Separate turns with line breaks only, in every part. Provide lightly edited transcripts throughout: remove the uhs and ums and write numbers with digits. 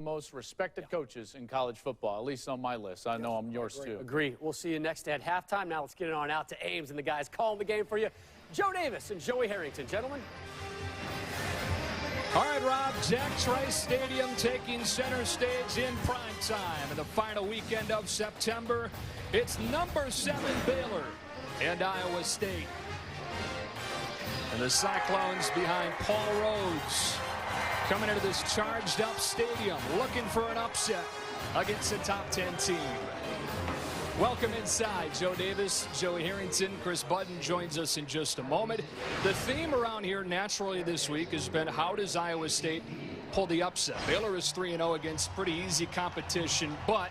Most respected coaches in college football, at least on my list. I know I'm yours too.
Agree. We'll see you next at halftime. Now let's get it on out to Ames and the guys calling the game for you. Joe Davis and Joey Harrington. Gentlemen.
All right, Rob, Jack Trice Stadium taking center stage in prime time in the final weekend of September. It's number 7 Baylor and Iowa State. And the Cyclones behind Paul Rhodes coming into this charged up stadium looking for an upset against a top 10 team. Welcome inside. Joe Davis, Joey Harrington, Chris Budden joins us in just a moment. The theme around here naturally this week has been, how does Iowa State pull the upset? Baylor is 3-0 against pretty easy competition, but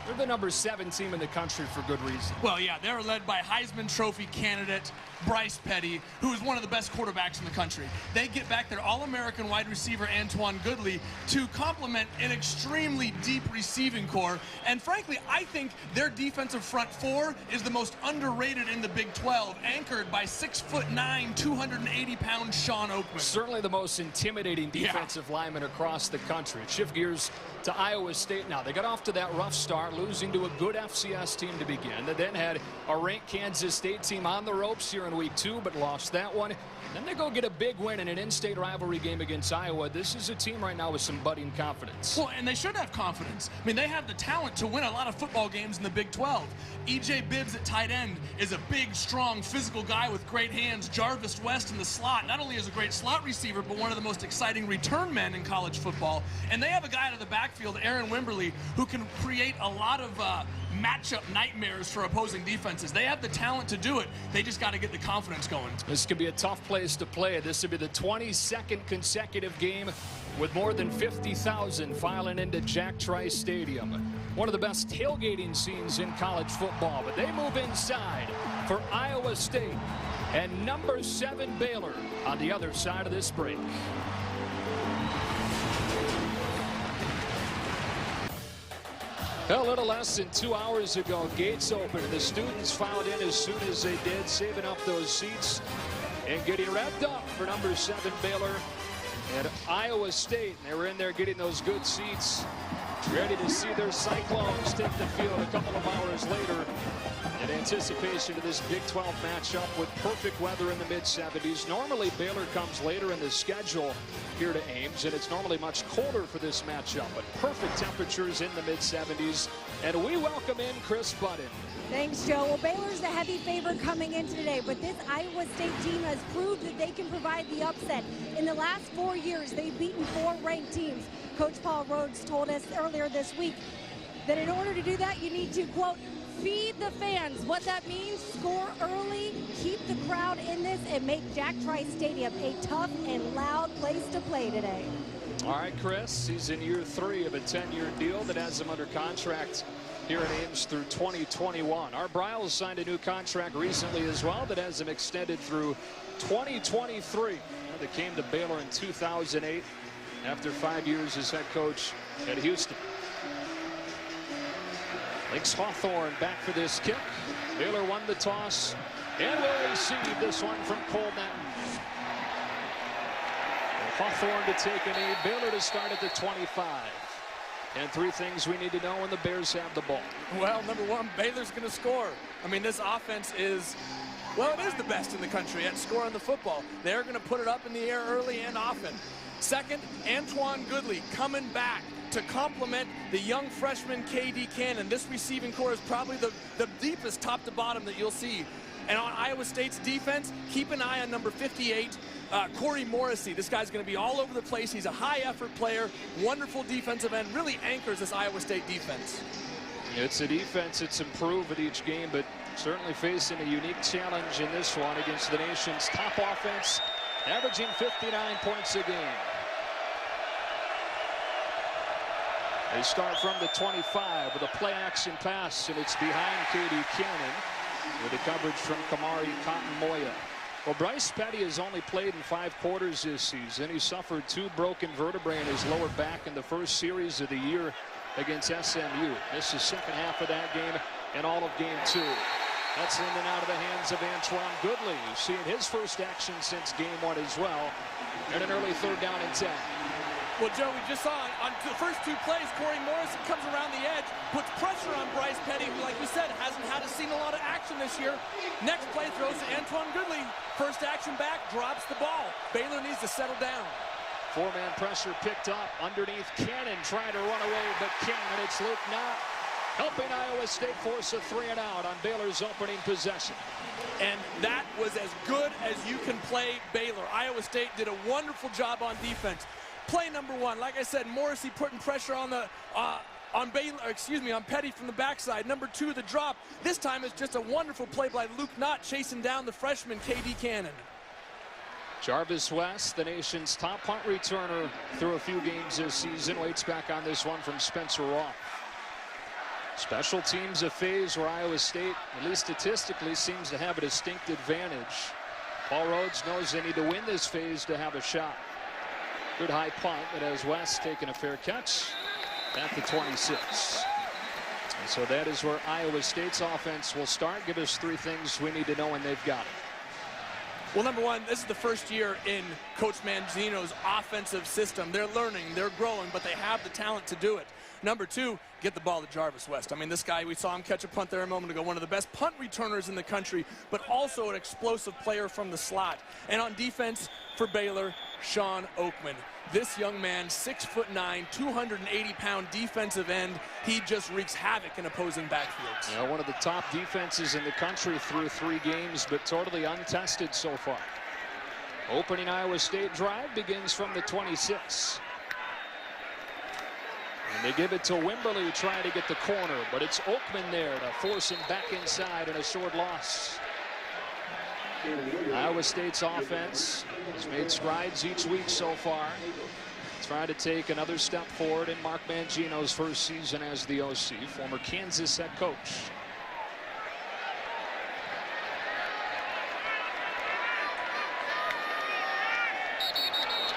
they're the number 7 team in the country for good reason.
Well, yeah, they're led by Heisman Trophy candidate Bryce Petty, who is one of the best quarterbacks in the country. They get back their All-American wide receiver Antoine Goodley to complement an extremely deep receiving core. And frankly, I think their defensive front 4 is the most underrated in the Big 12, anchored by 6'9", 280-pound Sean Oakman.
Certainly the most intimidating defensive lineman across the country. Shift gears to Iowa State now. They got off to that rough start, losing to a good FCS team to begin. They then had a ranked Kansas State team on the ropes here in week 2, but lost that one. Then they go get a big win in an in-state rivalry game against Iowa. This is a team right now with some budding confidence.
Well, and they should have confidence. I mean, they have the talent to win a lot of football games in the Big 12. E.J. Bibbs at tight end is a big, strong, physical guy with great hands. Jarvis West in the slot not only is a great slot receiver, but one of the most exciting return men in college football. And they have a guy out of the backfield, Aaron Wimberly, who can create a lot of matchup nightmares for opposing defenses. They have the talent to do it. They just got to get the confidence going.
This could be a tough place to play. This would be the 22nd consecutive game with more than 50,000 filing into Jack Trice Stadium. One of the best tailgating scenes in college football. But they move inside for Iowa State and number 7 Baylor on the other side of this break. A little less than 2 hours ago, gates opened. The students filed in as soon as they did, saving up those seats and getting revved up for number 7 Baylor and Iowa State. They were in there getting those good seats, ready to see their Cyclones take the field a couple of hours later in anticipation of this Big 12 matchup with perfect weather in the mid-70s. Normally, Baylor comes later in the schedule here to Ames, and it's normally much colder for this matchup, but perfect temperatures in the mid-70s. And we welcome in Chris Budden.
Thanks, Joe. Well, Baylor's the heavy favorite coming into today, but this Iowa State team has proved that they can provide the upset. In the last 4 years, they've beaten 4 ranked teams. Coach Paul Rhodes told us earlier this week that in order to do that, you need to, quote, feed the fans. What that means, score early, keep the crowd in this, and make Jack Trice Stadium a tough and loud place to play today.
All right, Chris, he's in year 3 of a 10-year deal that has him under contract here at Ames through 2021. Art Briles signed a new contract recently as well that has him extended through 2023. They came to Baylor in 2008 after 5 years as head coach at Houston. Links Hawthorne back for this kick. Baylor won the toss and will receive this one from Cole Netton. Hawthorne to take a knee. Baylor to start at the 25. And 3 things we need to know when the Bears have the ball.
Well, number 1, Baylor's going to score. I mean, this offense is, well, it is the best in the country at scoring the football. They're going to put it up in the air early and often. Second, Antoine Goodley coming back to complement the young freshman K.D. Cannon. This receiving core is probably the deepest top to bottom that you'll see. And on Iowa State's defense, keep an eye on number 58, Corey Morrissey. This guy's going to be all over the place. He's a high-effort player, wonderful defensive end, really anchors this Iowa State defense.
It's a defense that's improved with each game, but certainly facing a unique challenge in this one against the nation's top offense, averaging 59 points a game. They start from the 25 with a play-action pass, and it's behind K.D. Cannon with the coverage from Kamari Cotton-Moya. Well, Bryce Petty has only played in 5 quarters this season. He suffered 2 broken vertebrae in his lower back in the first series of the year against SMU. Missed the second half of that game and all of game 2. That's in and out of the hands of Antoine Goodley, who's seeing his first action since game 1 as well. And an early 3rd down and 10.
Well, Joe, we just saw on the first two plays, Corey Morrison comes around the edge, puts pressure on Bryce Petty, who, like you said, hasn't seen a lot of action this year. Next play throws to Antoine Goodley. First action back, drops the ball. Baylor needs to settle down.
Four-man pressure picked up underneath Cannon, trying to run away, but Cannon, it's Luke Knott helping Iowa State force a 3-and-out on Baylor's opening possession.
And that was as good as you can play Baylor. Iowa State did a wonderful job on defense. Play number one, like I said, Morrissey putting pressure on the on Petty from the backside. Number two, the drop. This time it's just a wonderful play by Luke Knott chasing down the freshman KD Cannon.
Jarvis West, the nation's top punt returner through a few games this season, waits back on this one from Spencer Roth. Special teams, a phase where Iowa State, at least statistically, seems to have a distinct advantage. Paul Rhodes knows they need to win this phase to have a shot. Good high punt, but as West taking a fair catch at the 26. And so that is where Iowa State's offense will start. Give us three things we need to know when they've got it.
Well, number one, this is the first year in Coach Mangino's offensive system. They're learning, they're growing, but they have the talent to do it. Number two, get the ball to Jarvis West. I mean, this guy, we saw him catch a punt there a moment ago, one of the best punt returners in the country, but also an explosive player from the slot. And on defense for Baylor, Sean Oakman. This young man, 6'9", 280-pound defensive end. He just wreaks havoc in opposing backfields.
Yeah, one of the top defenses in the country through 3 games, but totally untested so far. Opening Iowa State drive begins from the 26. And they give it to Wimberly trying to get the corner, but it's Oakman there to force him back inside and a short loss. Iowa State's offense has made strides each week so far, trying to take another step forward in Mark Mangino's first season as the OC, former Kansas head coach.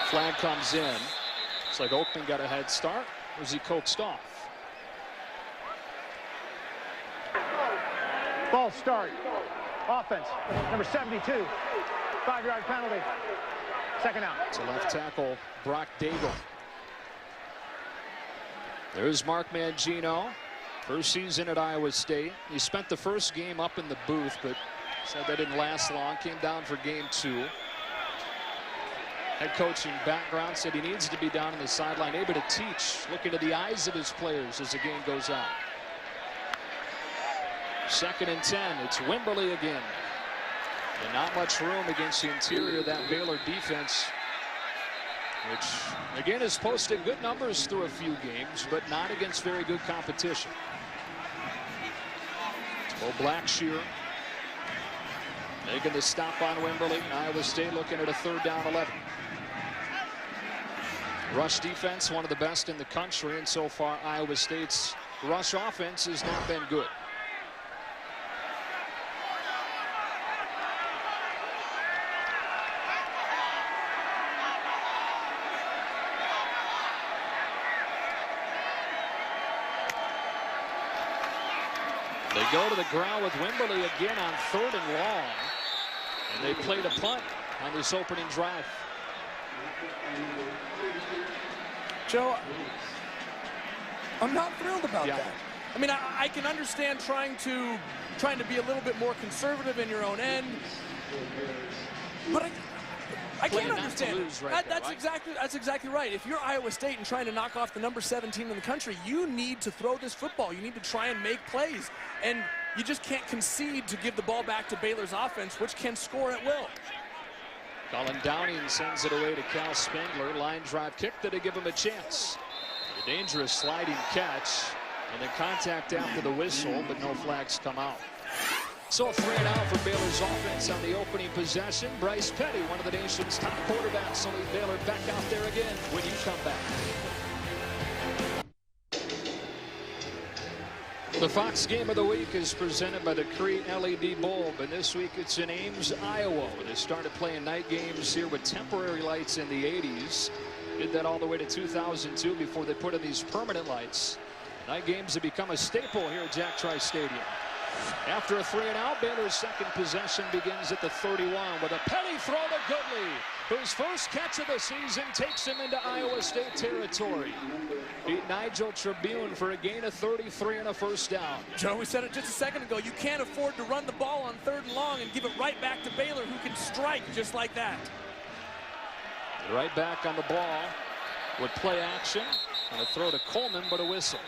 Flag comes in. Looks like Oakman got a head start. Was he coaxed off?
Ball start. Offense, number 72. 5-yard penalty. Second out.
It's a left tackle, Brock Daigle. There's Mark Mangino. First season at Iowa State. He spent the first game up in the booth, but said that didn't last long. Came down for game 2. Head coaching background, said he needs to be down on the sideline, able to teach, looking at the eyes of his players as the game goes on. 2nd and 10. It's Wimberly again. And not much room against the interior of that Baylor defense, which again has posted good numbers through a few games, but not against very good competition. Bo Blackshear making the stop on Wimberly. Iowa State looking at a 3rd down 11. Rush defense, one of the best in the country, and so far Iowa State's rush offense has not been good. They go to the ground with Wimberly again on 3rd and long, and they played a punt on this opening drive.
Joe, I'm not thrilled about that. I mean, I can understand trying to be a little bit more conservative in your own end, but I can't understand it. That's exactly right. If you're Iowa State and trying to knock off the number 17 in the country, you need to throw this football. You need to try and make plays, and you just can't concede to give the ball back to Baylor's offense, which can score at will.
Colin Downing sends it away to Cal Spengler. Line drive kick that'll give him a chance. A dangerous sliding catch, and then contact after the whistle, but no flags come out. So a 3-and-out for Baylor's offense on the opening possession. Bryce Petty, one of the nation's top quarterbacks, will lead Baylor back out there again when you come back. The Fox Game of the Week is presented by the Crete LED Bulb, and this week it's in Ames, Iowa. They started playing night games here with temporary lights in the 80s. Did that all the way to 2002 before they put in these permanent lights. Night games have become a staple here at Jack Trice Stadium. After a 3-and-out, Baylor's second possession begins at the 31 with a Petty throw to Goodley, whose first catch of the season takes him into Iowa State territory. Beat Nigel Tribune for a gain of 33 and a first down.
Joe, we said it just a second ago. You can't afford to run the ball on 3rd and long and give it right back to Baylor, who can strike just like that.
Right back on the ball with play action. And a throw to Coleman, but a whistle.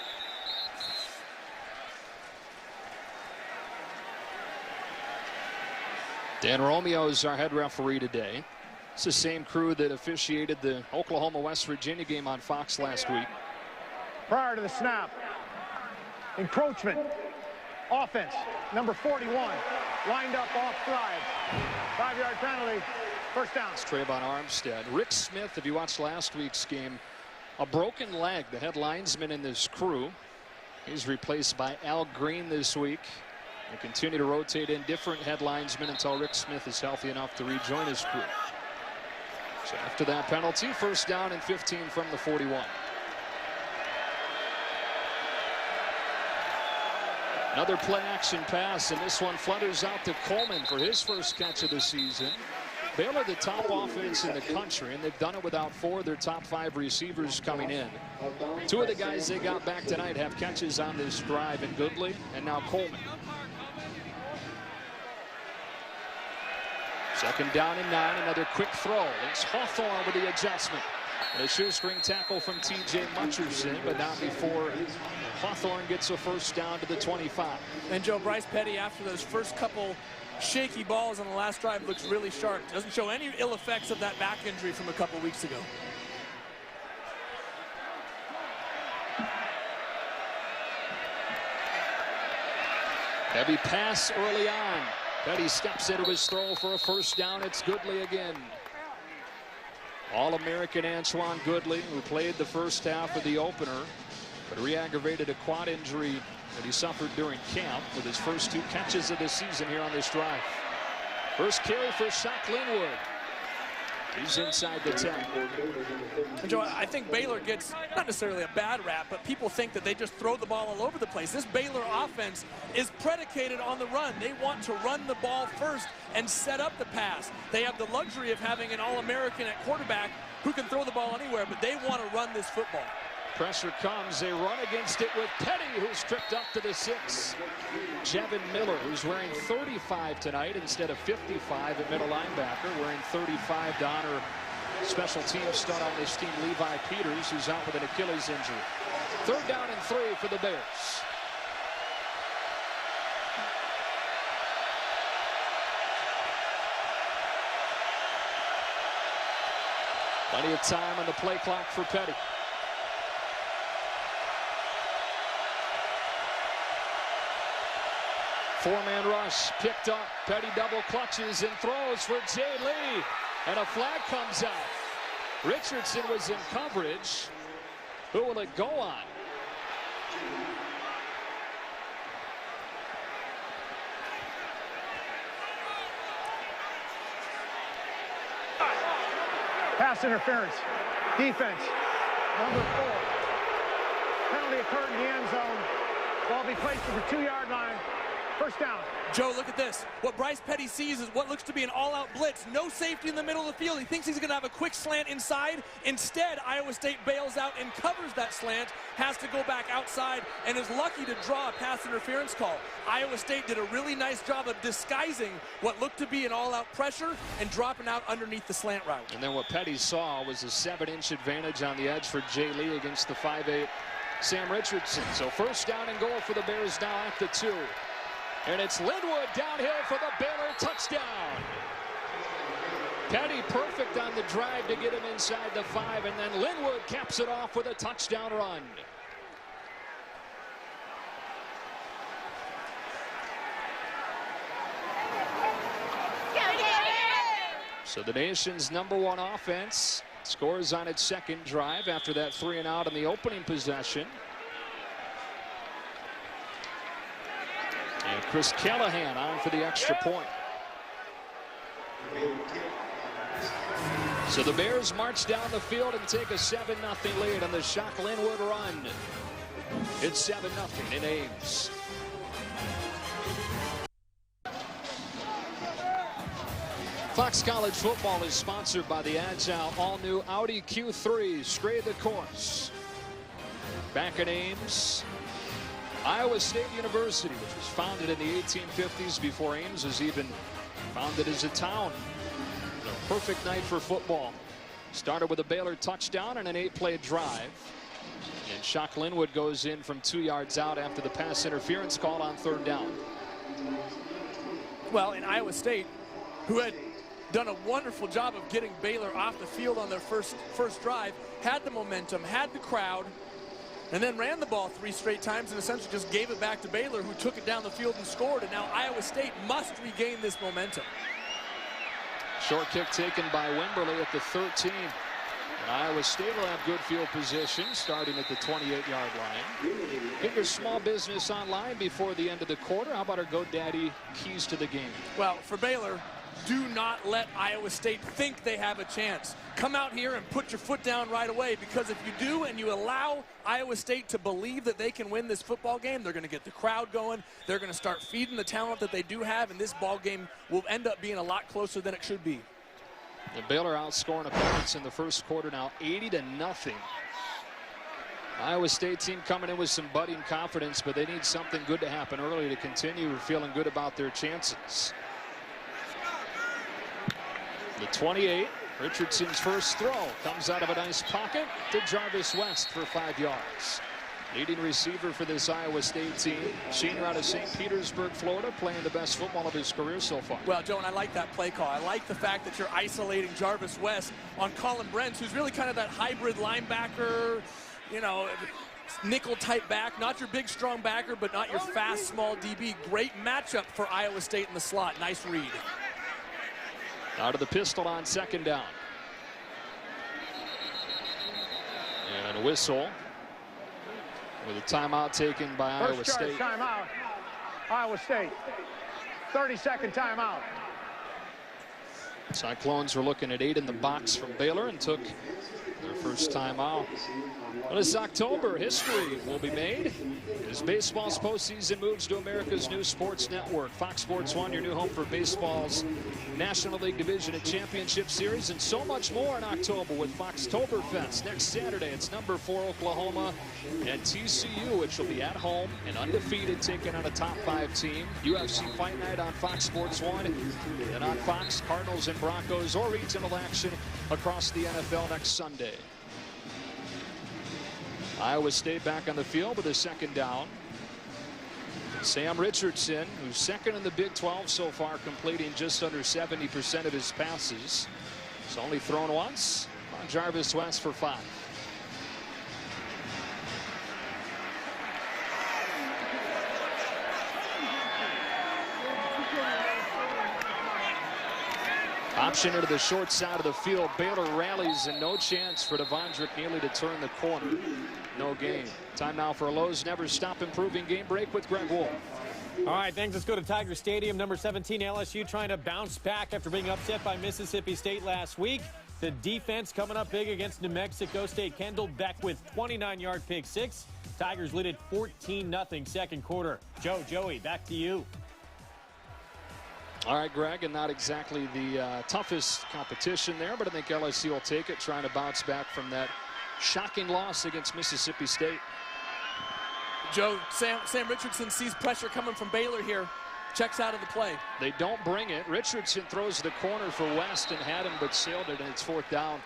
Dan Romeo is our head referee today. It's the same crew that officiated the Oklahoma-West Virginia game on Fox last week.
Prior to the snap, encroachment, offense, number 41, lined up off stride. 5-yard penalty, first down.
It's Trayvon Armstead. Rick Smith, if you watched last week's game, a broken leg, the head linesman in this crew. He's replaced by Al Green this week. They continue to rotate in different head linesmen until Rick Smith is healthy enough to rejoin his crew. So after that penalty, first down and 15 from the 41. Another play action pass, and this one flutters out to Coleman for his first catch of the season. Baylor, the top offense in the country, and they've done it without 4 of their top 5 receivers coming in. 2 of the guys they got back tonight have catches on this drive in Goodley and now Coleman. Second down and 9, another quick throw. It's Hawthorne with the adjustment. And a shoestring tackle from T.J. Mutcherson, but not before Hawthorne gets a first down to the 25.
And Joe, Bryce Petty, after those first couple shaky balls on the last drive, looks really sharp. Doesn't show any ill effects of that back injury from a couple weeks ago.
Heavy pass early on. Petty steps into his throw for a first down. It's Goodley again. All-American Antoine Goodley, who played the first half of the opener, but re-aggravated a quad injury that he suffered during camp with his first 2 catches of the season here on this drive. First carry for Shock Linwood. He's inside the 10.
And Joe, I think Baylor gets not necessarily a bad rap, but people think that they just throw the ball all over the place. This Baylor offense is predicated on the run. They want to run the ball first and set up the pass. They have the luxury of having an All-American at quarterback who can throw the ball anywhere, but they want to run this football.
Pressure comes. They run against it with Petty, who's tripped up to the 6. Jevin Miller, who's wearing 35 tonight instead of 55 at middle linebacker, wearing 35 to honor special team stud on this team, Levi Peters, who's out with an Achilles injury. Third down and 3 for the Bears. Plenty of time on the play clock for Petty. Four-man rush picked up. Petty double clutches and throws for Jay Lee. And a flag comes out. Richardson was in coverage. Who will it go on?
Pass interference. Defense. Number 4. Penalty occurred in the end zone. Ball be placed at the 2-yard line. First down.
Joe, look at this. What Bryce Petty sees is what looks to be an all-out blitz. No safety in the middle of the field. He thinks he's going to have a quick slant inside. Instead, Iowa State bails out and covers that slant, has to go back outside, and is lucky to draw a pass interference call. Iowa State did a really nice job of disguising what looked to be an all-out pressure and dropping out underneath the slant route. And
then what Petty saw was a 7-inch advantage on the edge for Jay Lee against the 5'8" Sam Richardson. So first down and goal for the Bears now at the 2. And it's Linwood downhill for the Baylor touchdown. Petty perfect on the drive to get him inside the 5, and then Linwood caps it off with a touchdown run. So the nation's #1 offense scores on its second drive after that 3-and-out in the opening possession. And Chris Callahan on for the extra point. So the Bears march down the field and take a 7-0 lead on the Shock Linwood run. It's 7-0 in Ames. Fox College Football is sponsored by the agile all-new Audi Q3. Scray the course. Back in Ames, Iowa State University, which was founded in the 1850s before Ames was even founded as a town. A perfect night for football. Started with a Baylor touchdown and an 8-play drive. And Shock Linwood goes in from 2 yards out after the pass interference call on 3rd down.
Well, in Iowa State, who had done a wonderful job of getting Baylor off the field on their first drive, had the momentum, had the crowd, and then ran the ball 3 straight times and essentially just gave it back to Baylor, who took it down the field and scored. And now Iowa State must regain this momentum.
Short kick taken by Wimberly at the 13. And Iowa State will have good field position starting at the 28-yard line. Get your small business online before the end of the quarter. How about our GoDaddy keys to the game?
Well, for Baylor, do not let Iowa State think they have a chance. Come out here and put your foot down right away, because if you do and you allow Iowa State to believe that they can win this football game, they're going to get the crowd going. They're going to start feeding the talent that they do have, and this ball game will end up being a lot closer than it should be.
The Baylor outscoring opponents in the first quarter now 80-0. Iowa State team coming in with some budding confidence, but they need something good to happen early to continue feeling good about their chances. The 28, Richardson's first throw comes out of a nice pocket to Jarvis West for 5 yards. Leading receiver for this Iowa State team, senior out of St. Petersburg, Florida, playing the best football of his career so far.
Well, Joe, and I like that play call. I like the fact that you're isolating Jarvis West on Colin Brents, who's really kind of that hybrid linebacker, you know, nickel type back. Not your big strong backer, but not your fast small DB. Great matchup for Iowa State in the slot. Nice read.
Out of the pistol on 2nd down. And a whistle with a timeout taken by Iowa State.
Timeout. Iowa State. 30-second timeout.
Cyclones were looking at 8 in the box from Baylor and took their first timeout. Well, this October, history will be made as baseball's postseason moves to America's new sports network. Fox Sports 1, your new home for baseball's National League Division and Championship Series, and so much more in October with Foxtoberfest. Next Saturday, it's number 4 Oklahoma and TCU, which will be at home and undefeated, taking on a top 5 team. UFC Fight Night on Fox Sports 1, and on Fox, Cardinals and Broncos, or regional action across the NFL next Sunday. Iowa State back on the field with a 2nd down. Sam Richardson, who's 2nd in the Big 12 so far, completing just under 70% of his passes. He's only thrown once. On Jarvis West for 5. Option into the short side of the field. Baylor rallies, and no chance for Devondrick Neely to turn the corner. No gain. Time now for a Lowe's Never Stop Improving game break with Greg Wolf.
All right, thanks. Let's go to Tiger Stadium. Number 17, LSU trying to bounce back after being upset by Mississippi State last week. The defense coming up big against New Mexico State. Kendall Beck with 29-yard pick 6. Tigers lead at 14-0 second quarter. Joey, back to you.
All right, Greg, and not exactly the toughest competition there, but I think LSU will take it, trying to bounce back from that shocking loss against Mississippi State.
Joe, Sam Richardson sees pressure coming from Baylor here. Checks out of the play.
They don't bring it. Richardson throws the corner for West and had him, but sailed it, and it's 4th down.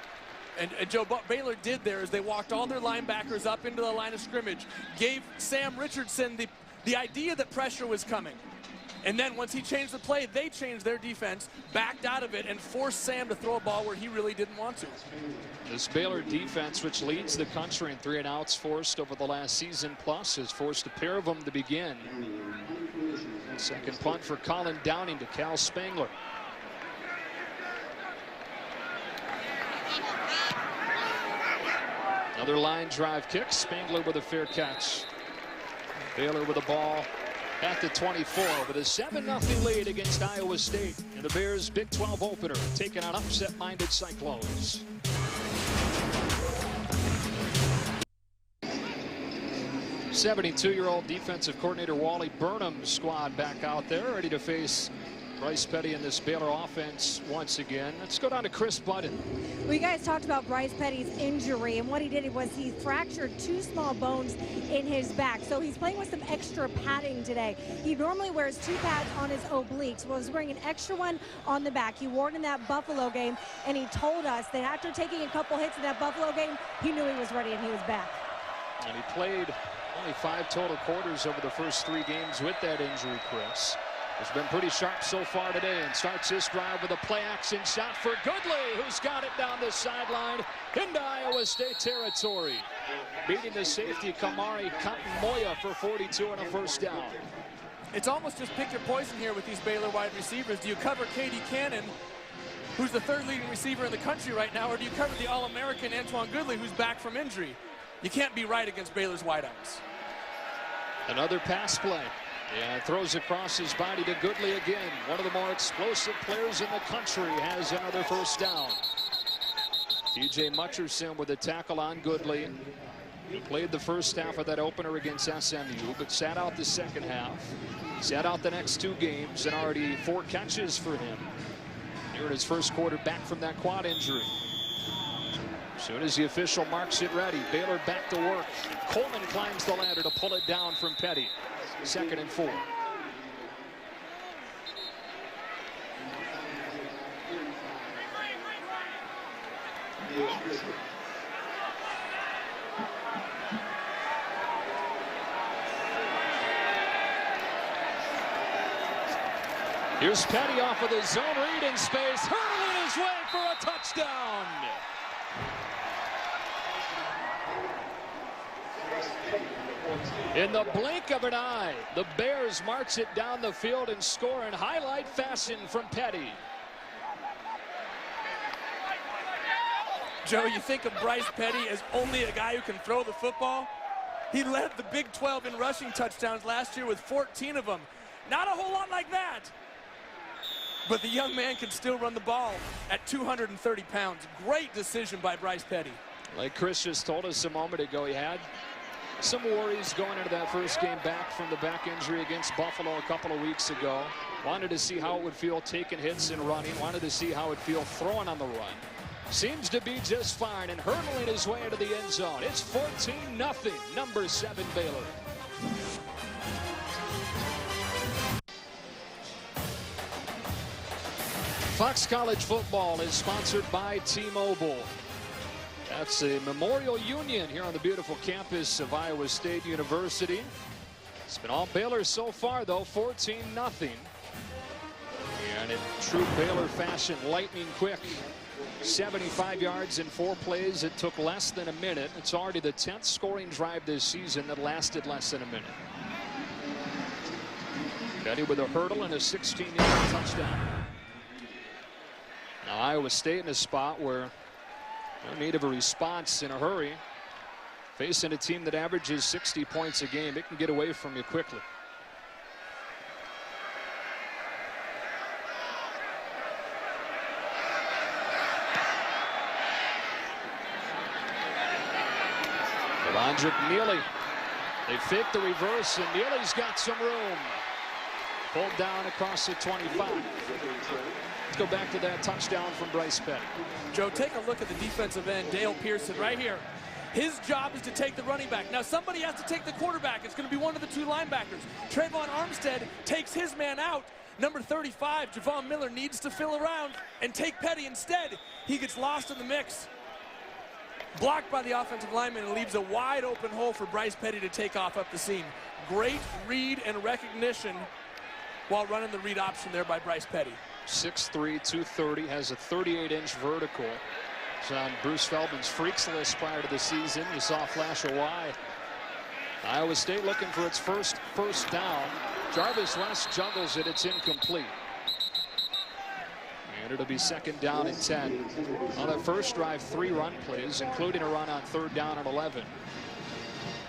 And Joe, what Baylor did there is they walked all their linebackers up into the line of scrimmage, gave Sam Richardson the idea that pressure was coming. And then once he changed the play, they changed their defense, backed out of it, and forced Sam to throw a ball where he really didn't want to.
This Baylor defense, which leads the country in 3 and outs forced over the last season plus, has forced a pair of them to begin. Second punt for Colin Downing to Cal Spangler. Another line drive kick. Spangler with a fair catch. Baylor with the ball at the 24 with a 7-0 lead against Iowa State in the Bears' Big 12 opener, taking on upset-minded Cyclones. '72-year-old defensive coordinator Wally Burnham's squad back out there, ready to face Bryce Petty in this Baylor offense once again. Let's go down to Chris Budden.
Well, you guys talked about Bryce Petty's injury, and what he did was he fractured 2 small bones in his back. So he's playing with some extra padding today. He normally wears 2 pads on his obliques. Well, he's wearing an extra one on the back. He wore it in that Buffalo game, and he told us that after taking a couple hits in that Buffalo game, he knew he was ready and he was back.
And he played only 5 total quarters over the first 3 games with that injury, Chris. It's been pretty sharp so far today, and starts this drive with a play-action shot for Goodley, who's got it down the sideline into Iowa State territory. Beating the safety Kamari Moya for 42 and a first down.
It's almost just pick your poison here with these Baylor wide receivers. Do you cover Katie Cannon, who's the 3rd leading receiver in the country right now, or do you cover the All-American Antoine Goodley, who's back from injury? You can't be right against Baylor's wideouts. Another pass play.
Yeah, throws across his body to Goodley again. One of the more explosive players in the country has another first down. TJ Mutcherson with a tackle on Goodley. He played the first half of that opener against SMU, but sat out the second half. Sat out the next 2 games, and already 4 catches for him. Here in his first quarter back from that quad injury. As soon as the official marks it ready, Baylor back to work. Coleman climbs the ladder to pull it down from Petty. 2nd and 4. Here's Petty off of the zone read in space, hurtling his way for a touchdown. In the blink of an eye, the Bears march it down the field and score in highlight fashion from Petty.
Joe, you think of Bryce Petty as only a guy who can throw the football? He led the Big 12 in rushing touchdowns last year with 14 of them. Not a whole lot like that. But the young man can still run the ball at 230 pounds. Great decision by Bryce Petty.
Like Chris just told us a moment ago, he had some worries going into that first game back from the back injury against Buffalo a couple of weeks ago. Wanted to see how it would feel taking hits and running. Wanted to see how it would feel throwing on the run. Seems to be just fine and hurdling his way into the end zone. It's 14-0, number 7 Baylor. Fox College football is sponsored by T-Mobile. That's a Memorial Union here on the beautiful campus of Iowa State University. It's been all Baylor so far, though, 14-0. And in true Baylor fashion, lightning quick. 75 yards in 4 plays. It took less than a minute. It's already the 10th scoring drive this season that lasted less than a minute. Petty with a hurdle and a 16-yard touchdown. Now Iowa State in a spot where they're in need of a response in a hurry. Facing a team that averages 60 points a game, it can get away from you quickly. Londrick Neely. They fake the reverse, and Neely's got some room. Pulled down across the 25. Let's go back to that touchdown from Bryce Petty.
Joe, take a look at the defensive end, Dale Pearson, right here. His job is to take the running back. Now somebody has to take the quarterback. It's going to be one of the 2 linebackers. Trayvon Armstead takes his man out. Number 35, Javon Miller, needs to fill around and take Petty instead. He gets lost in the mix. Blocked by the offensive lineman and leaves a wide open hole for Bryce Petty to take off up the seam. Great read and recognition while running the read option there by Bryce Petty.
6'3", 230, has a 38-inch vertical. It's on Bruce Feldman's freaks list prior to the season. You saw a flash of Y. Iowa State looking for its first down. Jarvis West juggles it. It's incomplete. And it'll be 2nd down and 10. On that first drive, 3 run plays, including a run on 3rd down and 11.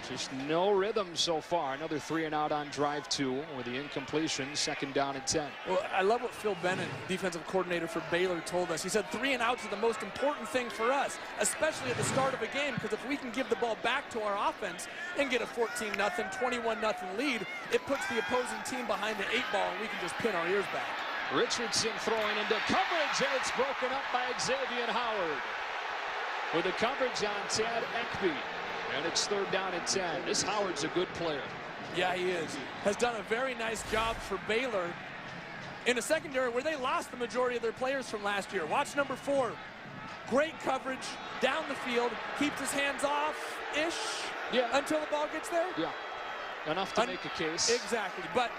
Just no rhythm so far. Another 3 and out on drive 2 with the incompletion. 2nd down and 10.
Well, I love what Phil Bennett, defensive coordinator for Baylor, told us. He said 3 and outs are the most important thing for us, especially at the start of a game, because if we can give the ball back to our offense and get a 14-0, 21-0 lead, it puts the opposing team behind the 8 ball, and we can just pin our ears back.
Richardson throwing into coverage, and it's broken up by Xavier Howard. With the coverage on Tad Ekby. And it's 3rd down and 10. This Howard's a good player.
Yeah, he is. Has done a very nice job for Baylor in a secondary where they lost the majority of their players from last year. Watch number 4. Great coverage down the field. Keeps his hands off-ish until the ball gets there.
Yeah, enough to make a case.
Exactly, but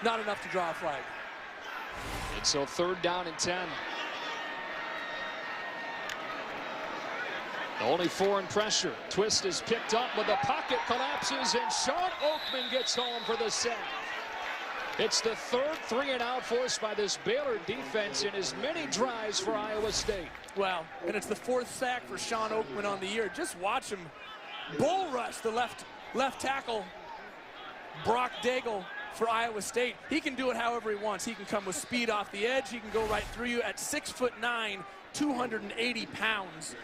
not enough to draw a flag.
And so 3rd down and 10. Only 4 in pressure. Twist is picked up, but the pocket collapses, and Sean Oakman gets home for the sack. It's the 3rd 3-and-out forced by this Baylor defense in as many drives for Iowa State.
Well, and it's the 4th sack for Sean Oakman on the year. Just watch him bull rush the left tackle, Brock Daigle, for Iowa State. He can do it however he wants. He can come with speed off the edge. He can go right through you at 6'9", 280 pounds.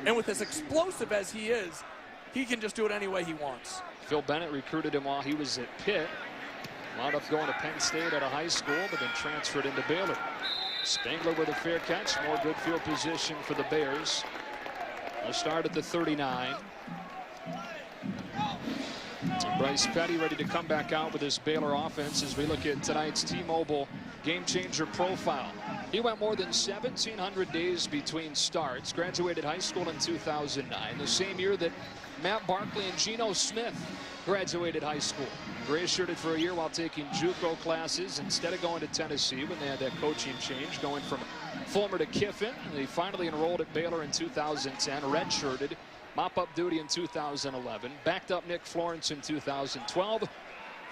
And with as explosive as he is, he can just do it any way he wants.
Phil Bennett recruited him while he was at Pitt. Wound up going to Penn State at a high school, but then transferred into Baylor. Spangler with a fair catch. More good field position for the Bears. They'll start at the 39. And Bryce Petty ready to come back out with his Baylor offense as we look at tonight's T-Mobile game changer profile. He went more than 1,700 days between starts, graduated high school in 2009, the same year that Matt Barkley and Geno Smith graduated high school. Gray-shirted for a year while taking JUCO classes instead of going to Tennessee when they had that coaching change, going from Fulmer to Kiffin. They finally enrolled at Baylor in 2010, redshirted, mop-up duty in 2011, backed up Nick Florence in 2012.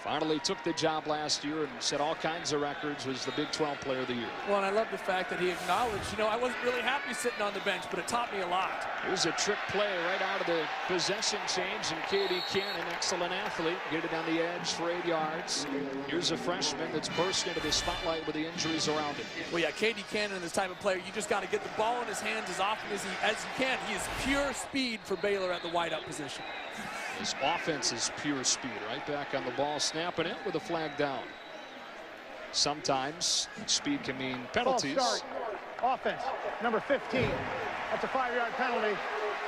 Finally took the job last year and set all kinds of records, was the Big 12 Player of the Year.
Well, and I love the fact that he acknowledged, I wasn't really happy sitting on the bench, but it taught me a lot.
Here's a trick play right out of the possession change, and K.D. Cannon, excellent athlete, get it on the edge for 8 yards. Here's a freshman that's burst into the spotlight with the injuries around him.
Well, yeah, K.D. Cannon, this type of player, you just got to get the ball in his hands as often as he can. He is pure speed for Baylor at the wideout position.
His offense is pure speed. Right back on the ball, snapping it with a flag down. Sometimes speed can mean penalties.
False start. Offense, number 15. That's a 5-yard penalty.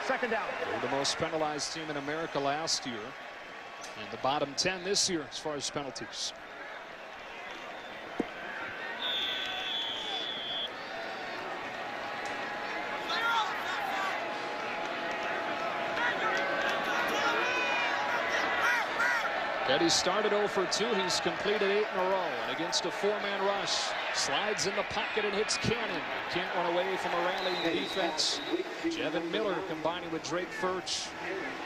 2nd down.
They were the most penalized team in America last year, and the bottom 10 this year as far as penalties. Petty started 0 for 2. He's completed 8 in a row. And against a 4-man rush, slides in the pocket and hits Cannon. Can't run away from a rallying defense. Jevin Miller combining with Drake Furch.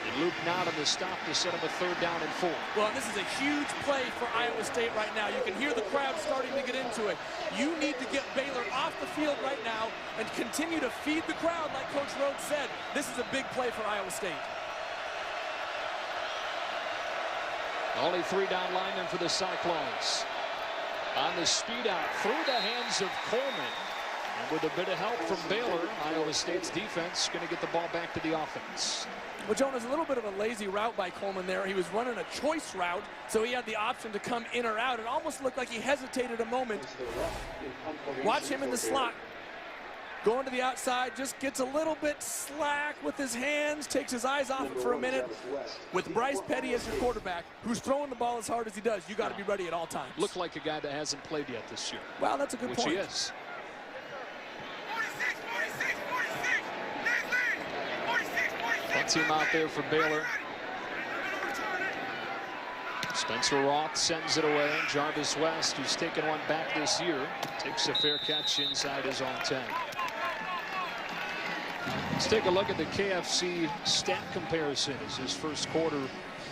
And Luke Knott on the stop to set up a 3rd down and 4.
Well, this is a huge play for Iowa State right now. You can hear the crowd starting to get into it. You need to get Baylor off the field right now and continue to feed the crowd like Coach Rhodes said. This is a big play for Iowa State.
Only 3 down linemen for the Cyclones. On the speed out through the hands of Coleman. And with a bit of help from Baylor, Iowa State's defense going to get the ball back to the offense.
Well, Jonas, a little bit of a lazy route by Coleman there. He was running a choice route, so he had the option to come in or out. It almost looked like he hesitated a moment. Watch him in the slot. Going to the outside, just gets a little bit slack with his hands, takes his eyes off it for a minute. With Bryce Petty as your quarterback, who's throwing the ball as hard as he does, you got to be ready at all times.
Looked like a guy that hasn't played yet this year.
Well, that's a good point.
Which he is. 1 team out there for Baylor. Spencer Roth sends it away. Jarvis West, who's taken one back this year, takes a fair catch inside his own 10. Let's take a look at the KFC stat comparison as his first quarter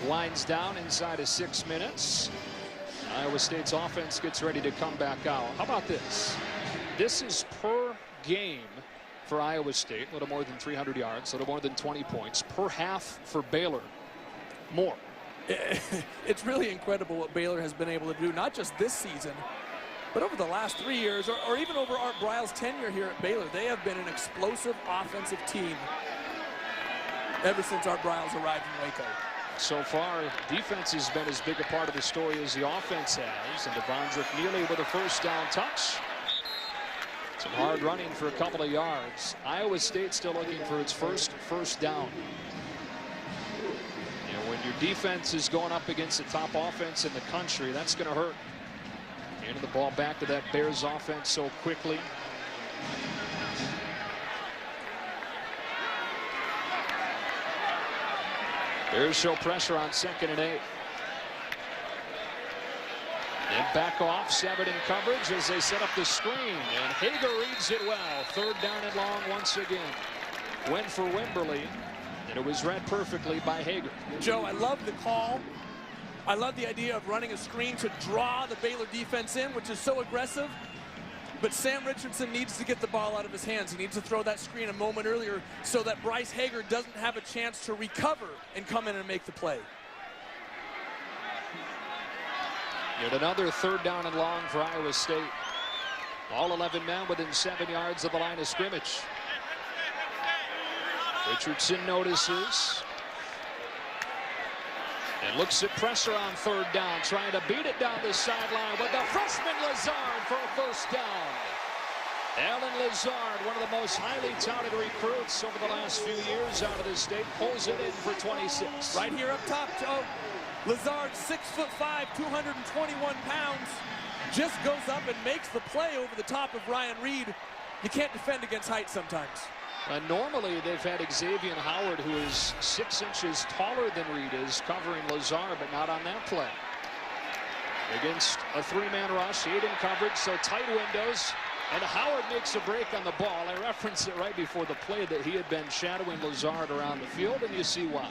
winds down inside of 6 minutes. Iowa State's offense gets ready to come back out. How about this? This is per game for Iowa State, a little more than 300 yards, a little more than 20 points. Per half for Baylor, more.
It's really incredible what Baylor has been able to do, not just this season, but over the last 3 years, or even over Art Briles' tenure here at Baylor. They have been an explosive offensive team ever since Art Briles arrived in Waco.
So far, defense has been as big a part of the story as the offense has. And Devondrick Neely with a first down touch. Some hard running for a couple of yards. Iowa State still looking for its first down. You know, when your defense is going up against the top offense in the country, that's going to hurt. Handing the ball back to that Bears offense so quickly. Bears show pressure on 2nd and 8. And back off, 7 in coverage as they set up the screen. And Hager reads it well. 3rd down and long once again. Went for Wimberly, and it was read perfectly by Hager.
Joe, I love the call. I love the idea of running a screen to draw the Baylor defense in, which is so aggressive. But Sam Richardson needs to get the ball out of his hands. He needs to throw that screen a moment earlier so that Bryce Hager doesn't have a chance to recover and come in and make the play.
Yet another 3rd down and long for Iowa State. All 11 men within 7 yards of the line of scrimmage. Richardson notices. And looks at pressure on 3rd down, trying to beat it down the sideline with the freshman Lazard for a first down. Alan Lazard, one of the most highly touted recruits over the last few years out of this state, pulls it in for 26.
Right here up top, Joe. Lazard, 6'5", 221 pounds, just goes up and makes the play over the top of Ryan Reed. You can't defend against height sometimes.
Normally they've had Xavier Howard, who is 6 inches taller than Reed is, covering Lazard, but not on that play. Against a 3-man rush, 8 in coverage, so tight windows. And Howard makes a break on the ball. I referenced it right before the play that he had been shadowing Lazard around the field, and you see why.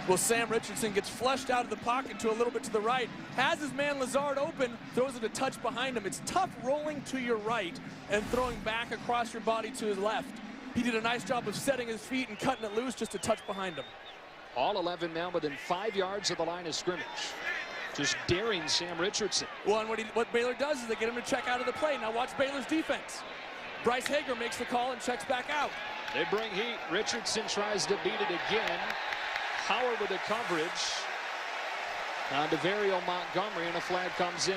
Well, Sam Richardson gets flushed out of the pocket to a little bit to the right, has his man Lazard open, throws it a touch behind him. It's tough rolling to your right and throwing back across your body to his left. He did a nice job of setting his feet and cutting it loose just a touch behind him.
All 11 now within 5 yards of the line of scrimmage. Just daring Sam Richardson.
Well, and what Baylor does is they get him to check out of the play. Now watch Baylor's defense. Bryce Hager makes the call and checks back out.
They bring heat. Richardson tries to beat it again. Howard with the coverage on DeVario Montgomery, and a flag comes in.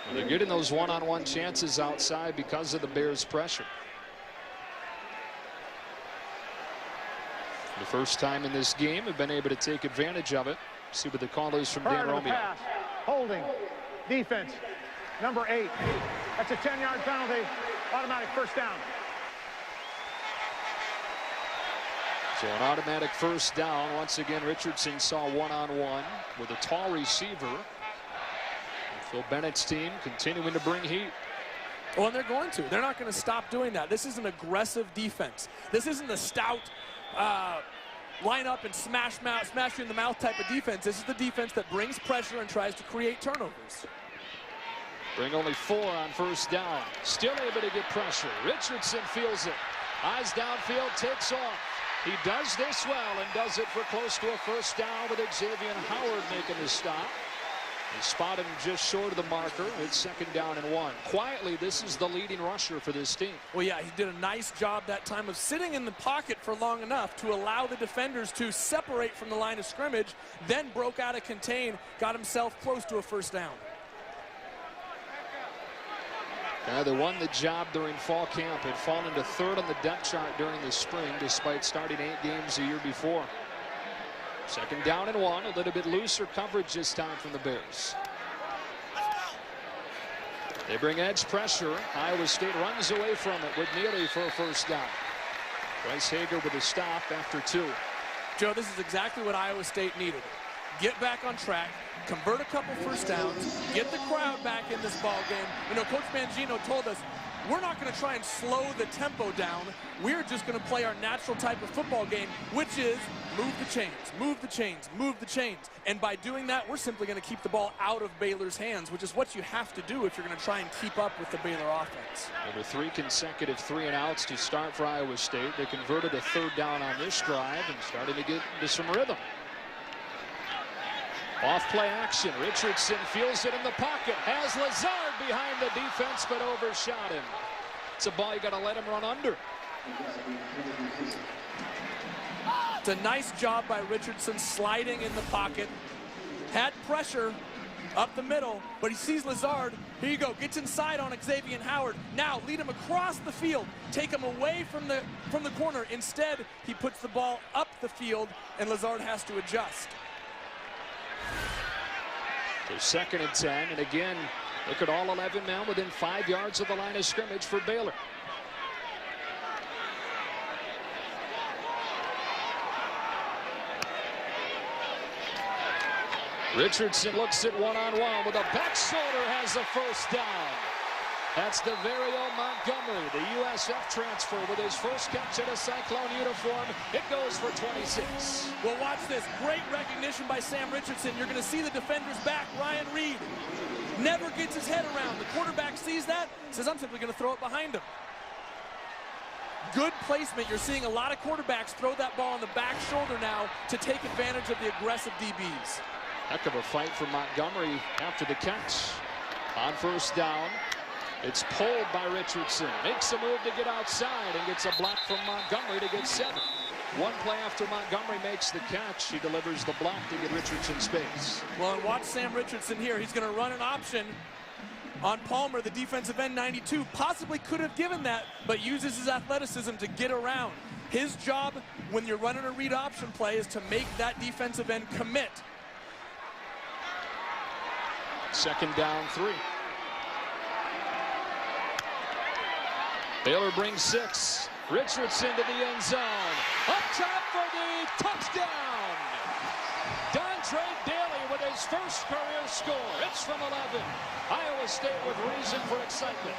Well, they're getting those one-on-one chances outside because of the Bears' pressure. For the first time in this game, have been able to take advantage of it. See what the call is from Dan Romeo.
Pass. Holding. Defense. Number 8. That's a 10-yard penalty. Automatic first down.
So an automatic first down. Once again, Richardson saw one-on-one with a tall receiver. Phil Bennett's team continuing to bring heat.
Well, and they're going to. They're not going to stop doing that. This is an aggressive defense. This isn't a stout line up and smash you in the mouth type of defense. This is the defense that brings pressure and tries to create turnovers.
Bring only 4 on first down. Still able to get pressure. Richardson feels it. Eyes downfield, takes off. He does this well and does it for close to a first down with Xavier Howard making the stop. They spot him just short of the marker. It's 2nd down and 1. Quietly, this is the leading rusher for this team.
Well, yeah, he did a nice job that time of sitting in the pocket for long enough to allow the defenders to separate from the line of scrimmage, then broke out of contain, got himself close to a first down.
They won the job during fall camp. Had fallen to 3rd on the depth chart during the spring, despite starting 8 games the year before. 2nd down and 1. A little bit looser coverage this time from the Bears. They bring edge pressure. Iowa State runs away from it with Neely for a first down. Bryce Hager with a stop after 2.
Joe, this is exactly what Iowa State needed. Get back on track, convert a couple first downs, get the crowd back in this ball game. You know, Coach Mangino told us, we're not going to try and slow the tempo down. We're just going to play our natural type of football game, which is move the chains, move the chains, move the chains. And by doing that, we're simply going to keep the ball out of Baylor's hands, which is what you have to do if you're going to try and keep up with the Baylor offense.
Over 3 consecutive 3-and-outs to start for Iowa State. They converted a 3rd down on this drive and starting to get into some rhythm. Off play action. Richardson feels it in the pocket. Has Lazard behind the defense, but overshot him. It's a ball you got to let him run under.
It's a nice job by Richardson sliding in the pocket. Had pressure up the middle, but he sees Lazard. Here you go, gets inside on Xavier Howard. Now lead him across the field, take him away from the corner. Instead, he puts the ball up the field, and Lazard has to adjust.
So 2nd and 10, and again, look at all 11 now within 5 yards of the line of scrimmage for Baylor. Richardson looks at one-on-one with a back shoulder, has the first down. That's Deverio Montgomery, the USF transfer, with his first catch in a Cyclone uniform. It goes for 26.
Well, watch this. Great recognition by Sam Richardson. You're going to see the defender's back. Ryan Reed never gets his head around. The quarterback sees that, says, I'm simply going to throw it behind him. Good placement. You're seeing a lot of quarterbacks throw that ball on the back shoulder now to take advantage of the aggressive DBs.
Heck of a fight for Montgomery after the catch. On first down, it's pulled by Richardson. Makes a move to get outside and gets a block from Montgomery to get 7. One play after Montgomery makes the catch, he delivers the block to get Richardson space.
Well, and watch Sam Richardson here. He's going to run an option on Palmer, the defensive end, 92. Possibly could have given that, but uses his athleticism to get around. His job when you're running a read option play is to make that defensive end commit.
2nd down 3. Baylor brings 6. Richardson to the end zone. Up top for the touchdown. Dontre Daly with his first career score. It's from 11. Iowa State with reason for excitement.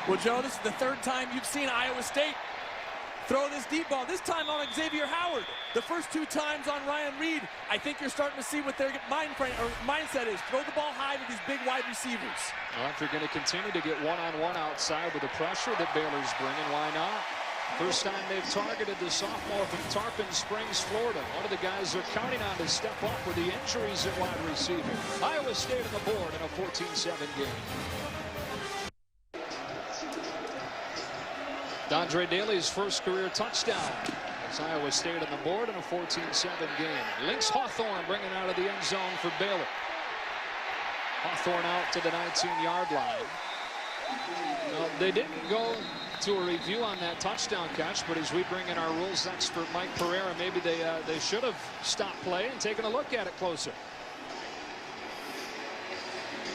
Well, Joe, this is the 3rd time you've seen Iowa State throw this deep ball. This time on Xavier Howard. The first 2 times on Ryan Reed. I think you're starting to see what their mindset is. Throw the ball high to these big wide receivers.
Well, if you're going to continue to get one-on-one outside with the pressure that Baylor's bringing, why not? First time they've targeted the sophomore from Tarpon Springs, Florida. One of the guys they're counting on to step up with the injuries at wide receiver. Iowa State on the board in a 14-7 game. Dontre Daly's first career touchdown. As Iowa State on the board in a 14-7 game. Lynx Hawthorne bringing out of the end zone for Baylor. Hawthorne out to the 19-yard line. Well, they didn't go to a review on that touchdown catch, but as we bring in our rules expert Mike Pereira, maybe they should have stopped play and taken a look at it closer.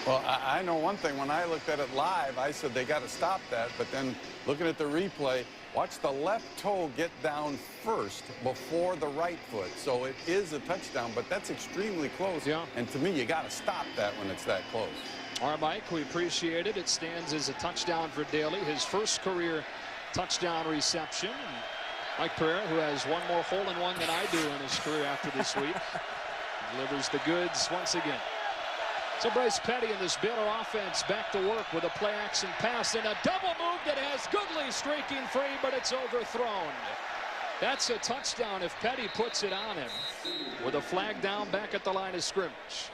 Well, I know one thing. When I looked at it live, I said they got to stop that. But then looking at the replay, watch the left toe get down first before the right foot. So it is a touchdown, but that's extremely close.
Yeah.
And to me, you got to stop that when it's that close.
All right, Mike, we appreciate it. It stands as a touchdown for Daly, his first career touchdown reception. Mike Pereira, who has one more hole-in-one than I do in his career after this week, delivers the goods once again. So Bryce Petty in this Baylor offense back to work with a play-action pass and a double move that has Goodley streaking free, but it's overthrown. That's a touchdown if Petty puts it on him with a flag down back at the line of scrimmage.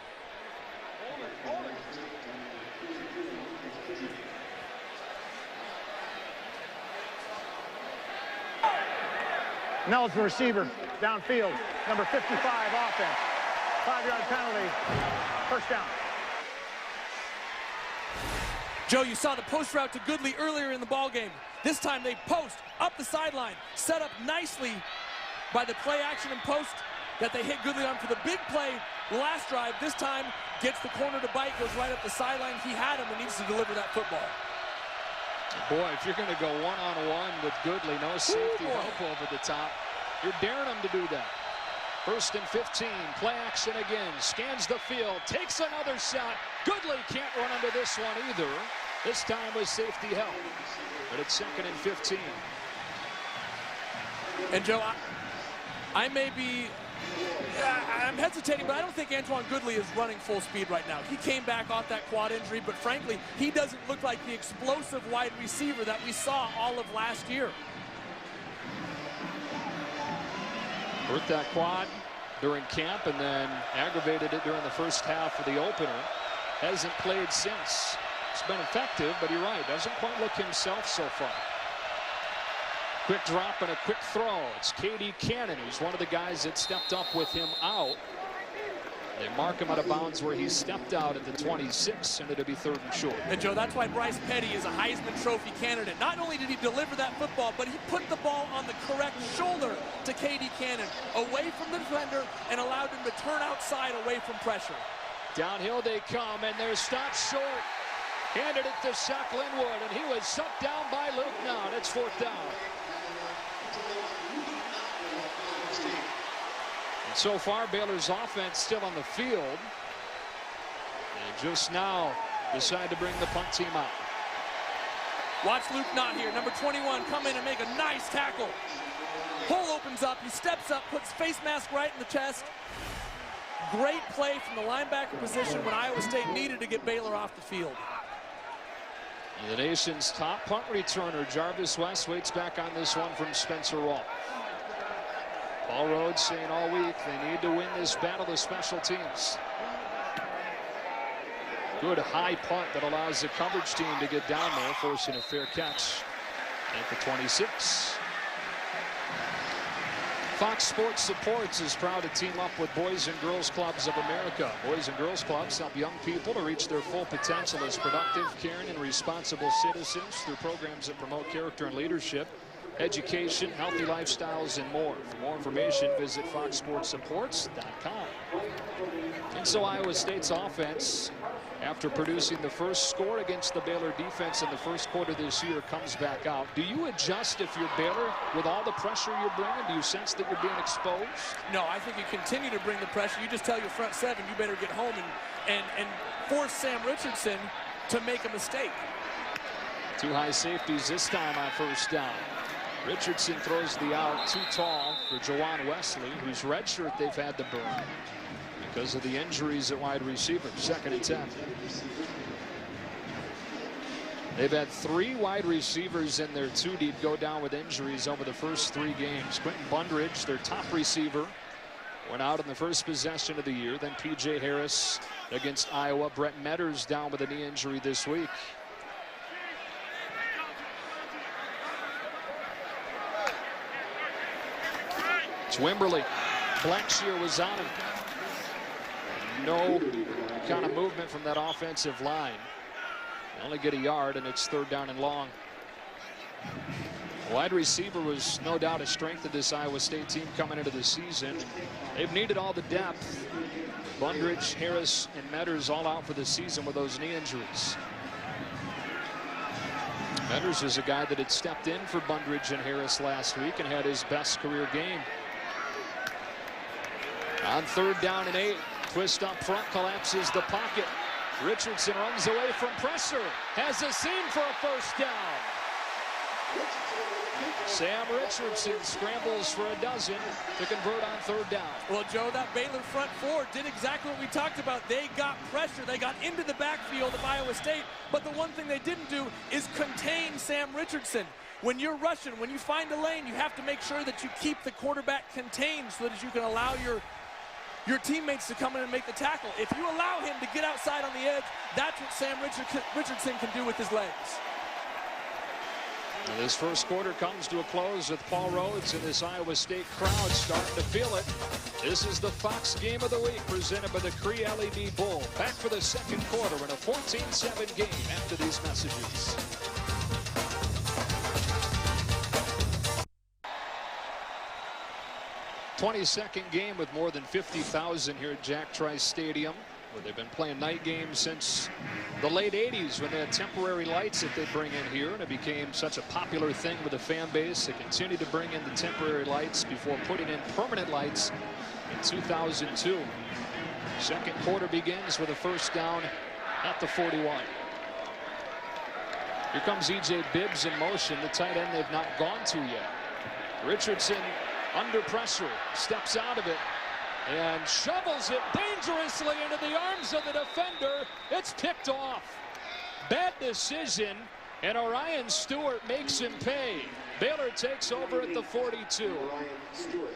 Nels, the receiver, downfield, number 55, offense. 5-yard penalty, first down.
Joe, you saw the post route to Goodley earlier in the ballgame. This time they post up the sideline, set up nicely by the play action and post that they hit Goodley on for the big play last drive. This time gets the corner to bite, goes right up the sideline. He had him and needs to deliver that football.
Boy, if you're going to go one-on-one with Goodley, no safety help over the top, you're daring him to do that. 1st and 15, play action again, scans the field, takes another shot. Goodley can't run under this one either. This time with safety help, but it's 2nd and 15.
And Joe, I may be I'm hesitating, but I don't think Antoine Goodley is running full speed right now. He came back off that quad injury, but frankly, he doesn't look like the explosive wide receiver that we saw all of last year.
Hurt that quad during camp and then aggravated it during the first half of the opener. Hasn't played since. It's been effective, but you're right, doesn't quite look himself so far. Quick drop and a quick throw. It's K.D. Cannon, who's one of the guys that stepped up with him out. They mark him out of bounds where he stepped out at the 26, and it'll be 3rd and short.
And Joe, that's why Bryce Petty is a Heisman Trophy candidate. Not only did he deliver that football, but he put the ball on the correct shoulder to K.D. Cannon, away from the defender, and allowed him to turn outside away from pressure.
Downhill they come, and they're stopped short. Handed it to Shaq Linwood, and he was sucked down by Luke Nunn. It's 4th down. And so far, Baylor's offense still on the field. They just now decide to bring the punt team out.
Watch Luke Nunn here, number 21, come in and make a nice tackle. Hole opens up, he steps up, puts face mask right in the chest. Great play from the linebacker position when Iowa State needed to get Baylor off the field.
The nation's top punt returner, Jarvis West, waits back on this one from Spencer Rawl. Paul Rhodes saying all week they need to win this battle of special teams. Good high punt that allows the coverage team to get down there, forcing a fair catch at the 26. Fox Sports Supports is proud to team up with Boys and Girls Clubs of America. Boys and Girls Clubs help young people to reach their full potential as productive, caring, and responsible citizens through programs that promote character and leadership, education, healthy lifestyles, and more. For more information, visit foxsportsupports.com. And so Iowa State's offense, after producing the first score against the Baylor defense in the first quarter this year, comes back out. Do you adjust if you're Baylor with all the pressure you're bringing? Do you sense that you're being exposed?
No, I think you continue to bring the pressure. You just tell your front seven, you better get home and force Sam Richardson to make a mistake.
2 high safeties this time on 1st down. Richardson throws the out, too tall for Jawan Wesley, whose red shirt they've had to burn because of the injuries at wide receiver. 2nd and 10. They've had 3 wide receivers in their 2 deep go down with injuries over the first 3 games. Quentin Bundridge, their top receiver, went out in the first possession of the year. Then P.J. Harris against Iowa. Brett Metters down with a knee injury this week. It's Wimberly. Blackshear was on him. No kind of movement from that offensive line. They only get a yard, and it's 3rd down and long. Wide receiver was no doubt a strength of this Iowa State team coming into the season. They've needed all the depth. Bundridge, Harris, and Metters all out for the season with those knee injuries. Metters is a guy that had stepped in for Bundridge and Harris last week and had his best career game. On 3rd down and 8, twist up front, collapses the pocket. Richardson runs away from pressure, has a seam for a 1st down. Sam Richardson scrambles for a dozen to convert on 3rd down.
Well, Joe, that Baylor front 4 did exactly what we talked about. They got pressure. They got into the backfield of Iowa State. But the one thing they didn't do is contain Sam Richardson. When you're rushing, when you find a lane, you have to make sure that you keep the quarterback contained so that you can allow your teammates to come in and make the tackle. If you allow him to get outside on the edge, that's what Sam Richardson can do with his legs.
Well, this first quarter comes to a close with Paul Rhodes and this Iowa State crowd starting to feel it. This is the Fox Game of the Week presented by the Cree LED Bull. Back for the 2nd quarter in a 14-7 game after these messages. '22nd game with more than 50,000 here at Jack Trice Stadium, where they've been playing night games since the late 80s when they had temporary lights that they bring in here, and it became such a popular thing with the fan base. They continued to bring in the temporary lights before putting in permanent lights in 2002. 2nd quarter begins with a 1st down at the 41. Here comes E.J. Bibbs in motion, the tight end they've not gone to yet. Richardson under pressure, steps out of it, and shovels it dangerously into the arms of the defender. It's picked off. Bad decision, and Orion Stewart makes him pay. Baylor takes over at the 42.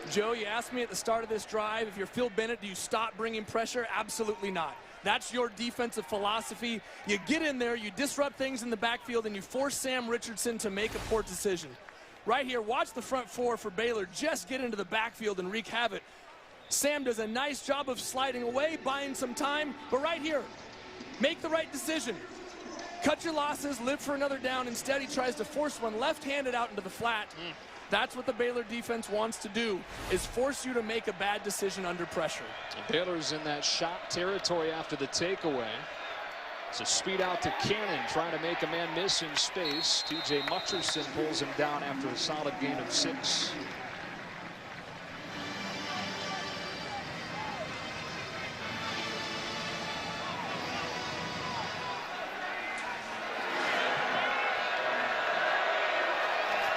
Joe, you asked me at the start of this drive, if you're Phil Bennett, do you stop bringing pressure? Absolutely not. That's your defensive philosophy. You get in there, you disrupt things in the backfield, and you force Sam Richardson to make a poor decision. Right here, watch the front four for Baylor just get into the backfield and wreak havoc. Sam does a nice job of sliding away, buying some time, but right here, make the right decision. Cut your losses, live for another down. Instead, he tries to force one left-handed out into the flat. That's what the Baylor defense wants to do, is force you to make a bad decision under pressure.
And Baylor's in that shot territory after the takeaway. It's a speed out to Cannon, trying to make a man miss in space. TJ Mutcherson pulls him down after a solid gain of 6.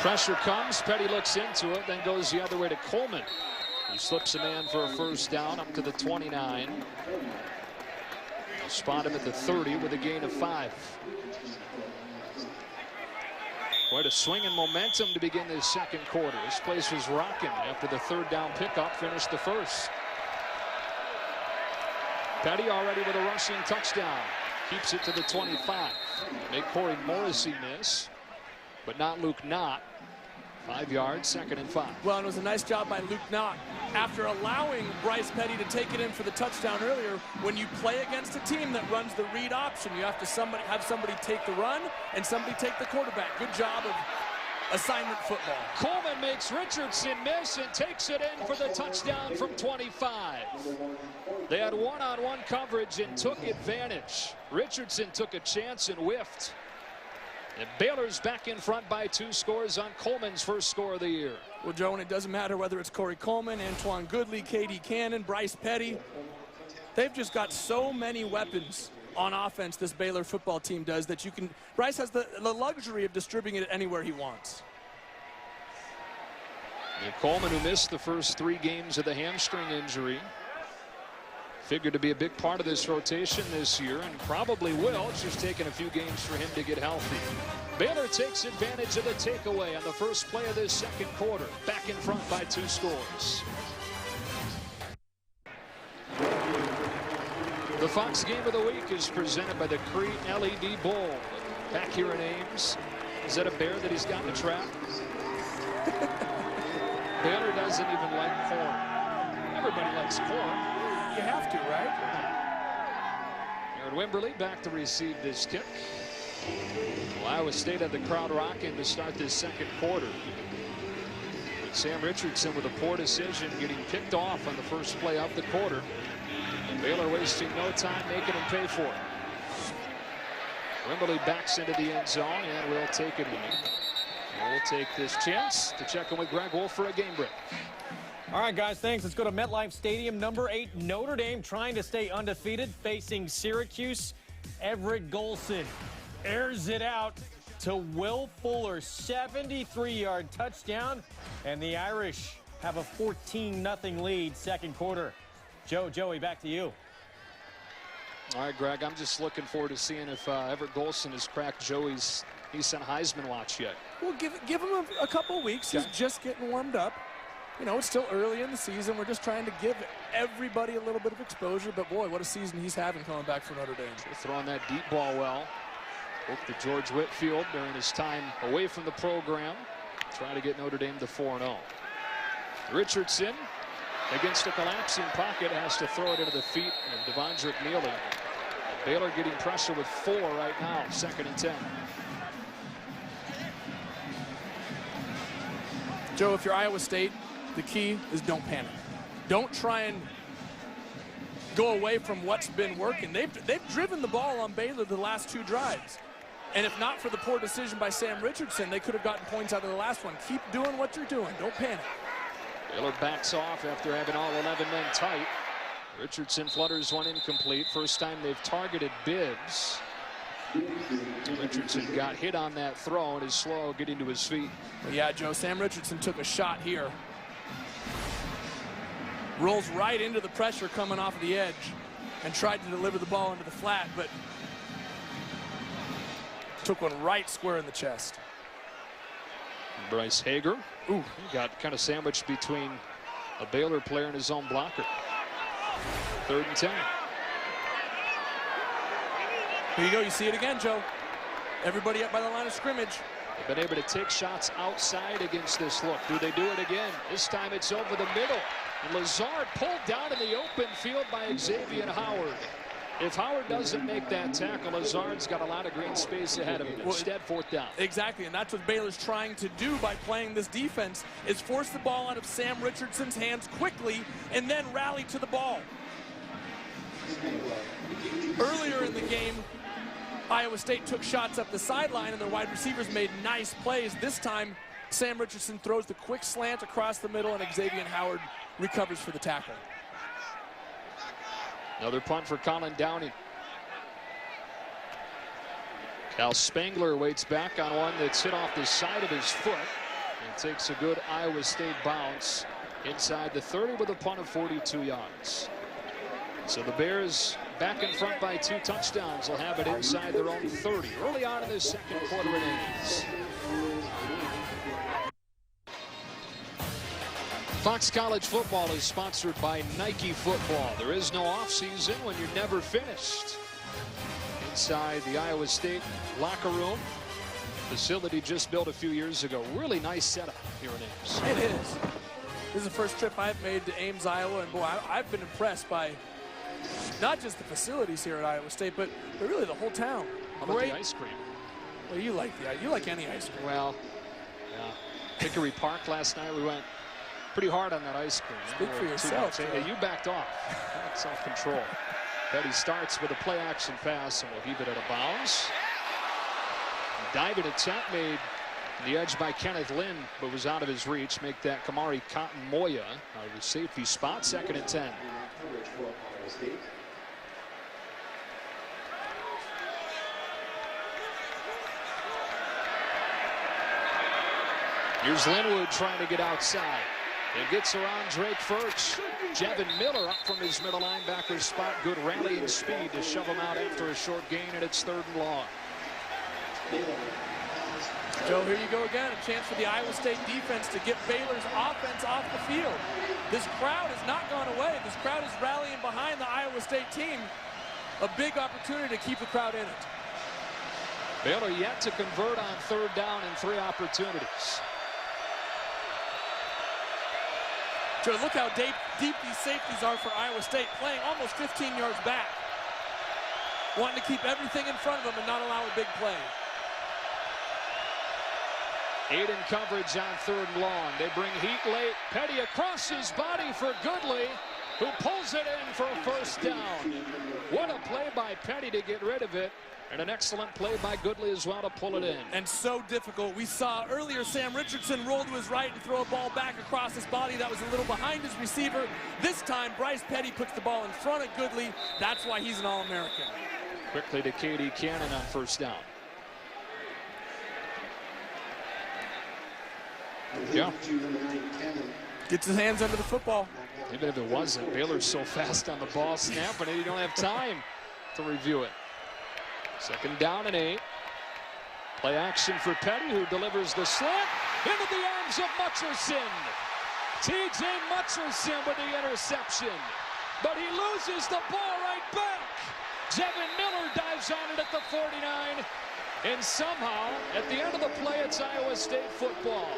Pressure comes, Petty looks into it, then goes the other way to Coleman. He slips a man for a first down up to the 29. They'll spot him at the 30 with a gain of 5. Quite a swing and momentum to begin this second quarter. This place was rocking after the third down pickup finished the first. Petty already with a rushing touchdown. Keeps it to the 25. Make Corey Morrissey miss, but not Luke Knott. 5 yards, 2nd and 5.
Well, and it was a nice job by Luke Knott. After allowing Bryce Petty to take it in for the touchdown earlier, when you play against a team that runs the read option, you have to have somebody take the run and somebody take the quarterback. Good job of assignment football.
Coleman makes Richardson miss and takes it in for the touchdown from 25. They had one-on-one coverage and took advantage. Richardson took a chance and whiffed. And Baylor's back in front by 2 scores on Coleman's first score of the year.
Well, Joe, and it doesn't matter whether it's Corey Coleman, Antoine Goodley, K.D. Cannon, Bryce Petty. They've just got so many weapons on offense, this Baylor football team does, that you can. Bryce has the luxury of distributing it anywhere he wants.
And Coleman, who missed the first 3 games of the hamstring injury, figured to be a big part of this rotation this year and probably will. It's just taken a few games for him to get healthy. Baylor takes advantage of the takeaway on the first play of this second quarter. Back in front by 2 scores. The Fox Game of the Week is presented by the Crete LED Bowl. Back here in Ames. Is that a bear that he's got in a trap? Baylor doesn't even like corn. Everybody likes corn.
You have to, right?
Aaron Wimberly back to receive this kick. Well, Iowa State had the crowd rocking to start this second quarter. But Sam Richardson with a poor decision, getting picked off on the first play of the quarter. And Baylor wasting no time making him pay for it. Wimberly backs into the end zone, and we'll take it in. We'll take this chance to check in with Greg Wolf for a game break.
All right, guys, thanks. Let's go to MetLife Stadium. Number 8, Notre Dame, trying to stay undefeated, facing Syracuse. Everett Golson airs it out to Will Fuller, 73-yard touchdown, and the Irish have a 14-0 lead second quarter. Joey, back to you.
All right, Greg, I'm just looking forward to seeing if Everett Golson has cracked Joey's Heisman watch yet.
Well, give him a couple weeks. He's just getting warmed up. You know, it's still early in the season. We're just trying to give everybody a little bit of exposure. But, boy, what a season he's having coming back for Notre Dame.
Throwing that deep ball well. Hope to George Whitfield during his time away from the program. Trying to get Notre Dame to 4-0. Richardson, against a collapsing pocket, has to throw it into the feet of Devondrick Neely. Baylor getting pressure with 4 right now, 2nd and 10.
Joe, if you're Iowa State, the key is don't panic. Don't try and go away from what's been working. They've driven the ball on Baylor the last 2 drives. And if not for the poor decision by Sam Richardson, they could have gotten points out of the last one. Keep doing what you're doing. Don't panic.
Baylor backs off after having all 11 men tight. Richardson flutters one incomplete. First time they've targeted Bibbs. Richardson got hit on that throw and is slow getting to his feet.
Well, yeah, Joe, Sam Richardson took a shot here. rolls right into the pressure coming off of the edge and tried to deliver the ball into the flat, but took one right square in the chest.
Bryce Hager, he got kind of sandwiched between a Baylor player and his own blocker. 3rd and 10.
Here you go. You see it again, Joe. Everybody up by the line of scrimmage.
They've been able to take shots outside against this look. Do they do it again? This time it's over the middle. And Lazard pulled down in the open field by Xavier Howard. If Howard doesn't make that tackle, Lazard's got a lot of green space ahead of him. Instead, 4th down.
Exactly, and that's what Baylor's trying to do by playing this defense, is force the ball out of Sam Richardson's hands quickly and then rally to the ball. Earlier in the game, Iowa State took shots up the sideline and their wide receivers made nice plays. This time, Sam Richardson throws the quick slant across the middle and Xavier Howard recovers for the tackle.
Another punt for Colin Downing. Cal Spangler waits back on one that's hit off the side of his foot and takes a good Iowa State bounce inside the 30 with a punt of 42 yards. So the Bears back in front by 2 touchdowns. Will have it inside their own 30 early on in this second quarter innings. Fox College Football is sponsored by Nike Football. There is no offseason when you're never finished. Inside the Iowa State locker room, facility just built a few years ago. Really nice setup here in Ames.
It is. This is the first trip I've made to Ames, Iowa, and boy, I've been impressed by not just the facilities here at Iowa State, but really the whole town.
How about the ice cream?
Well, you like any ice cream.
Well, yeah. Hickory Park last night, we went pretty hard on that ice cream.
Speak for yourself.
Hey, you backed off. Self-control. Petty starts with a play-action pass, and will heave it out of bounds. Diving attempt made the edge by Kenneth Lynn, but was out of his reach. Make that Kamari Cotton-Moya out of the safety spot. 2nd and 10. Here's Linwood trying to get outside. It gets around Drake Furch. Jevin Miller up from his middle linebacker spot. Good rallying speed to shove him out after a short gain, and it's 3rd and long.
Joe, here you go again. A chance for the Iowa State defense to get Baylor's offense off the field. This crowd has not gone away. This crowd is rallying behind the Iowa State team. A big opportunity to keep the crowd in it.
Baylor yet to convert on 3rd down in 3 opportunities.
Joe, look how deep these safeties are for Iowa State, playing almost 15 yards back. Wanting to keep everything in front of them and not allow a big play.
8 in coverage on 3rd and long. They bring heat late. Petty across his body for Goodley, who pulls it in for a 1st down. What a play by Petty to get rid of it. And an excellent play by Goodley as well to pull it in.
And so difficult. We saw earlier Sam Richardson roll to his right and throw a ball back across his body that was a little behind his receiver. This time, Bryce Petty puts the ball in front of Goodley. That's why he's an All-American.
Quickly to Katie Cannon on 1st down. Yeah.
Gets his hands under the football.
Even if it wasn't, Baylor's so fast on the ball snapping it, you don't have time to review it. 2nd down and 8. Play action for Petty, who delivers the slant into the arms of Mutcherson. T.J. Mutcherson with the interception. But he loses the ball right back. Jevin Miller dives on it at the 49. And somehow, at the end of the play, it's Iowa State football.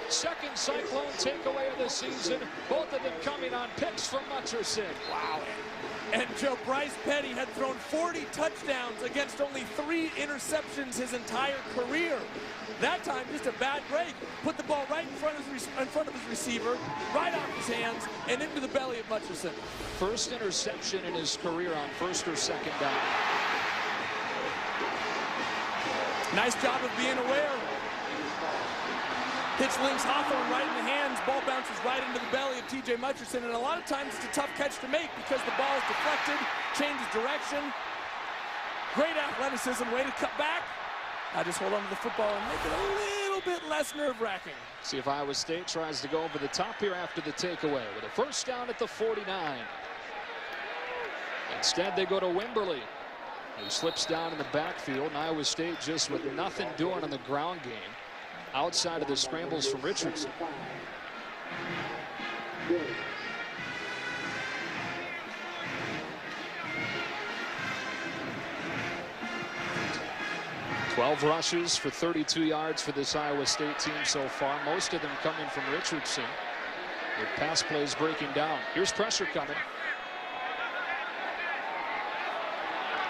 2nd Cyclone takeaway of the season. Both of them coming on picks from Mutcherson.
Wow. And Joe, Bryce Petty had thrown 40 touchdowns against only 3 interceptions his entire career. That time, just a bad break. Put the ball right in front of his receiver, right off his hands, and into the belly of Mutcherson.
First interception in his career on 1st or 2nd down.
Nice job of being aware. Pitch links Hawthorne right in the hands. Ball bounces right into the belly of T.J. Mutcherson. And a lot of times it's a tough catch to make because the ball is deflected, changes direction. Great athleticism, way to cut back. Now just hold on to the football and make it a little bit less nerve-wracking.
See if Iowa State tries to go over the top here after the takeaway with a first down at the 49. Instead, they go to Wimberly, who slips down in the backfield. And Iowa State just with nothing doing on the ground game outside of the scrambles from Richardson. 12 rushes for 32 yards for this Iowa State team so far, most of them coming from Richardson, with pass plays breaking down. Here's pressure coming.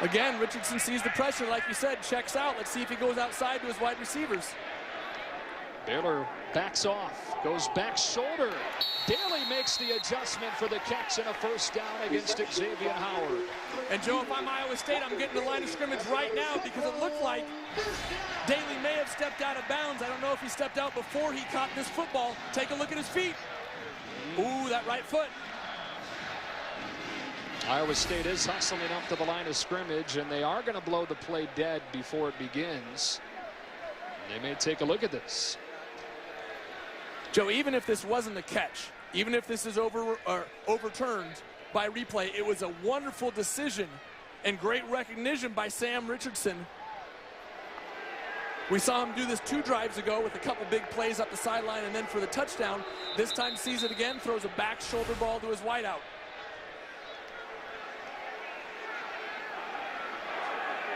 Again, Richardson sees the pressure, like you said, checks out. Let's see if he goes outside to his wide receivers.
Baylor backs off, goes back shoulder. Daly makes the adjustment for the catch and a first down against Xavier Howard.
And Joe, if I'm Iowa State, I'm getting the line of scrimmage right now because it looked like Daly may have stepped out of bounds. I don't know if he stepped out before he caught this football. Take a look at his feet. Ooh, that right foot.
Iowa State is hustling up to the line of scrimmage, and they are going to blow the play dead before it begins. They may take a look at this.
Joe, even if this wasn't a catch, even if this is overturned by replay, it was a wonderful decision and great recognition by Sam Richardson. We saw him do this 2 drives ago with a couple big plays up the sideline and then for the touchdown. This time sees it again, throws a back shoulder ball to his wideout.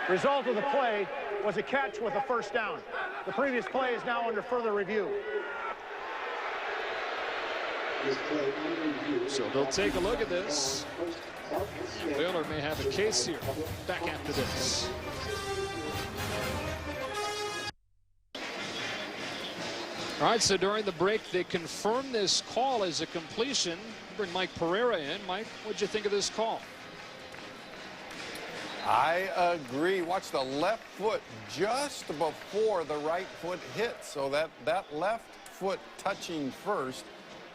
Result of the play was a catch with a first down. The previous play is now under further review.
So they'll take a look at this. Baylor may have a case here. Back after this. All right, so during the break, they confirmed this call as a completion. Bring Mike Pereira in. Mike, what'd you think of this call?
I agree. Watch the left foot just before the right foot hits. So that left foot touching first,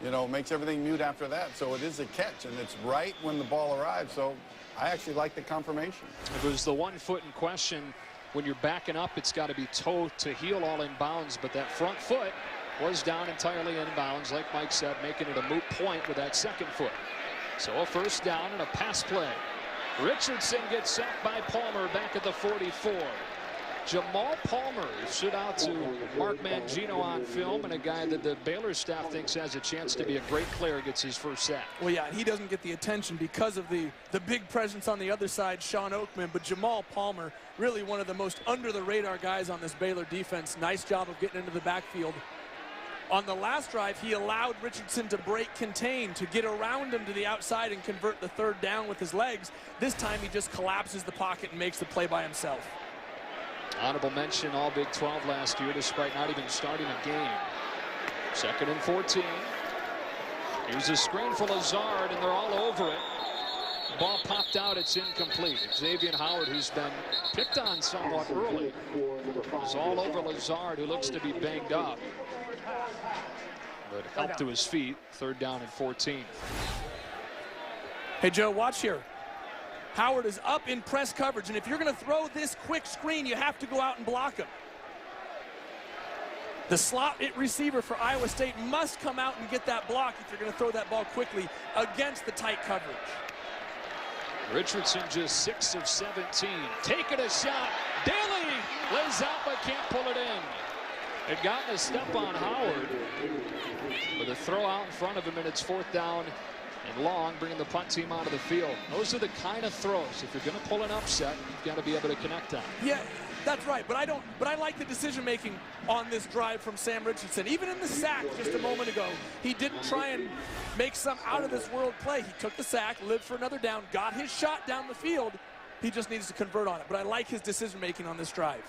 you know, makes everything mute after that. So it is a catch, and it's right when the ball arrives. So I actually like the confirmation.
It was the 1 foot in question. When you're backing up, it's got to be toe to heel all in bounds. But that front foot was down entirely in bounds, like Mike said, making it a moot point with that second foot. So a first down and a pass play. Richardson gets sacked by Palmer back at the 44. Jamal Palmer stood out to Mark Mangino on film, and a guy that the Baylor staff thinks has a chance to be a great player gets his first sack.
Well, yeah, he doesn't get the attention because of the big presence on the other side, Sean Oakman, but Jamal Palmer, really one of the most under-the-radar guys on this Baylor defense. Nice job of getting into the backfield. On the last drive, he allowed Richardson to break contain, to get around him to the outside and convert the third down with his legs. This time he just collapses the pocket and makes the play by himself.
Honorable mention all Big 12 last year despite not even starting a game. 2nd and 14. Here's a screen for Lazard, and they're all over it. Ball popped out, it's incomplete. Xavier Howard, who's been picked on somewhat early, is all over Lazard, who looks to be banged up. But help to his feet. 3rd down and 14.
Hey, Joe, watch here. Howard is up in press coverage, and if you're going to throw this quick screen, you have to go out and block him. The slot receiver for Iowa State must come out and get that block if you're going to throw that ball quickly against the tight coverage.
Richardson just 6 of 17. Taking a shot. Daly lays out but can't pull it in. Had gotten a step on Howard with a throw out in front of him, and it's 4th down and long, bringing the punt team onto the field. Those are the kind of throws, if you're going to pull an upset, you've got to be able to connect on.
Yeah, that's right. But I like the decision making on this drive from Sam Richardson. Even in the sack just a moment ago, he didn't try and make some out of this world play. He took the sack, lived for another down, got his shot down the field. He just needs to convert on it. But I like his decision making on this drive.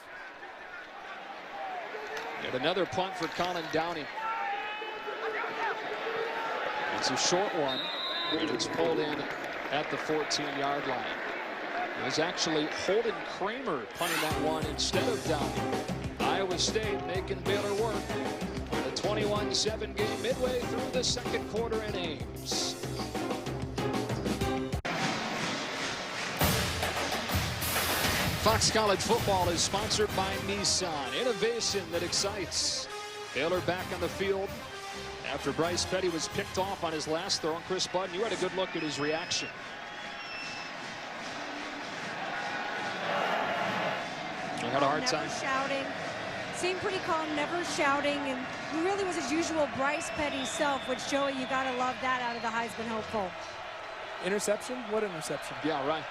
Yet another punt for Colin Downey. It's a short one, and it's pulled in at the 14-yard line. It was actually Holden Kramer punting that one instead of Downey. Iowa State making Baylor work. A 21-7 game midway through the 2nd quarter in Ames. Fox College Football is sponsored by Nissan. Innovation that excites. Baylor back on the field after Bryce Petty was picked off on his last throw. And Chris Budden, you had a good look at his reaction. I had a hard time.
Never shouting. Seemed pretty calm, never shouting, and he really was his usual Bryce Petty self, which, Joey, you got to love that out of the Heisman hopeful.
Interception? What interception?
Yeah, right.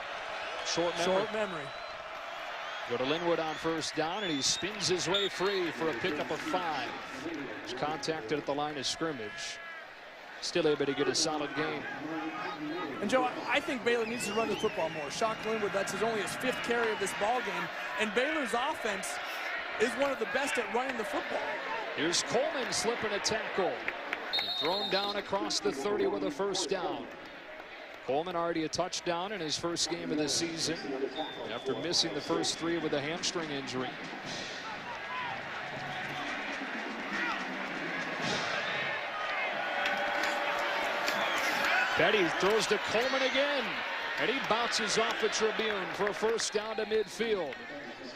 Short memory.
Short memory.
Go to Linwood on first down, and he spins his way free for a pickup of 5. He's contacted at the line of scrimmage. Still able to get a solid gain.
And, Joe, I think Baylor needs to run the football more. Shock Linwood, that's only his 5th carry of this ball game. And Baylor's offense is one of the best at running the football.
Here's Coleman slipping a tackle. And thrown down across the 30 with a first down. Coleman already a touchdown in his first game of the season after missing the first 3 with a hamstring injury. Petty throws to Coleman again, and he bounces off the Tribune for a first down to midfield.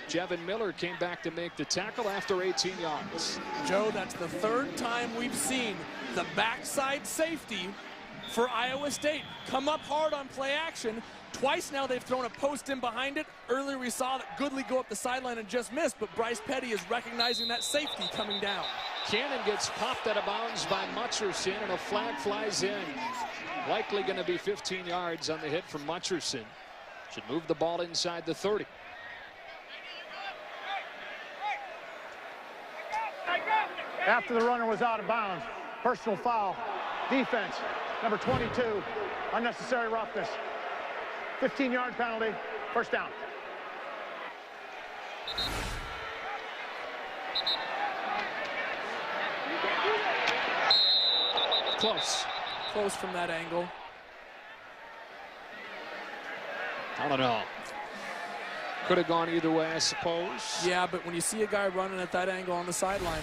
Jevin Miller came back to make the tackle after 18 yards.
Joe, that's the 3rd time we've seen the backside safety for Iowa State come up hard on play action. Twice now they've thrown a post in behind it. Earlier we saw that Goodley go up the sideline and just missed, but Bryce Petty is recognizing that safety coming down.
Cannon gets popped out of bounds by Mutcherson, and a flag flies in. Likely going to be 15 yards on the hit from Mutcherson. Should move the ball inside the 30.
After the runner was out of bounds, personal foul, defense, number 22, unnecessary roughness. 15-yard penalty, first down.
Close.
Close from that angle.
I don't know. Could have gone either way, I suppose.
Yeah, but when you see a guy running at that angle on the sideline,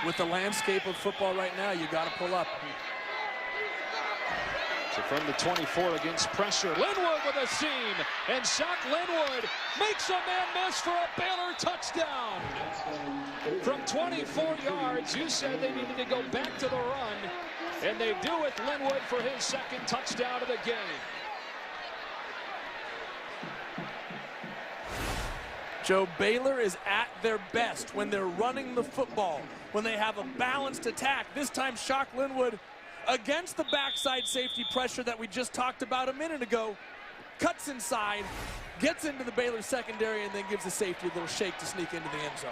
with the landscape of football right now, you got to pull up.
So from the 24 against pressure, Linwood with a seam, and Shock Linwood makes a man miss for a Baylor touchdown. From 24 yards, you said they needed to go back to the run, and they do with Linwood for his 2nd touchdown of the game.
Joe, Baylor is at their best when they're running the football, when they have a balanced attack. This time, Shock Linwood, against the backside safety pressure that we just talked about a minute ago, cuts inside, gets into the Baylor secondary, and then gives the safety a little shake to sneak into the end zone.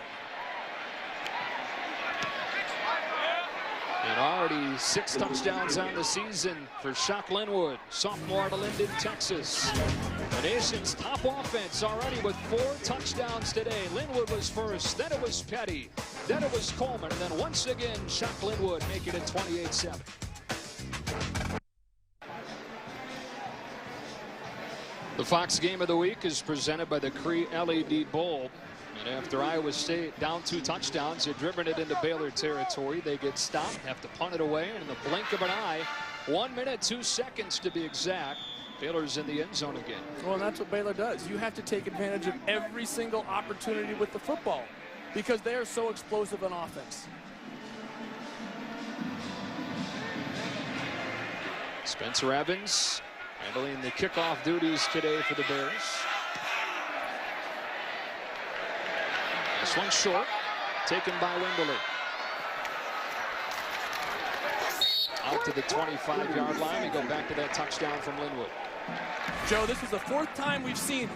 And already 6 touchdowns on the season for Shock Linwood, sophomore out of Linden, Texas. The nation's top offense already with 4 touchdowns today. Linwood was first, then it was Petty, then it was Coleman, and then once again, Shock Linwood making it 28-7. The Fox Game of the Week is presented by the Cree LED Bulb. And after Iowa State down 2 touchdowns, they're driven it into Baylor territory. They get stopped, have to punt it away, and in the blink of an eye, 1 minute, 2 seconds to be exact, Baylor's in the end zone again.
Well, and that's what Baylor does. You have to take advantage of every single opportunity with the football because they are so explosive on offense.
Spencer Evans handling the kickoff duties today for the Bears. This one's short, taken by Winderly. Out to the 25-yard line. We go back to that touchdown from Linwood.
Joe, this is the 4th time we've seen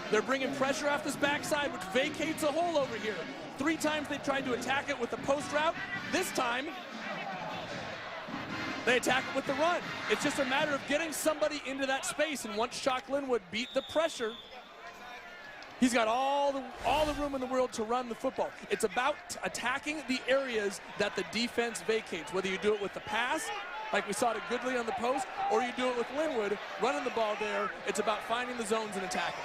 they're bringing pressure off this backside, which vacates a hole over here. 3 times they tried to attack it with the post route. This time, they attack it with the run. It's just a matter of getting somebody into that space, and once Shock Linwood beat the pressure, he's got all the room in the world to run the football. It's about attacking the areas that the defense vacates, whether you do it with the pass, like we saw to Goodley on the post, or you do it with Linwood, running the ball there. It's about finding the zones and attacking.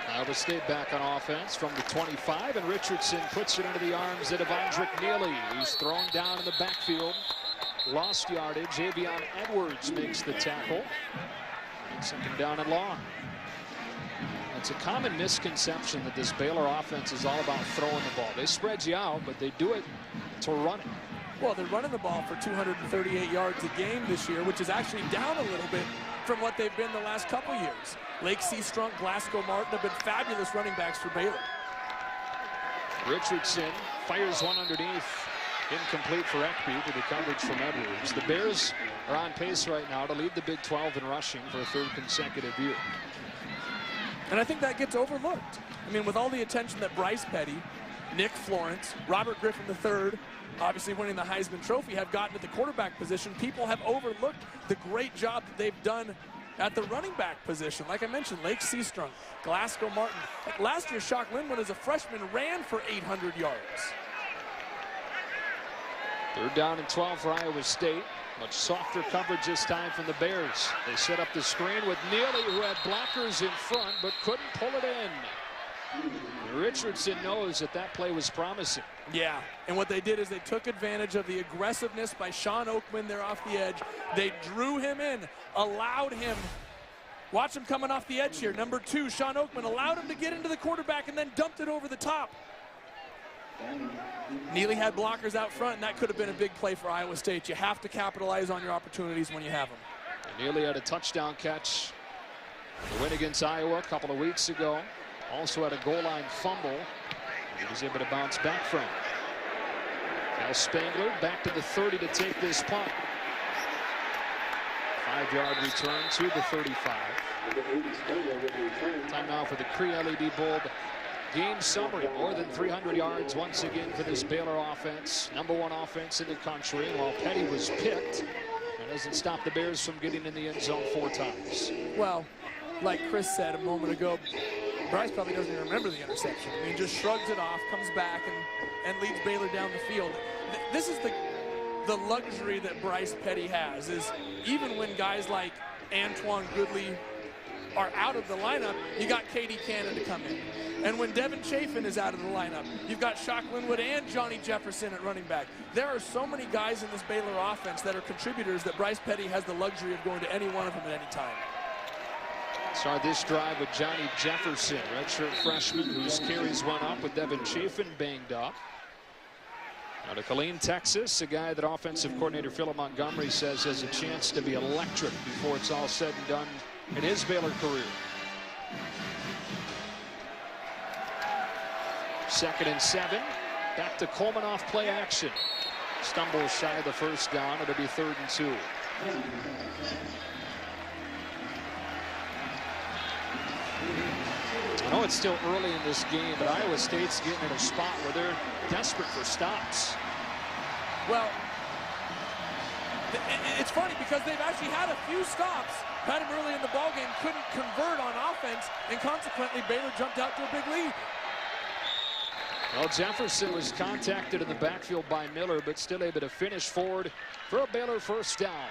Iowa State back on offense from the 25, and Richardson puts it into the arms of Devondrick Neely. He's thrown down in the backfield. Lost yardage. Avion Edwards makes the tackle. 2nd down and long. It's a common misconception that this Baylor offense is all about throwing the ball. They spread you out, but they do it to run it.
Well, they're running the ball for 238 yards a game this year, which is actually down a little bit from what they've been the last couple years. Lake Seastrunk, Glasgow Martin have been fabulous running backs for Baylor.
Richardson fires one underneath. Incomplete for Ekby with the coverage from Edwards. The Bears are on pace right now to lead the Big 12 in rushing for a third consecutive year.
And I think that gets overlooked. I mean, with all the attention that Bryce Petty, Nick Florence, Robert Griffin III, obviously winning the Heisman Trophy, have gotten to the quarterback position, people have overlooked the great job that they've done at the running back position. Like I mentioned, Lake Seastrunk, Glasgow Martin. Last year, Shock Linwood as a freshman ran for 800 yards.
Third down and 12 for Iowa State. Much softer coverage this time from the Bears. They set up the screen with Neely, who had blockers in front but couldn't pull it in. Richardson knows that that play was promising.
Yeah, and what they did is they took advantage of the aggressiveness by Sean Oakman there off the edge. They drew him in, allowed him. Watch him coming off the edge here. Number 2, Sean Oakman, allowed him to get into the quarterback and then dumped it over the top. Neely had blockers out front, and that could have been a big play for Iowa State. You have to capitalize on your opportunities when you have them.
And Neely had a touchdown catch. The win against Iowa a couple of weeks ago. Also had a goal line fumble he was able to bounce back from. Cal Spangler back to the 30 to take this punt. 5-yard return to the 35. Time now for the Cree LED Bulb game summary. More than 300 yards once again for this Baylor offense. #1 offense in the country. And while Petty was picked, that doesn't stop the Bears from getting in the end zone 4 times.
Well, like Chris said a moment ago, Bryce probably doesn't even remember the interception. I mean, just shrugs it off, comes back, and leads Baylor down the field. This is the luxury that Bryce Petty has, is even when guys like Antoine Goodley are out of the lineup, you got Katie Cannon to come in. And when Devin Chafin is out of the lineup, you've got Shock Linwood and Johnny Jefferson at running back. There are so many guys in this Baylor offense that are contributors that Bryce Petty has the luxury of going to any one of them at any time.
Start this drive with Johnny Jefferson, redshirt freshman, whose carries went up with Devin Chafin banged up. Now to Killeen, Texas, a guy that offensive coordinator Philip Montgomery says has a chance to be electric before it's all said and done in his Baylor career. 2nd and 7. Back to Coleman off play action. Stumbles shy of the first down. It'll be 3rd and 2. I know it's still early in this game, but Iowa State's getting in a spot where they're desperate for stops.
Well, it's funny because they've actually had a few stops. Had him early in the ballgame, couldn't convert on offense, and consequently Baylor jumped out to a big lead.
Well, Jefferson was contacted in the backfield by Miller, but still able to finish forward for a Baylor first down.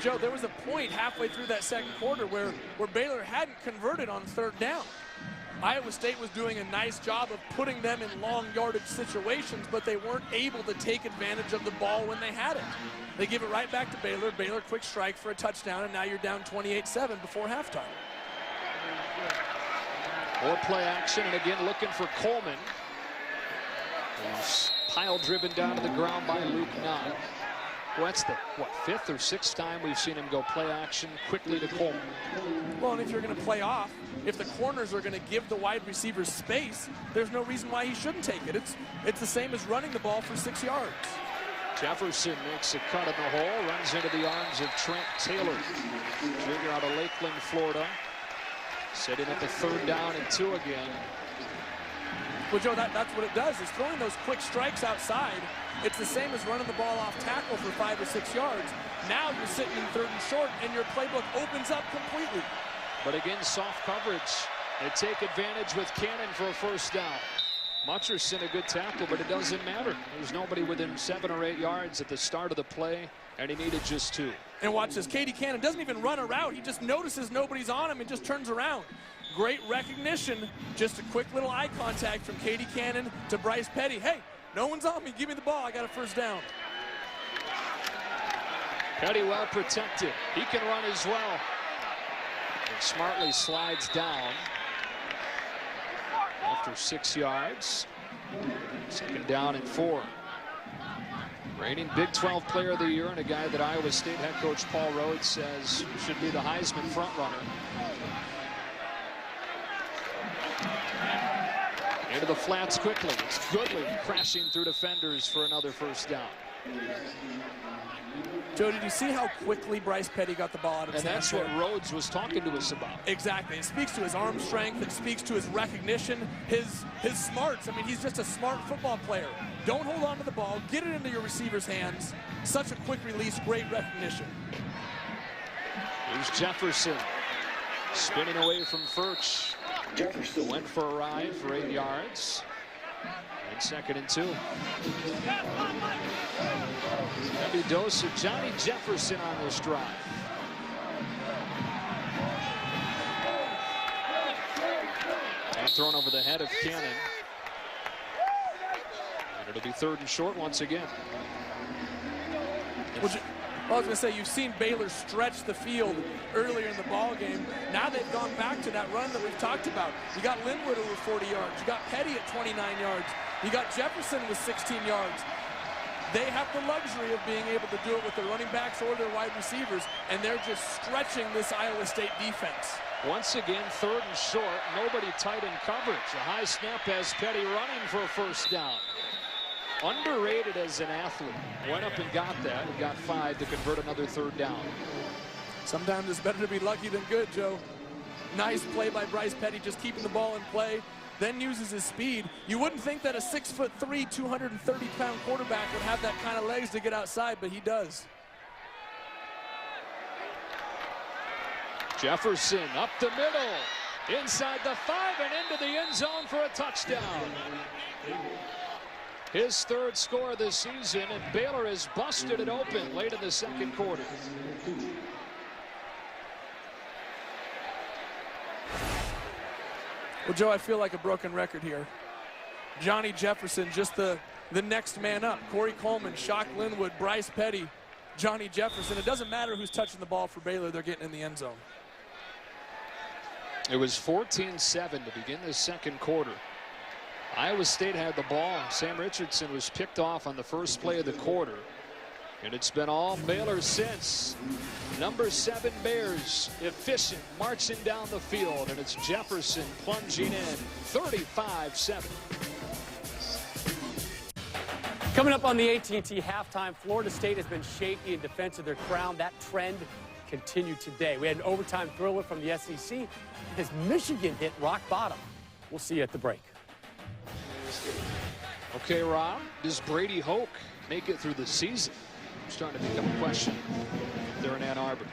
Joe, there was a point halfway through that second quarter where Baylor hadn't converted on 3rd down. Iowa State was doing a nice job of putting them in long yardage situations, but they weren't able to take advantage of the ball when they had it. They give it right back to Baylor. Baylor quick strike for a touchdown, and now you're down 28-7 before halftime.
More play action, and again looking for Coleman. He's pile driven down to the ground by Luke Nye. Well, that's the, 5th or 6th time we've seen him go play action quickly to Coleman.
Well, and if you're going to play off, if the corners are going to give the wide receivers space, there's no reason why he shouldn't take it. It's the same as running the ball for 6 yards.
Jefferson makes a cut in the hole, runs into the arms of Trent Taylor. Junior out of Lakeland, Florida. Setting up a 3rd down and 2 again.
Well, Joe, that's what it does, is throwing those quick strikes outside. It's the same as running the ball off tackle for 5 or 6 yards. Now you're sitting in 3rd and short, and your playbook opens up completely.
But again, soft coverage. They take advantage with Cannon for a first down. Mutcherson a good tackle, but it doesn't matter. There's nobody within 7 or 8 yards at the start of the play, and he needed just 2.
And watch this, Katie Cannon doesn't even run a route. He just notices nobody's on him and just turns around. Great recognition. Just a quick little eye contact from Katie Cannon to Bryce Petty. Hey, no one's on me. Give me the ball. I got a first down.
Petty well protected. He can run as well. And smartly slides down. for 6 yards. 2nd down and 4. Reigning Big 12 Player of the Year, and a guy that Iowa State head coach Paul Rhodes says should be the Heisman frontrunner. Into the flats quickly. It's Goodley crashing through defenders for another 1st down.
Joe, did you see how quickly Bryce Petty got the ball out of his hands?
And that's what Rhodes was talking to us about.
Exactly. It speaks to his arm strength. It speaks to his recognition, his smarts. I mean, he's just a smart football player. Don't hold on to the ball. Get it into your receiver's hands. Such a quick release. Great recognition.
Here's Jefferson. Spinning away from Furch. Jefferson went for a ride for 8 yards. And 2nd and 2. Heavy dose of Johnny Jefferson on this drive. And thrown over the head of Cannon. And it'll be 3rd and short once again.
Well, I was going to say, you've seen Baylor stretch the field earlier in the ball game. Now they've gone back to that run that we've talked about. You got Linwood over 40 yards. You got Petty at 29 yards. You got Jefferson with 16 yards. They have the luxury of being able to do it with their running backs or their wide receivers, and they're just stretching this Iowa State defense.
Once again, 3rd and short. Nobody tight in coverage. A high snap has Petty running for a 1st down. Underrated as an athlete. Went up and got that and got 5 to convert another 3rd down.
Sometimes it's better to be lucky than good, Joe. Nice play by Bryce Petty, just keeping the ball in play, then uses his speed. You wouldn't think that a 6'3", 230-pound quarterback would have that kind of legs to get outside, but he does.
Jefferson up the middle, inside the 5 and into the end zone for a touchdown. His 3rd score of the season, and Baylor has busted it open late in the 2nd quarter.
Well, Joe, I feel like a broken record here. Johnny Jefferson, just the next man up. Corey Coleman, Shock Linwood, Bryce Petty, Johnny Jefferson. It doesn't matter who's touching the ball for Baylor. They're getting in the end zone.
It was 14-7 to begin the 2nd quarter. Iowa State had the ball. Sam Richardson was picked off on the first play of the quarter. And it's been all Baylor since. Number 7 Bears, efficient, marching down the field. And it's Jefferson plunging in, 35-7.
Coming up on the AT&T halftime, Florida State has been shaky in defense of their crown. That trend continued today. We had an overtime thriller from the SEC as Michigan hit rock bottom. We'll see you at the break.
Okay, Rob, does Brady Hoke make it through the season? Starting to become a question there in Ann Arbor.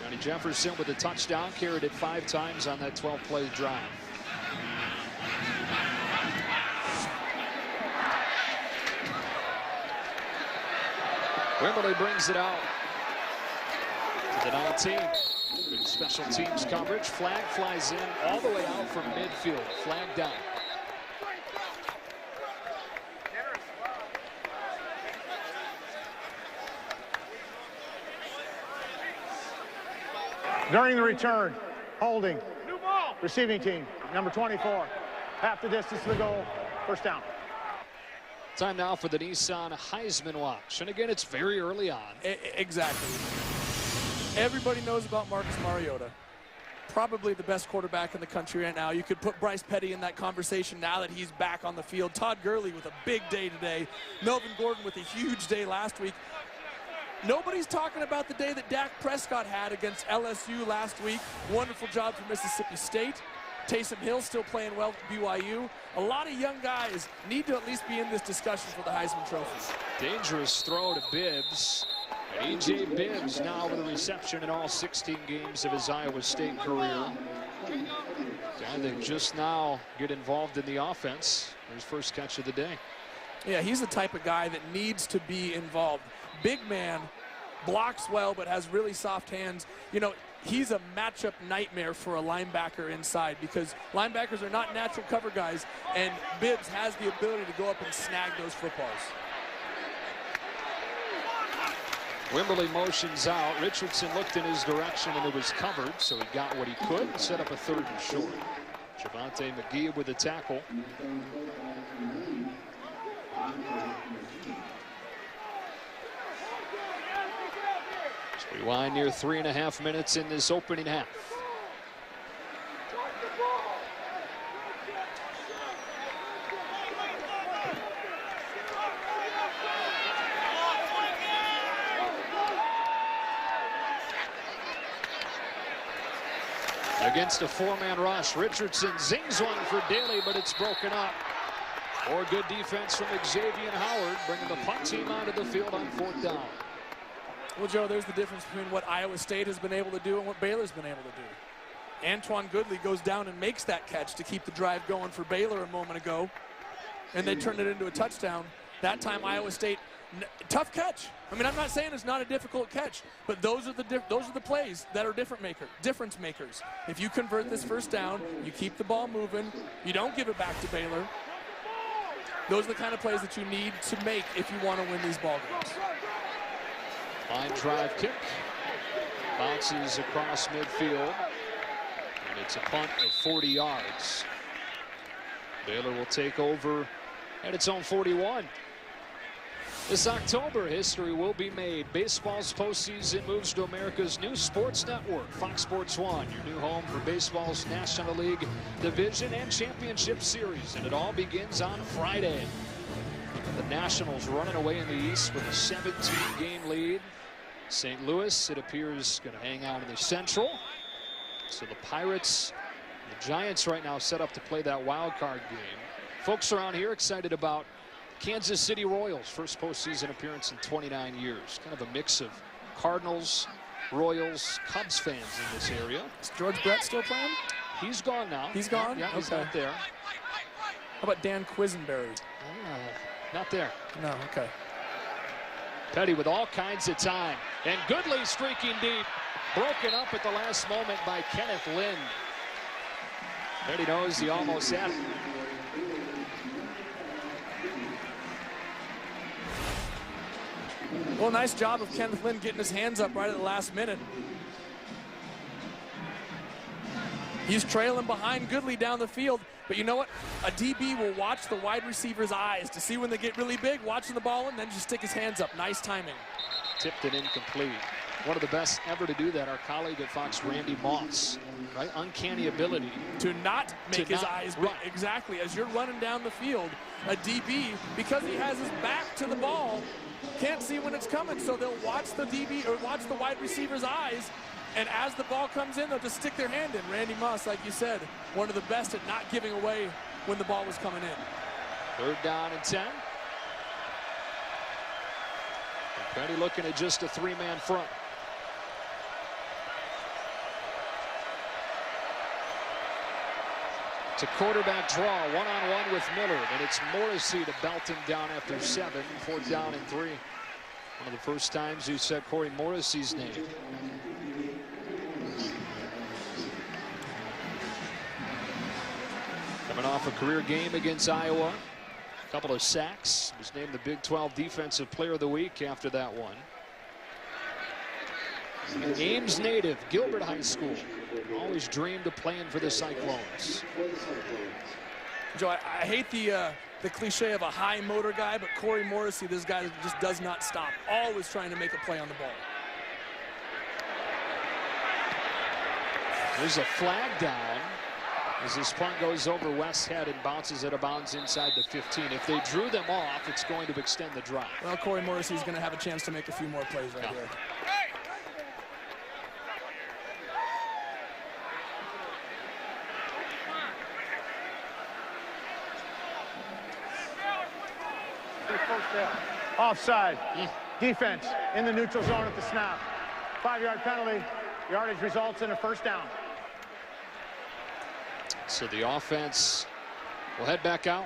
Johnny Jefferson with a touchdown, carried it 5 times on that 12-play drive. Wimberly brings it out to the 19. Good special teams coverage. Flag flies in all the way out from midfield. Flag down.
During the return, holding, receiving team, number 24, half the distance to the goal, 1st down.
Time now for the Nissan Heisman Watch. And again, it's very early on.
Exactly. Everybody knows about Marcus Mariota. Probably the best quarterback in the country right now. You could put Bryce Petty in that conversation now that he's back on the field. Todd Gurley with a big day today. Melvin Gordon with a huge day last week. Nobody's talking about the day that Dak Prescott had against LSU last week. Wonderful job for Mississippi State. Taysom Hill still playing well for BYU. A lot of young guys need to at least be in this discussion for the Heisman Trophy.
Dangerous throw to Bibbs. A.J. Bibbs now with a reception in all 16 games of his Iowa State career. Guy that just now get involved in the offense. His first catch of the day.
Yeah, he's the type of guy that needs to be involved. Big man, blocks well, but has really soft hands. You know, he's a matchup nightmare for a linebacker inside because linebackers are not natural cover guys, and Bibbs has the ability to go up and snag those footballs.
Wimberly motions out. Richardson looked in his direction and it was covered, so he got what he could and set up a 3rd and short. Javante McGee with the tackle. So we wind near 3.5 minutes in this opening half. Against a 4-man rush, Richardson zings one for Daly, but it's broken up. Or good defense from Xavier Howard, bringing the punt team onto the field on 4th down.
Well, Joe, there's the difference between what Iowa State has been able to do and what Baylor's been able to do. Antoine Goodley goes down and makes that catch to keep the drive going for Baylor a moment ago, and they turned it into a touchdown. That time, Iowa State, tough catch. I mean, I'm not saying it's not a difficult catch, but those are the plays that are difference makers. If you convert this first down, you keep the ball moving, you don't give it back to Baylor. Those are the kind of plays that you need to make if you want to win these ball games.
Line drive kick. Bounces across midfield. And it's a punt of 40 yards. Baylor will take over at its own 41. This October, history will be made. Baseball's postseason moves to America's new sports network, Fox Sports 1, your new home for baseball's National League Division and Championship Series. And it all begins on Friday. The Nationals running away in the East with a 17-game lead. St. Louis, it appears, going to hang out in the Central. So the Pirates, the Giants right now set up to play that wild card game. Folks around here excited about Kansas City Royals, first postseason appearance in 29 years. Kind of a mix of Cardinals, Royals, Cubs fans in this area.
Is George Brett still playing?
He's gone now.
He's gone?
Yeah, he's not there.
How about Dan Quisenberry?
Not there.
No, okay.
Petty with all kinds of time. And Goodley streaking deep. Broken up at the last moment by Kenneth Lind. Petty knows he almost had it.
Well, nice job of Kenneth Lind getting his hands up right at the last minute. He's trailing behind Goodley down the field. But you know what? A DB will watch the wide receiver's eyes to see when they get really big, watching the ball, and then just stick his hands up. Nice timing.
Tipped it incomplete. One of the best ever to do that, our colleague at Fox, Randy Moss. Right? Uncanny ability.
To not make his eyes big. Exactly. As you're running down the field, a DB, because he has his back to the ball, can't see when it's coming, so they'll watch the DB or watch the wide receiver's eyes, and as the ball comes in, they'll just stick their hand in. Randy Moss, like you said, one of the best at not giving away when the ball was coming in.
3rd down and 10. And Petty looking at just a 3-man front. It's a quarterback draw, one-on-one with Miller, and it's Morrissey to belt him down after 7, 4th down and 3. One of the first times you said Corey Morrissey's name. Coming off a career game against Iowa, a couple of sacks, was named the Big 12 Defensive Player of the Week after that one. Ames native, Gilbert High School. Always dreamed of playing for the Cyclones.
Joe, I hate the cliche of a high motor guy, but Corey Morrissey, this guy just does not stop. Always trying to make a play on the ball.
There's a flag down as this punt goes over West's head and bounces out of bounds inside the 15. If they drew them off, it's going to extend the drive.
Well, Corey Morrissey's going to have a chance to make a few more plays right here.
Offside. Defense in the neutral zone at the snap. 5-yard penalty. Yardage results in a 1st down.
So the offense will head back out.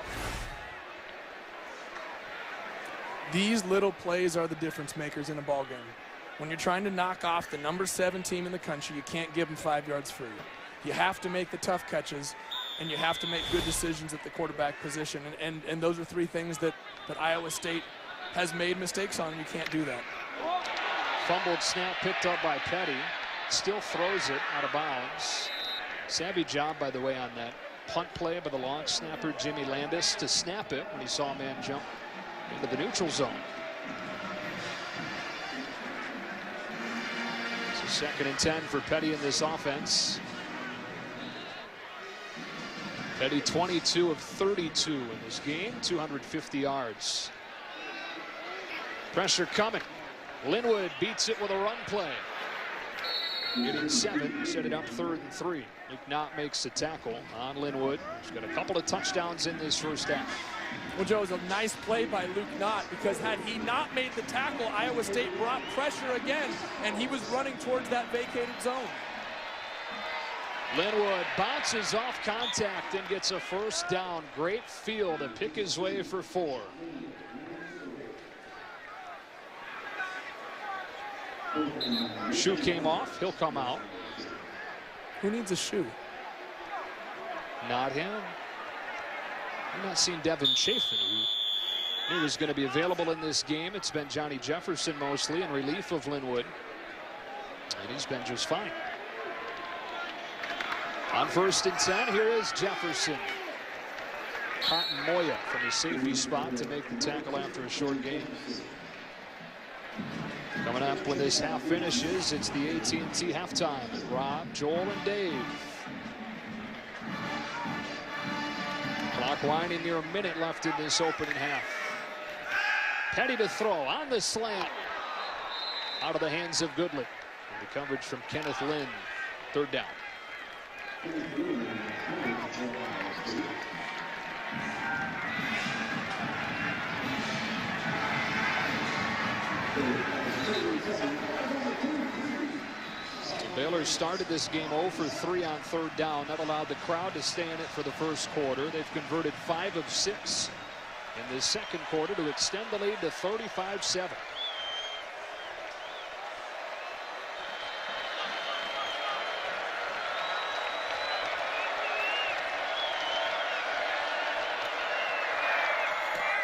These little plays are the difference makers in a ball game. When you're trying to knock off the number 7 team in the country, you can't give them 5 yards free. You have to make the tough catches, and you have to make good decisions at the quarterback position. And those are 3 things that Iowa State has made mistakes on, and you can't do that.
Fumbled snap picked up by Petty. Still throws it out of bounds. Savvy job, by the way, on that punt play by the long snapper Jimmy Landis to snap it when he saw a man jump into the neutral zone. So 2nd and 10 for Petty in this offense. Petty 22 of 32 in this game, 250 yards. Pressure coming. Linwood beats it with a run play. Getting 7, set it up 3rd and 3. Luke Knott makes the tackle on Linwood. He's got a couple of touchdowns in this first half.
Well, Joe, it was a nice play by Luke Knott, because had he not made the tackle, Iowa State brought pressure again, and he was running towards that vacated zone.
Linwood bounces off contact and gets a first down. Great field to pick his way for 4. Shoe came off. He'll come out.
Who needs a shoe?
Not him. I'm not seeing Devin Chafin, who knew was going to be available in this game. It's been Johnny Jefferson mostly in relief of Linwood. And he's been just fine. On 1st and 10, here is Jefferson. Cotton Moya from the safety spot to make the tackle after a short game. Coming up when this half finishes, it's the AT&T halftime. Rob, Joel, and Dave. Clock winding near a minute left in this opening half. Petty to throw on the slant. Out of the hands of Goodley. And the coverage from Kenneth Lynn. 3rd down. Baylor started this game 0 for 3 on 3rd down. That allowed the crowd to stay in it for the first quarter. They've converted 5 of 6 in the second quarter to extend the lead to 35-7.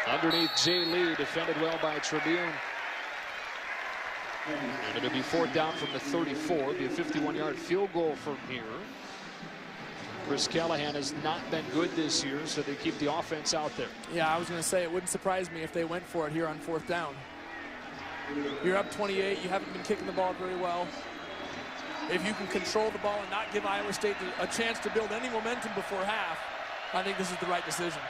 Underneath Jay Lee, defended well by Tribune. And it'll be 4th down from the 34. It'll be a 51-yard field goal from here. Chris Callahan has not been good this year, so they keep the offense out there.
Yeah, I was going to say, it wouldn't surprise me if they went for it here on 4th down. You're up 28. You haven't been kicking the ball very well. If you can control the ball and not give Iowa State a chance to build any momentum before half, I think this is the right decision.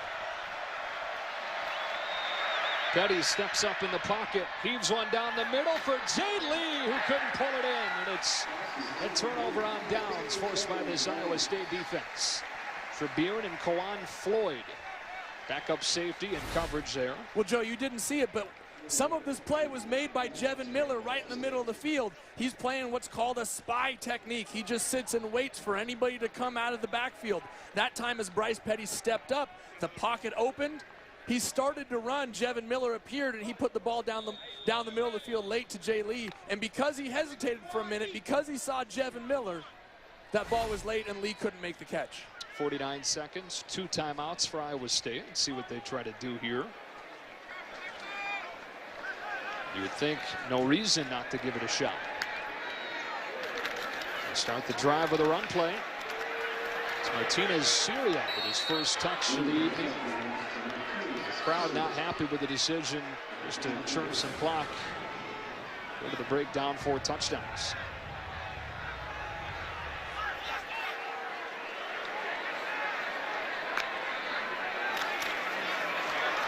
Petty steps up in the pocket, heaves one down the middle for Jay Lee, who couldn't pull it in. And it's a turnover on downs forced by this Iowa State defense. Tribune and Kawan Floyd, backup safety and coverage there.
Well, Joe, you didn't see it, but some of this play was made by Jevin Miller right in the middle of the field. He's playing what's called a spy technique. He just sits and waits for anybody to come out of the backfield. That time as Bryce Petty stepped up, the pocket opened. He started to run. Jevin Miller appeared, and he put the ball down the middle of the field late to Jay Lee. And because he hesitated for a minute, because he saw Jevin Miller, that ball was late, and Lee couldn't make the catch.
49 seconds, 2 timeouts for Iowa State. Let's see what they try to do here. You would think no reason not to give it a shot. They start the drive with a run play. It's Martinez Syria with his first touch of the evening. The crowd not happy with the decision just to churn some clock. Go to the breakdown, 4 touchdowns.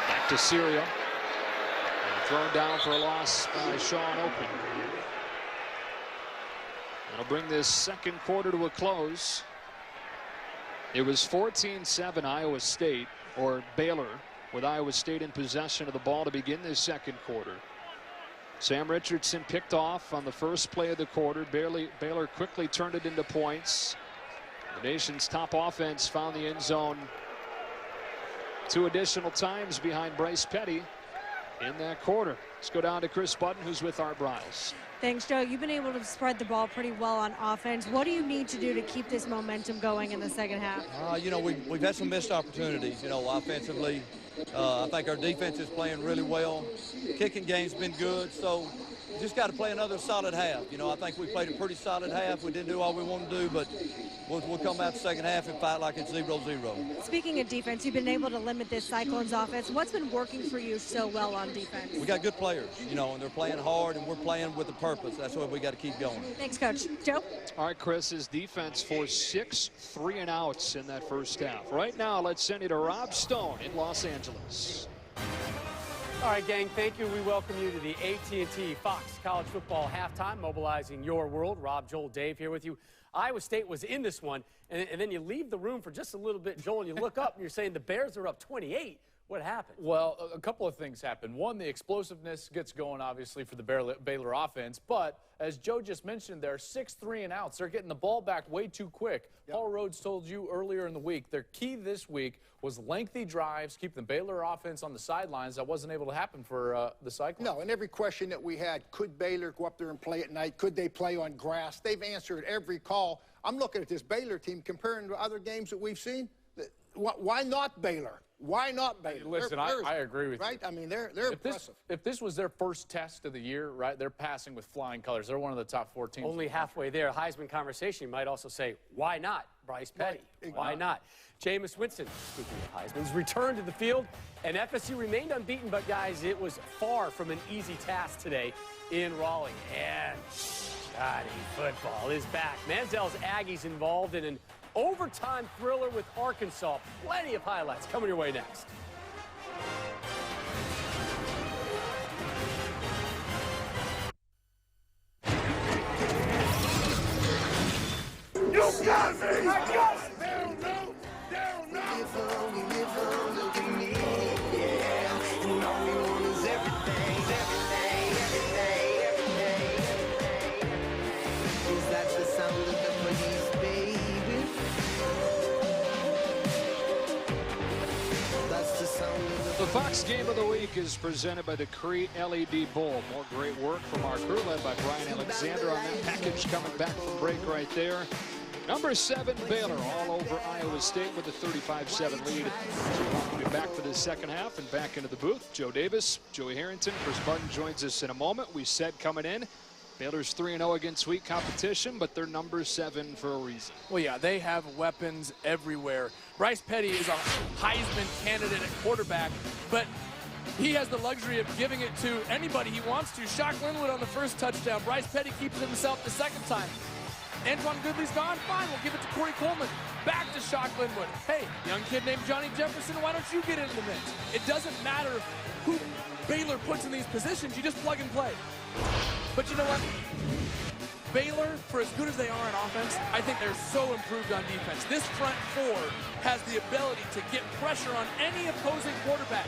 Back to Syria. And thrown down for a loss by Sean Open. That'll bring this second quarter to a close. It was 14-7 Iowa State, or Baylor, with Iowa State in possession of the ball to begin this second quarter. Sam Richardson picked off on the first play of the quarter. Baylor quickly turned it into points. The nation's top offense found the end zone 2 additional times behind Bryce Petty in that quarter. Let's go down to Chris Button, who's with Art Briles.
Thanks, Joe. You've been able to spread the ball pretty well on offense. What do you need to do to keep this momentum going in the second half?
You know, we've had some missed opportunities, you know, offensively. I think our defense is playing really well. Kicking game's been good, so just got to play another solid half. You know, I think we played a pretty solid half. We didn't do all we wanted to do, but we'll come out the second half and fight like it's 0-0.
Speaking of defense, you've been able to limit this Cyclones offense. What's been working for you so well on defense?
We got good players, you know, and they're playing hard, and we're playing with a purpose. That's what we got to keep going.
Thanks, Coach. Joe?
All right, Chris, his defense forced 6 3-and-outs in that first half. Right now, let's send you to Rob Stone in Los Angeles.
All right, gang, thank you. We welcome you to the AT&T Fox College Football Halftime, mobilizing your world. Rob, Joel, Dave here with you. Iowa State was in this one, and then you leave the room for just a little bit, Joel, and you look up and you're saying the Bears are up 28. What happened?
Well, a couple of things happened. One, the explosiveness gets going, obviously, for the Baylor offense. But as Joe just mentioned, there are 6 3-and-outs. They're getting the ball back way too quick. Yep. Paul Rhodes told you earlier in the week, their key this week was lengthy drives, keep the Baylor offense on the sidelines. That wasn't able to happen for the Cyclones.
No, and every question that we had, could Baylor go up there and play at night? Could they play on grass? They've answered every call. I'm looking at this Baylor team comparing to other games that we've seen. Why not Baylor? Why not Baylor?
Listen, I agree with you.
Right? I mean, they're impressive.
If this was their first test of the year, right, they're passing with flying colors. They're one of the top 4 teams.
Only halfway there. Heisman conversation, you might also say, why not Bryce Petty?
Right.
Why not? Jameis Winston, speaking of Heisman's, returned to the field, and FSU remained unbeaten, but, guys, it was far from an easy task today in Raleigh. And Johnny football is back. Manziel's Aggies involved in an overtime thriller with Arkansas. Plenty of highlights coming your way next.
You got me! I got it! They don't know! They don't know! We live on, look at me, yeah. And all we want is everything, everything, everything, everything, everything. Is that the sound of the police, baby? That's the sound of
The Fox Game of the Week is presented by the Cree LED Bowl. More great work from our crew led by Brian Alexander on that package coming back from break right there. Number 7, Baylor, all over Iowa State with a 35-7 lead. So welcome you back for the second half and back into the booth. Joe Davis, Joey Harrington, Chris Button joins us in a moment. We said coming in, Baylor's 3-0 against weak competition, but they're number 7 for a reason.
Well, yeah, they have weapons everywhere. Bryce Petty is a Heisman candidate at quarterback, but he has the luxury of giving it to anybody he wants to. Shock Linwood on the first touchdown. Bryce Petty keeps it himself the second time. Antoine Goodley's gone? Fine, we'll give it to Corey Coleman. Back to Shock Linwood. Hey, young kid named Johnny Jefferson, why don't you get into the mix? It doesn't matter who Baylor puts in these positions, you just plug and play. But you know what? Baylor, for as good as they are on offense, I think they're so improved on defense. This front 4 has the ability to get pressure on any opposing quarterback.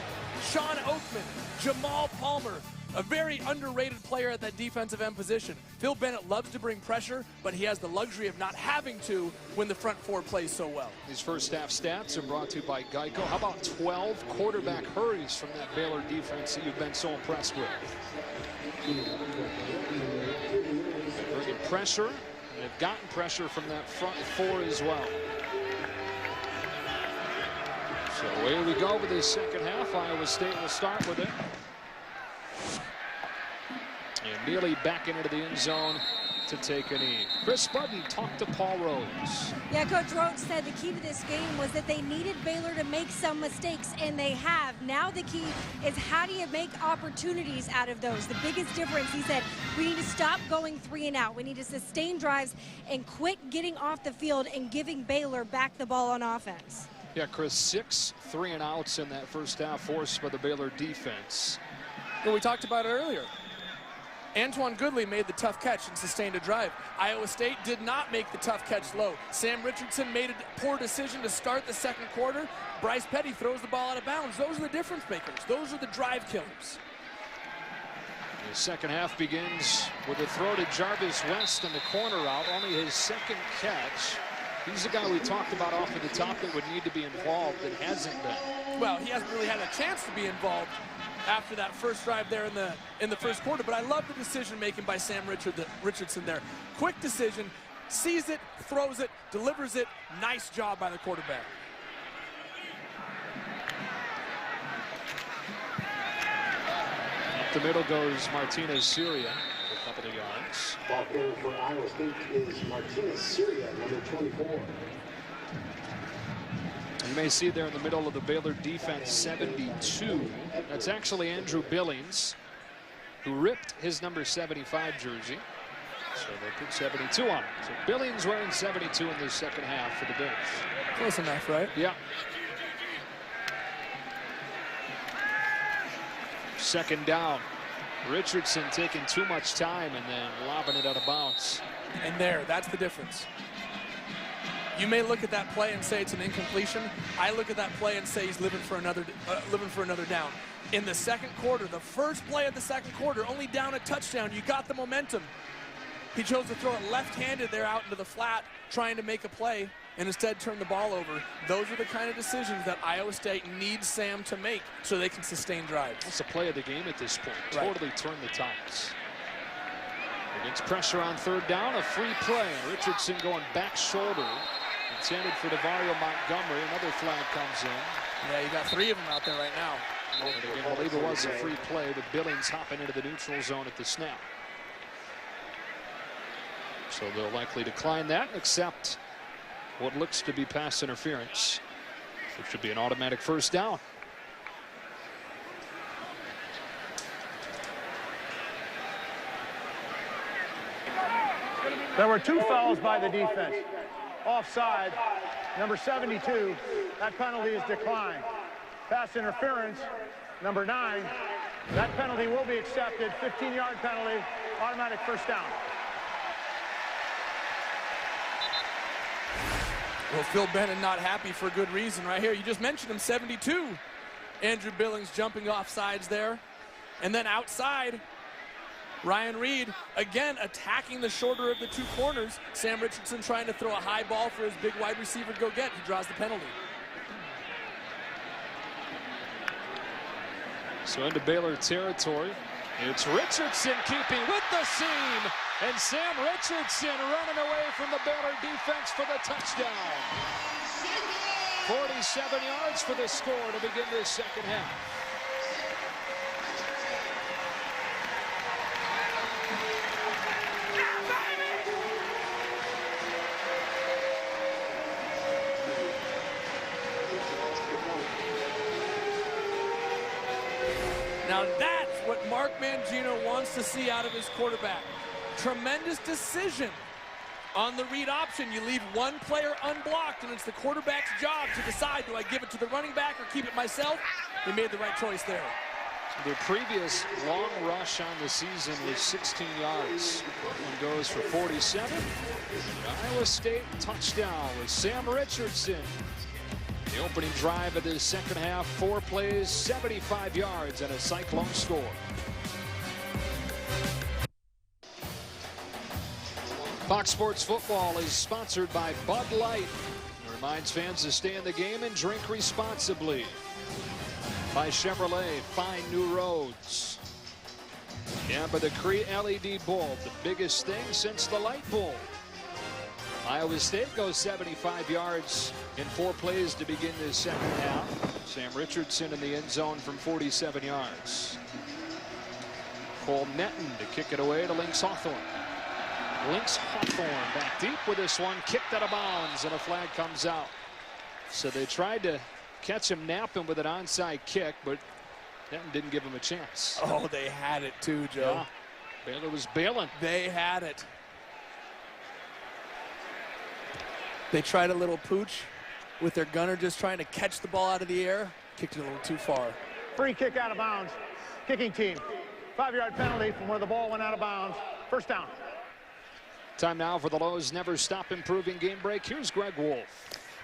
Sean Oakman, Jamal Palmer, a very underrated player at that defensive end position. Phil Bennett loves to bring pressure, but he has the luxury of not having to when the front 4 plays so well.
These first half stats are brought to you by Geico. How about 12 quarterback hurries from that Baylor defense that you've been so impressed with? Bringing pressure, and they've gotten pressure from that front 4 as well. So away we go with this second half. Iowa State will start with it. And Neely back into the end zone to take a knee. Chris Budden talked to Paul Rhodes.
Yeah, Coach Rhodes said the key to this game was that they needed Baylor to make some mistakes, and they have. Now the key is how do you make opportunities out of those? The biggest difference, he said, we need to stop going 3-and-out. We need to sustain drives and quit getting off the field and giving Baylor back the ball on offense.
Yeah, Chris, 6 3-and-outs in that first half forced by the Baylor defense.
Well, we talked about it earlier. Antoine Goodley made the tough catch and sustained a drive. Iowa State did not make the tough catch low. Sam Richardson made a poor decision to start the second quarter. Bryce Petty throws the ball out of bounds. Those are the difference makers. Those are the drive killers.
The second half begins with a throw to Jarvis West in the corner route. Only his second catch. He's the guy we talked about off of the top that would need to be involved and hasn't been.
Well, he hasn't really had a chance to be involved after that first drive there in the first quarter. But I love the decision making by Sam Richardson there. Quick decision, sees it, throws it, delivers it. Nice job by the quarterback.
Up the middle goes Martinez Syria. Pick up couple of yards.
Ball carrier for Iowa State is Martinez Syria, number 24.
You may see there in the middle of the Baylor defense, 72. That's actually Andrew Billings, who ripped his number 75 jersey. So they put 72 on it. So Billings wearing 72 in the second half for the Bills.
Close enough, right?
Yeah. Second down. Richardson taking too much time and then lobbing it out of bounds.
And that's the difference. You may look at that play and say it's an incompletion. I look at that play and say he's living for another down. In the second quarter, the first play of the second quarter, only down a touchdown. You got the momentum. He chose to throw it left-handed there out into the flat, trying to make a play, and instead turn the ball over. Those are the kind of decisions that Iowa State needs Sam to make so they can sustain drives.
That's the play of the game at this point.
Right.
Totally turn the tides. Against pressure on third down, a free play. Richardson going back shoulder. Intended for DeVario Montgomery. Another flag comes in.
Yeah, you got 3 of them out there right now.
And again, I believe it was a free play, but Billings hopping into the neutral zone at the snap. So they'll likely decline that and accept what looks to be pass interference. It should be an automatic first down.
There were 2 fouls by the defense. Offside, number 72, that penalty is declined. Pass interference, number 9, that penalty will be accepted. 15-yard penalty, automatic first down.
Well, Phil Bennett not happy for good reason right here. You just mentioned him, 72. Andrew Billings jumping off sides there. And then outside, Ryan Reed again attacking the shorter of the 2 corners. Sam Richardson trying to throw a high ball for his big wide receiver to go get. He draws the penalty.
So into Baylor territory. It's Richardson keeping with the seam. And Sam Richardson running away from the Baylor defense for the touchdown. 47 yards for the score to begin this second half.
Now that's what Mark Mangino wants to see out of his quarterback. Tremendous decision on the read option. You leave one player unblocked, and it's the quarterback's job to decide, do I give it to the running back or keep it myself? He made the right choice there.
The previous long rush on the season was 16 yards. One goes for 47. The Iowa State touchdown with Sam Richardson. The opening drive of the second half, 4 plays, 75 yards, and a Cyclone score. Fox Sports Football is sponsored by Bud Light. It reminds fans to stay in the game and drink responsibly. By Chevrolet, find new roads. And by the Cree LED bulb, the biggest thing since the light bulb. Iowa State goes 75 yards in 4 plays to begin this second half. Sam Richardson in the end zone from 47 yards. Cole Netton to kick it away to Lynx Hawthorne. Lynx Hawthorne back deep with this one, kicked out of bounds, and a flag comes out. So they tried to catch him napping with an onside kick, but Netton didn't give him a chance.
Oh, they had it too, Joe.
Yeah. Baylor was bailing.
They had it. They tried a little pooch with their gunner just trying to catch the ball out of the air. Kicked it a little too far.
Free kick out of bounds. Kicking team. 5-yard penalty from where the ball went out of bounds. First down.
Time now for the Lowe's Never Stop Improving game break. Here's Greg Wolf.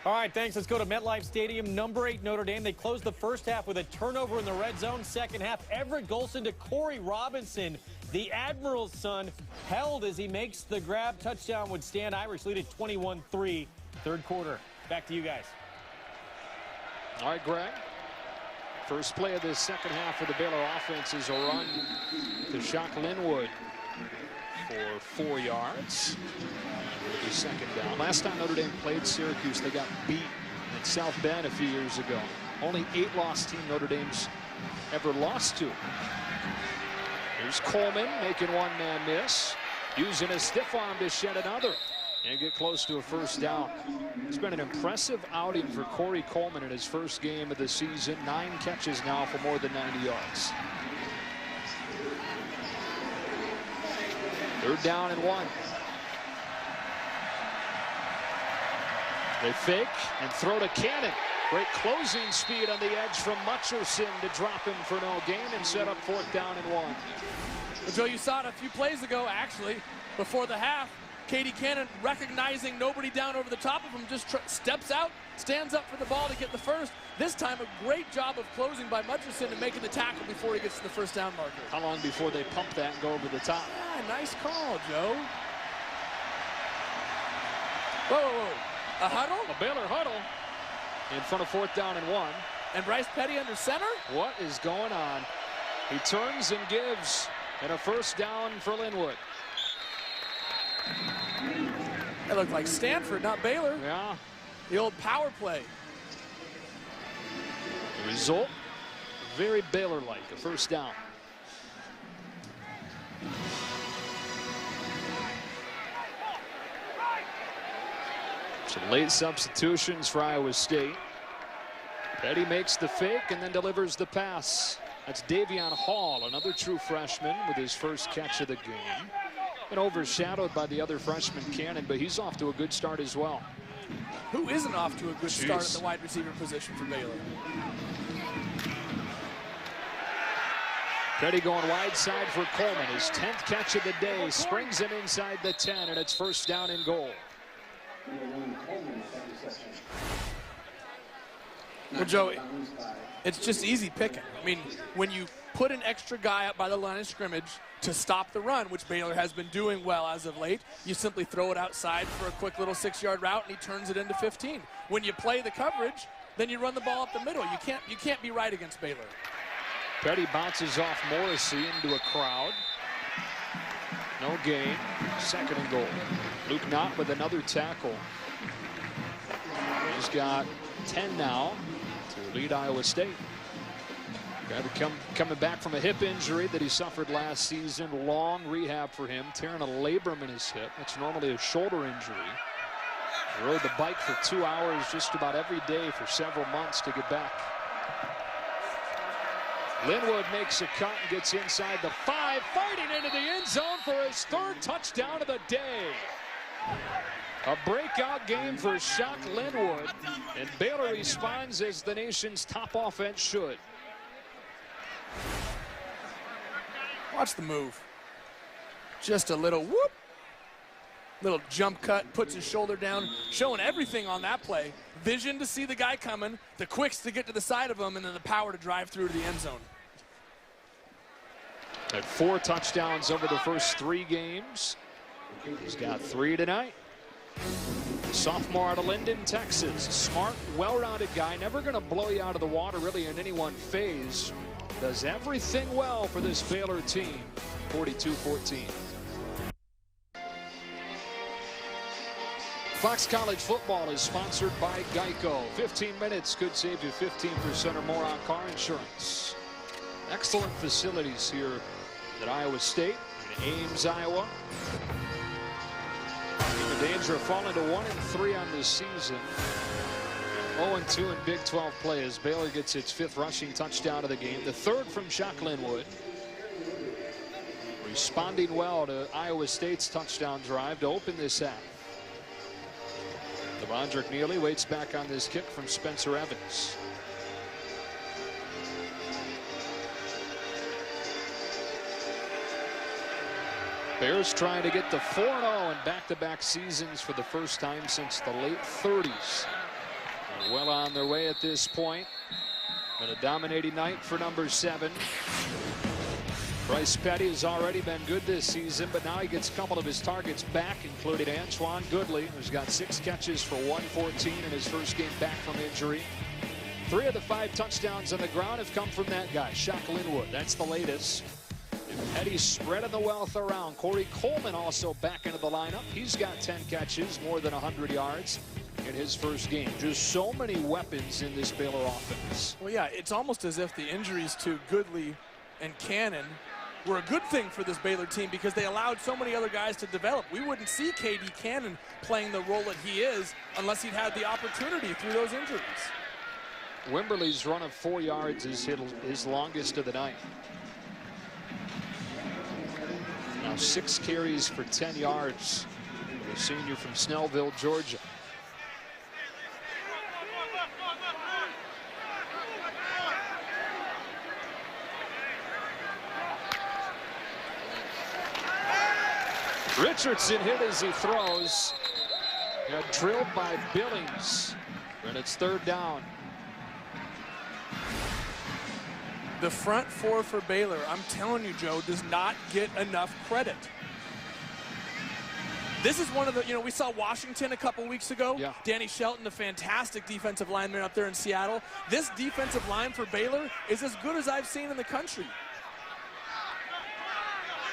All right, thanks. Let's go to MetLife Stadium. Number 8 Notre Dame. They closed the first half with a turnover in the red zone. Second half, Everett Golson to Corey Robinson. The Admiral's son held as he makes the grab. Touchdown would stand. Irish lead at 21-3. Third quarter. Back to you guys.
All right, Greg. First play of this second half for the Baylor offense is a run to Shock Linwood for 4 yards. It'll be second down. Last time Notre Dame played Syracuse, they got beat in South Bend a few years ago. Only 8-loss team Notre Dame's ever lost to. Here's Coleman making one-man miss, using a stiff arm to shed another and get close to a first down. It's been an impressive outing for Corey Coleman in his first game of the season. 9 catches now for more than 90 yards. 3rd down and 1. They fake and throw to Cannon. Great closing speed on the edge from Mutcherson to drop him for no gain and set up 4th down and 1.
Well, Joe, you saw it a few plays ago, actually, before the half. Katie Cannon, recognizing nobody down over the top of him, just steps out, stands up for the ball to get the first. This time, a great job of closing by Mutcherson and making the tackle before he gets to the first down marker.
How long before they pump that and go over the top?
Yeah, nice call, Joe. Whoa, whoa, whoa. A huddle?
A Baylor huddle in front of 4th down and 1.
And Bryce Petty under center?
What is going on? He turns and gives, and a first down for Linwood.
That looked like Stanford, not Baylor.
Yeah.
The old power play.
The result, very Baylor-like, a first down. Some late substitutions for Iowa State. Petty makes the fake and then delivers the pass. That's Davion Hall, another true freshman with his first catch of the game. Been overshadowed by the other freshman Cannon, but he's off to a good start as well.
Who isn't off to a good start at the wide receiver position for Baylor?
Petty going wide side for Coleman. His 10th catch of the day. Springs him inside the 10, and it's first down and goal.
Well, Joe, it's just easy picking. I mean, when you put an extra guy up by the line of scrimmage to stop the run, which Baylor has been doing well as of late, you simply throw it outside for a quick little 6-yard route, and he turns it into 15. When you play the coverage, then you run the ball up the middle. You can't be right against Baylor.
Petty bounces off Morrissey into a crowd. No gain. 2nd and goal. Luke Knott with another tackle. He's got 10 now to lead Iowa State. Guy coming back from a hip injury that he suffered last season. Long rehab for him, tearing a labrum in his hip. That's normally a shoulder injury. He rode the bike for 2 hours just about every day for several months to get back. Linwood makes a cut and gets inside the 5, fighting into the end zone for his 3rd touchdown of the day. A breakout game for Shock Linwood, and Baylor responds as the nation's top offense should.
Watch the move. Just a little whoop. Little jump cut, puts his shoulder down, showing everything on that play. Vision to see the guy coming, the quicks to get to the side of him, and then the power to drive through to the end zone.
Had 4 touchdowns over the first 3 games. He's got 3 tonight. Sophomore out of Linden, Texas. Smart, well-rounded guy. Never going to blow you out of the water really in any one phase. Does everything well for this Baylor team. 42-14. Fox College football is sponsored by Geico. 15 minutes could save you 15% or more on car insurance. Excellent facilities here at Iowa State, in Ames, Iowa. In danger of falling to 1-3 on this season. 0-2 in Big 12 play as Baylor gets its 5th rushing touchdown of the game. The 3rd from Shock Linwood. Responding well to Iowa State's touchdown drive to open this half. Devondrick Neely waits back on this kick from Spencer Evans. Bears trying to get to 4-0 in back-to-back seasons for the first time since the late 30s. They're well on their way at this point. Been a dominating night for number 7. Bryce Petty has already been good this season, but now he gets a couple of his targets back, including Antoine Goodley, who's got 6 catches for 114 in his first game back from injury. 3 of the 5 touchdowns on the ground have come from that guy, Shock Linwood. That's the latest. And Petty spreading the wealth around. Corey Coleman also back into the lineup. He's got 10 catches, more than 100 yards in his first game. Just so many weapons in this Baylor offense.
Well, yeah, it's almost as if the injuries to Goodley and Cannon were a good thing for this Baylor team because they allowed so many other guys to develop. We wouldn't see KD Cannon playing the role that he is unless he'd had the opportunity through those injuries.
Wimberly's run of 4 yards is his longest of the night. Now 6 carries for 10 yards. The senior from Snellville, Georgia. Richardson hit as he throws. Got drilled by Billings. And it's 3rd down.
The front four for Baylor, I'm telling you, Joe, does not get enough credit. This is one of the, we saw Washington a couple weeks ago.
Yeah.
Danny Shelton, the fantastic defensive lineman up there in Seattle. This defensive line for Baylor is as good as I've seen in the country.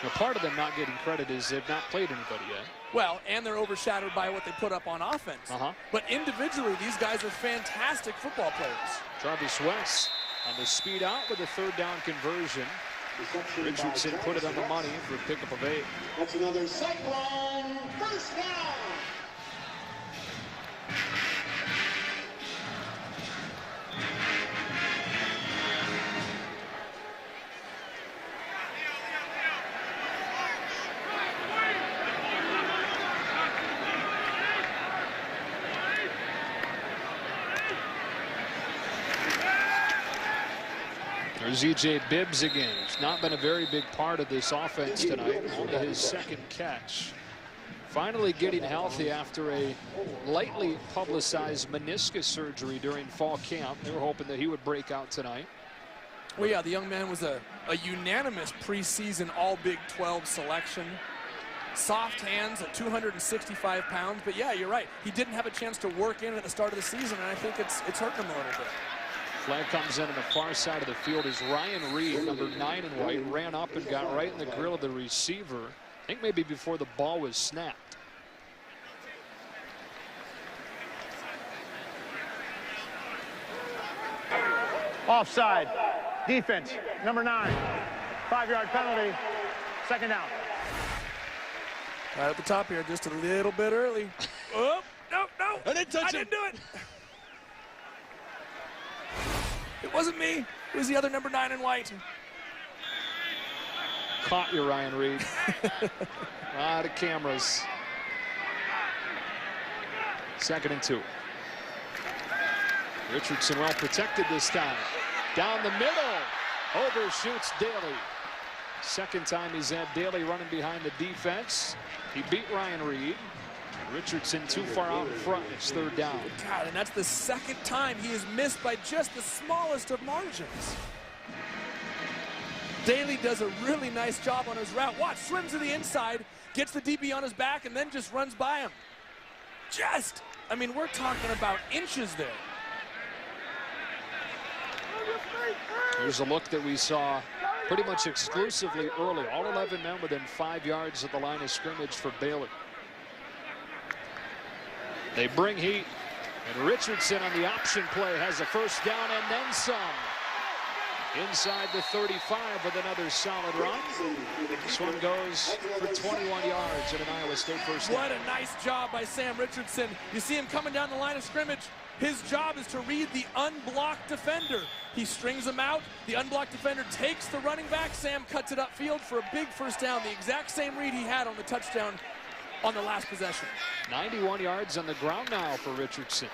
Now, part of them not getting credit is they've not played anybody yet.
Well, and they're overshadowed by what they put up on offense. But individually, these guys are fantastic football players.
Travis West on the speed out with a 3rd down conversion. Richardson put it on the money for a pickup of 8.
That's another Cyclone 1st down.
There's E.J. Bibbs again. He's not been a very big part of this offense tonight. Only his 2nd catch. Finally getting healthy after a lightly publicized meniscus surgery during fall camp. They were hoping that he would break out tonight.
Well, yeah, the young man was a unanimous preseason All-Big 12 selection. Soft hands at 265 pounds. But, yeah, you're right. He didn't have a chance to work in at the start of the season, and I think it's hurting him a little bit.
Flag comes in on the far side of the field as Ryan Reed, number 9 in white, ran up and got right in the grill of the receiver. I think maybe before the ball was snapped.
Offside. Defense, number 9. 5-yard penalty. 2nd down.
Right at the top here, just a little bit early. Oh, no.
I didn't touch
I didn't do it. It wasn't me. It was the other number 9 in white.
Caught you, Ryan Reed. A lot of cameras. 2nd and 2. Richardson well protected this time. Down the middle. Overshoots Daly. 2nd time he's had Daly running behind the defense. He beat Ryan Reed. Richardson too far out in front. It's 3rd down.
God, and that's the 2nd time he is missed by just the smallest of margins. Daly does a really nice job on his route. Watch, swims to the inside, gets the DB on his back, and then just runs by him. I mean, we're talking about inches there.
Here's a look that we saw pretty much exclusively early. All 11 men within 5 yards of the line of scrimmage for Baylor. They bring heat, and Richardson on the option play has a 1st down and then some. Inside the 35 with another solid run. This one goes for 21 yards at an Iowa State 1st down.
What a nice job by Sam Richardson. You see him coming down the line of scrimmage. His job is to read the unblocked defender. He strings him out. The unblocked defender takes the running back. Sam cuts it upfield for a big 1st down. The exact same read he had on the touchdown on the last possession.
91 yards on the ground now for Richardson.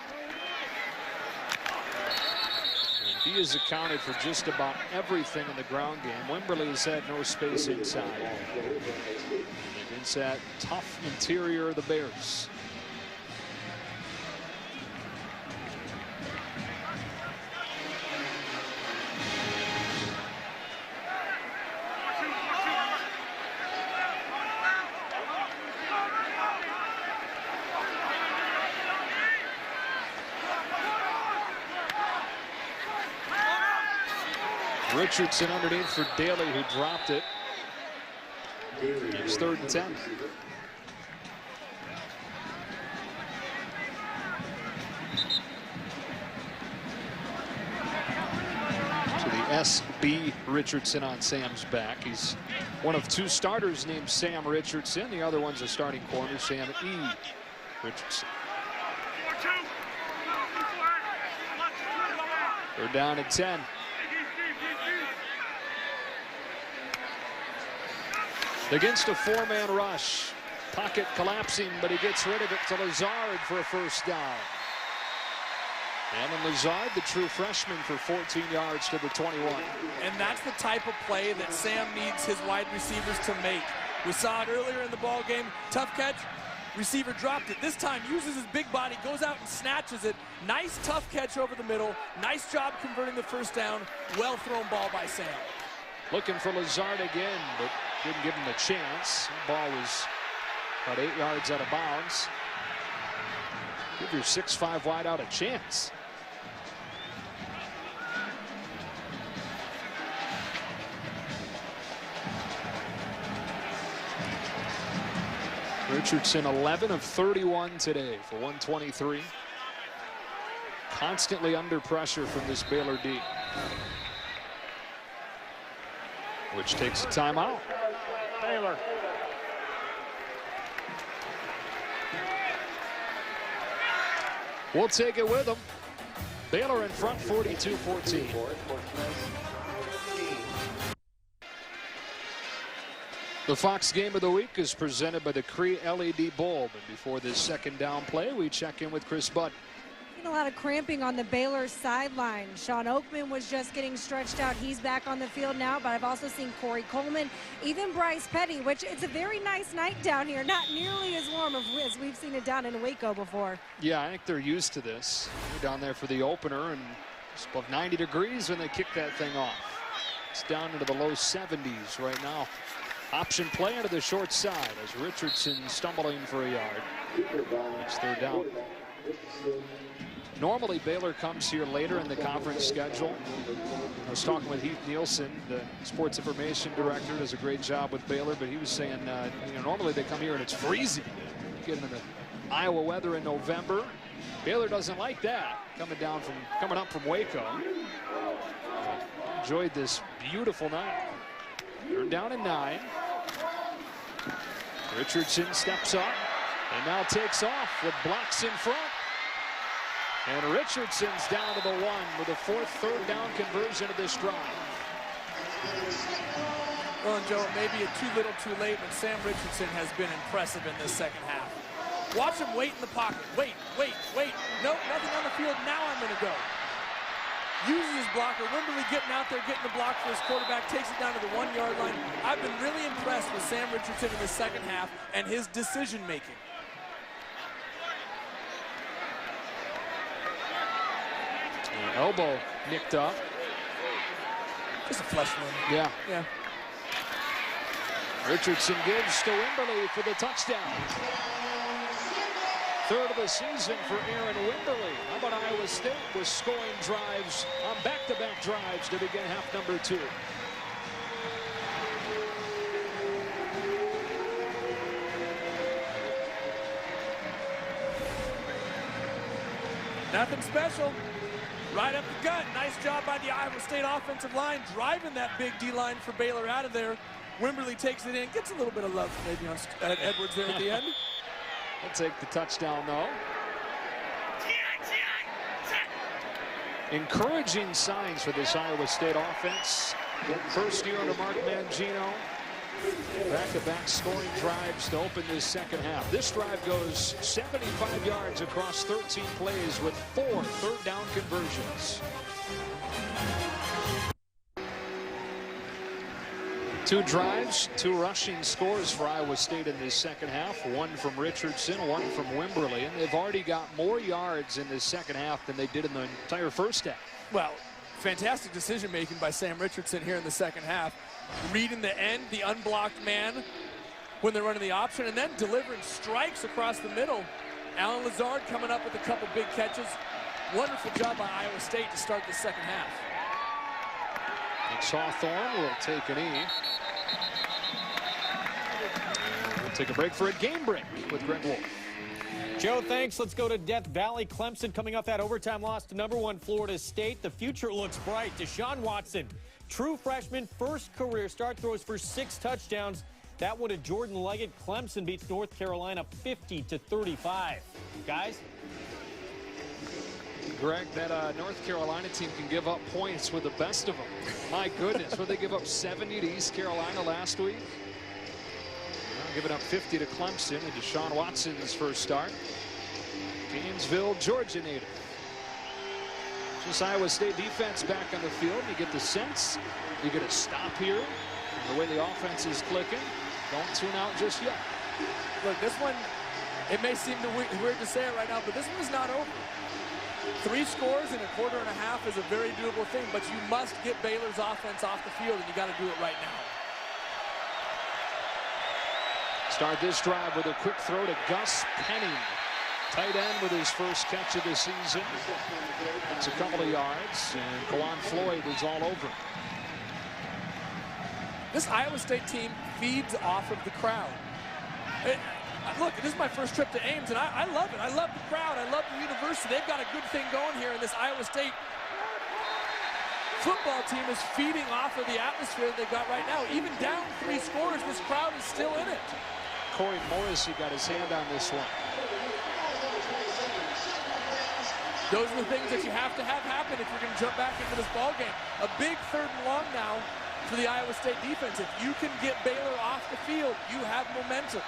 And he has accounted for just about everything in the ground game. Wimberly has had no space inside. Against that tough interior of the Bears. Richardson underneath for Daly, who dropped it. It's 3rd and 10. To the S.B. Richardson on Sam's back. He's one of 2 starters named Sam Richardson. The other one's a starting corner, Sam E. Richardson. They're down at 10. Against a 4-man rush. Pocket collapsing, but he gets rid of it to Lazard for a first down. Alan Lazard, the true freshman, for 14 yards to the 21.
And that's the type of play that Sam needs his wide receivers to make. We saw it earlier in the ball game. Tough catch. Receiver dropped it. This time uses his big body, goes out and snatches it. Nice tough catch over the middle. Nice job converting the first down. Well thrown ball by Sam.
Looking for Lazard again, but didn't give him a chance. The ball was about 8 yards out of bounds. Give your 6'5" wideout a chance. Richardson 11 of 31 today for 123. Constantly under pressure from this Baylor D, which takes a timeout.
Baylor.
We'll take it with them. Baylor in front 42-14. The Fox Game of the Week is presented by the Cree LED bulb. And before this second down play, we check in with Chris Budd.
A lot of cramping on the Baylor sideline. Sean Oakman was just getting stretched out. He's back on the field now, but I've also seen Corey Coleman, even Bryce Petty, which it's a very nice night down here. Not nearly as warm as we've seen it down in Waco before.
Yeah, I think they're used to this. They're down there for the opener, and it's above 90 degrees when they kick that thing off. It's down into the low 70s right now. Option play into the short side as Richardson stumbling for a yard. It's third down. Normally, Baylor comes here later in the conference schedule. I was talking with Heath Nielsen, the sports information director, does a great job with Baylor, but he was saying, normally they come here and it's freezing. Get into the Iowa weather in November. Baylor doesn't like that, coming up from Waco. Enjoyed this beautiful night. They're down at 9. Richardson steps up and now takes off with blocks in front. And Richardson's down to the 1 with a fourth third down conversion of this drive.
Well, and Joe, maybe too little too late, but Sam Richardson has been impressive in this second half. Watch him wait in the pocket. Wait. Nope, nothing on the field. Now I'm going to go. Uses his blocker. Wimberly getting out there, getting the block for his quarterback, takes it down to the 1-yard line. I've been really impressed with Sam Richardson in the second half and his decision-making.
Elbow nicked up.
Just a flesh wound.
Yeah. Richardson gives to Wimberly for the touchdown. Third of the season for Aaron Wimberly. How about Iowa State with scoring drives on back-to-back drives to begin half number 2.
Nothing special. Right up the gut. Nice job by the Iowa State offensive line, driving that big D-line for Baylor out of there. Wimberly takes it in, gets a little bit of love maybe on Edwards there at the end.
He'll take the touchdown, though. Encouraging signs for this Iowa State offense. First year under Mark Mangino. Back-to-back scoring drives to open this second half. This drive goes 75 yards across 13 plays with 4 third down conversions. 2 drives, 2 rushing scores for Iowa State in this second half. 1 from Richardson, 1 from Wimberly. And they've already got more yards in this second half than they did in the entire first half.
Well, fantastic decision-making by Sam Richardson here in the second half. Reading the end, the unblocked man when they're running the option, and then delivering strikes across the middle. Alan Lazard coming up with a couple big catches. Wonderful job by Iowa State to start the second half.
Next, Hawthorne will take an E. We'll take a break for a game break with Greg Wolf.
Joe, thanks. Let's go to Death Valley. Clemson coming off that overtime loss to #1 Florida State. The future looks bright. Deshaun Watson, true freshman, first career start, throws for 6 touchdowns. That one to Jordan Leggett. Clemson beats North Carolina 50-35. Guys?
Greg, that North Carolina team can give up points with the best of them. My goodness, would they give up 70 to East Carolina last week? Giving up 50 to Clemson in Deshaun Watson's first start. Gainesville, Georgia native. Just Iowa State defense back on the field. You get the sense you get a stop here. And the way the offense is clicking, don't tune out just yet.
Look, this one, it may seem weird to say it right now, but this one is not over. 3 scores in a quarter and a half is a very doable thing, but you must get Baylor's offense off the field, and you got to do it right now.
Start this drive with a quick throw to Gus Penning. Tight end with his first catch of the season. It's a couple of yards, and Kawan Floyd is all over.
This Iowa State team feeds off of the crowd. Look, this is my first trip to Ames, and I love it. I love the crowd. I love the university. They've got a good thing going here, and this Iowa State football team is feeding off of the atmosphere they've got right now. Even down 3 scores, this crowd is still in it.
Corey Morris, he got his hand on this one.
Those are the things that you have to have happen if you're going to jump back into this ball game. A big 3rd and long now for the Iowa State defense. If you can get Baylor off the field, you have momentum.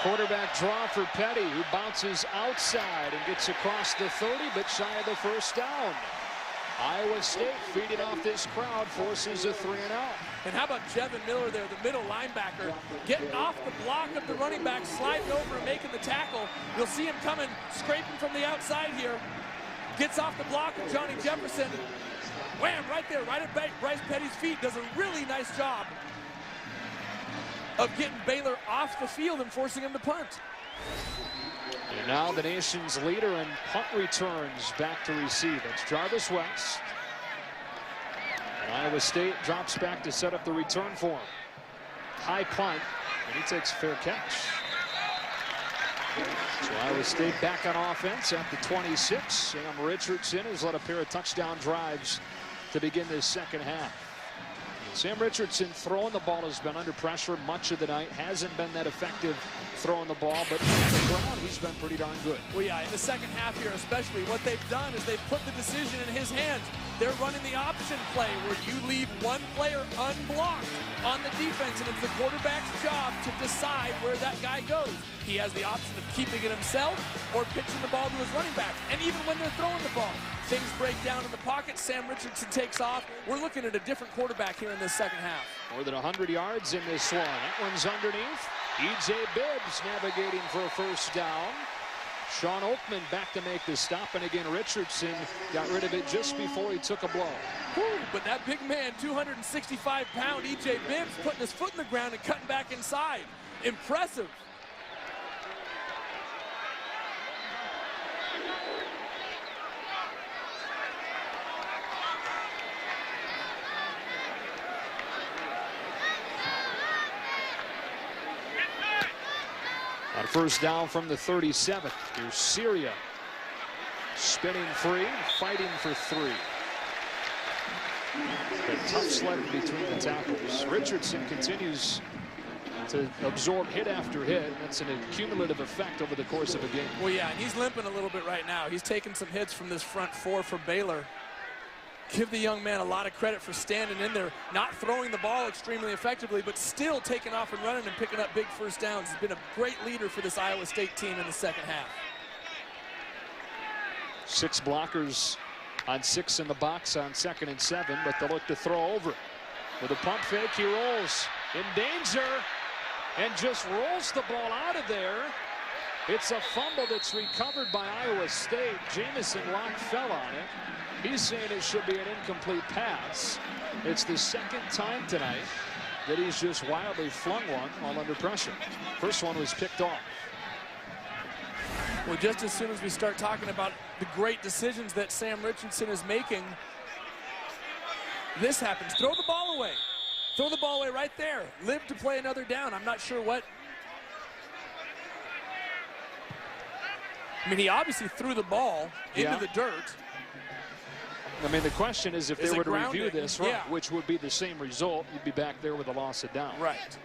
Quarterback draw for Petty, who bounces outside and gets across the 30, but shy of the first down. Iowa State feeding off this crowd, forces a 3-and-out.
And how about Jevin Miller there, the middle linebacker, getting off the block of the running back, sliding over and making the tackle. You'll see him coming, scraping from the outside here. Gets off the block of Johnny Jefferson. Wham, right there, right at Bryce Petty's feet. Does a really nice job of getting Baylor off the field and forcing him to punt.
And now the nation's leader in punt returns back to receive. It's Jarvis West. And Iowa State drops back to set up the return for him. High punt, and he takes a fair catch. So Iowa State back on offense at the 26. Sam Richardson has led a pair of touchdown drives to begin this second half. Sam Richardson throwing the ball has been under pressure much of the night. Hasn't been that effective throwing the ball, but on the ground he's been pretty darn good.
Well, yeah, in the second half here especially, what they've done is they've put the decision in his hands. They're running the option play where you leave one player unblocked on the defense, and it's the quarterback's job to decide where that guy goes. He has the option of keeping it himself or pitching the ball to his running back. And even when they're throwing the ball, things break down in the pocket. Sam Richardson takes off. We're looking at a different quarterback here in this second half.
More than 100 yards in this one. That one's underneath. E.J. Bibbs navigating for a first down. Sean Oakman back to make the stop, and again Richardson got rid of it just before he took a blow.
Whew, but that big man, 265-pound E.J. Bibbs, putting his foot in the ground and cutting back inside. Impressive.
On first down from the 37. Here's Syria spinning free, fighting for 3. A tough sledding between the tackles. Richardson continues to absorb hit after hit. That's an accumulative effect over the course of a game.
Well, yeah, and he's limping a little bit right now. He's taking some hits from this front 4 for Baylor. Give the young man a lot of credit for standing in there, not throwing the ball extremely effectively, but still taking off and running and picking up big first downs. He's been a great leader for this Iowa State team in the second half.
6 blockers on 6 in the box on 2nd and 7, but they'll look to throw over. With a pump fake, he rolls in danger and just rolls the ball out of there. It's a fumble that's recovered by Iowa State. Jamison Locke fell on it. He's saying it should be an incomplete pass. It's the 2nd time tonight that he's just wildly flung one while under pressure. First one was picked off.
Well, just as soon as we start talking about the great decisions that Sam Richardson is making, this happens. Throw the ball away. Throw the ball away right there. Live to play another down. I'm not sure what. I mean, he obviously threw the ball into the dirt.
I mean, the question is if they were to review this, right,
yeah,
which would be the same result, you'd be back there with a loss of down.
Right.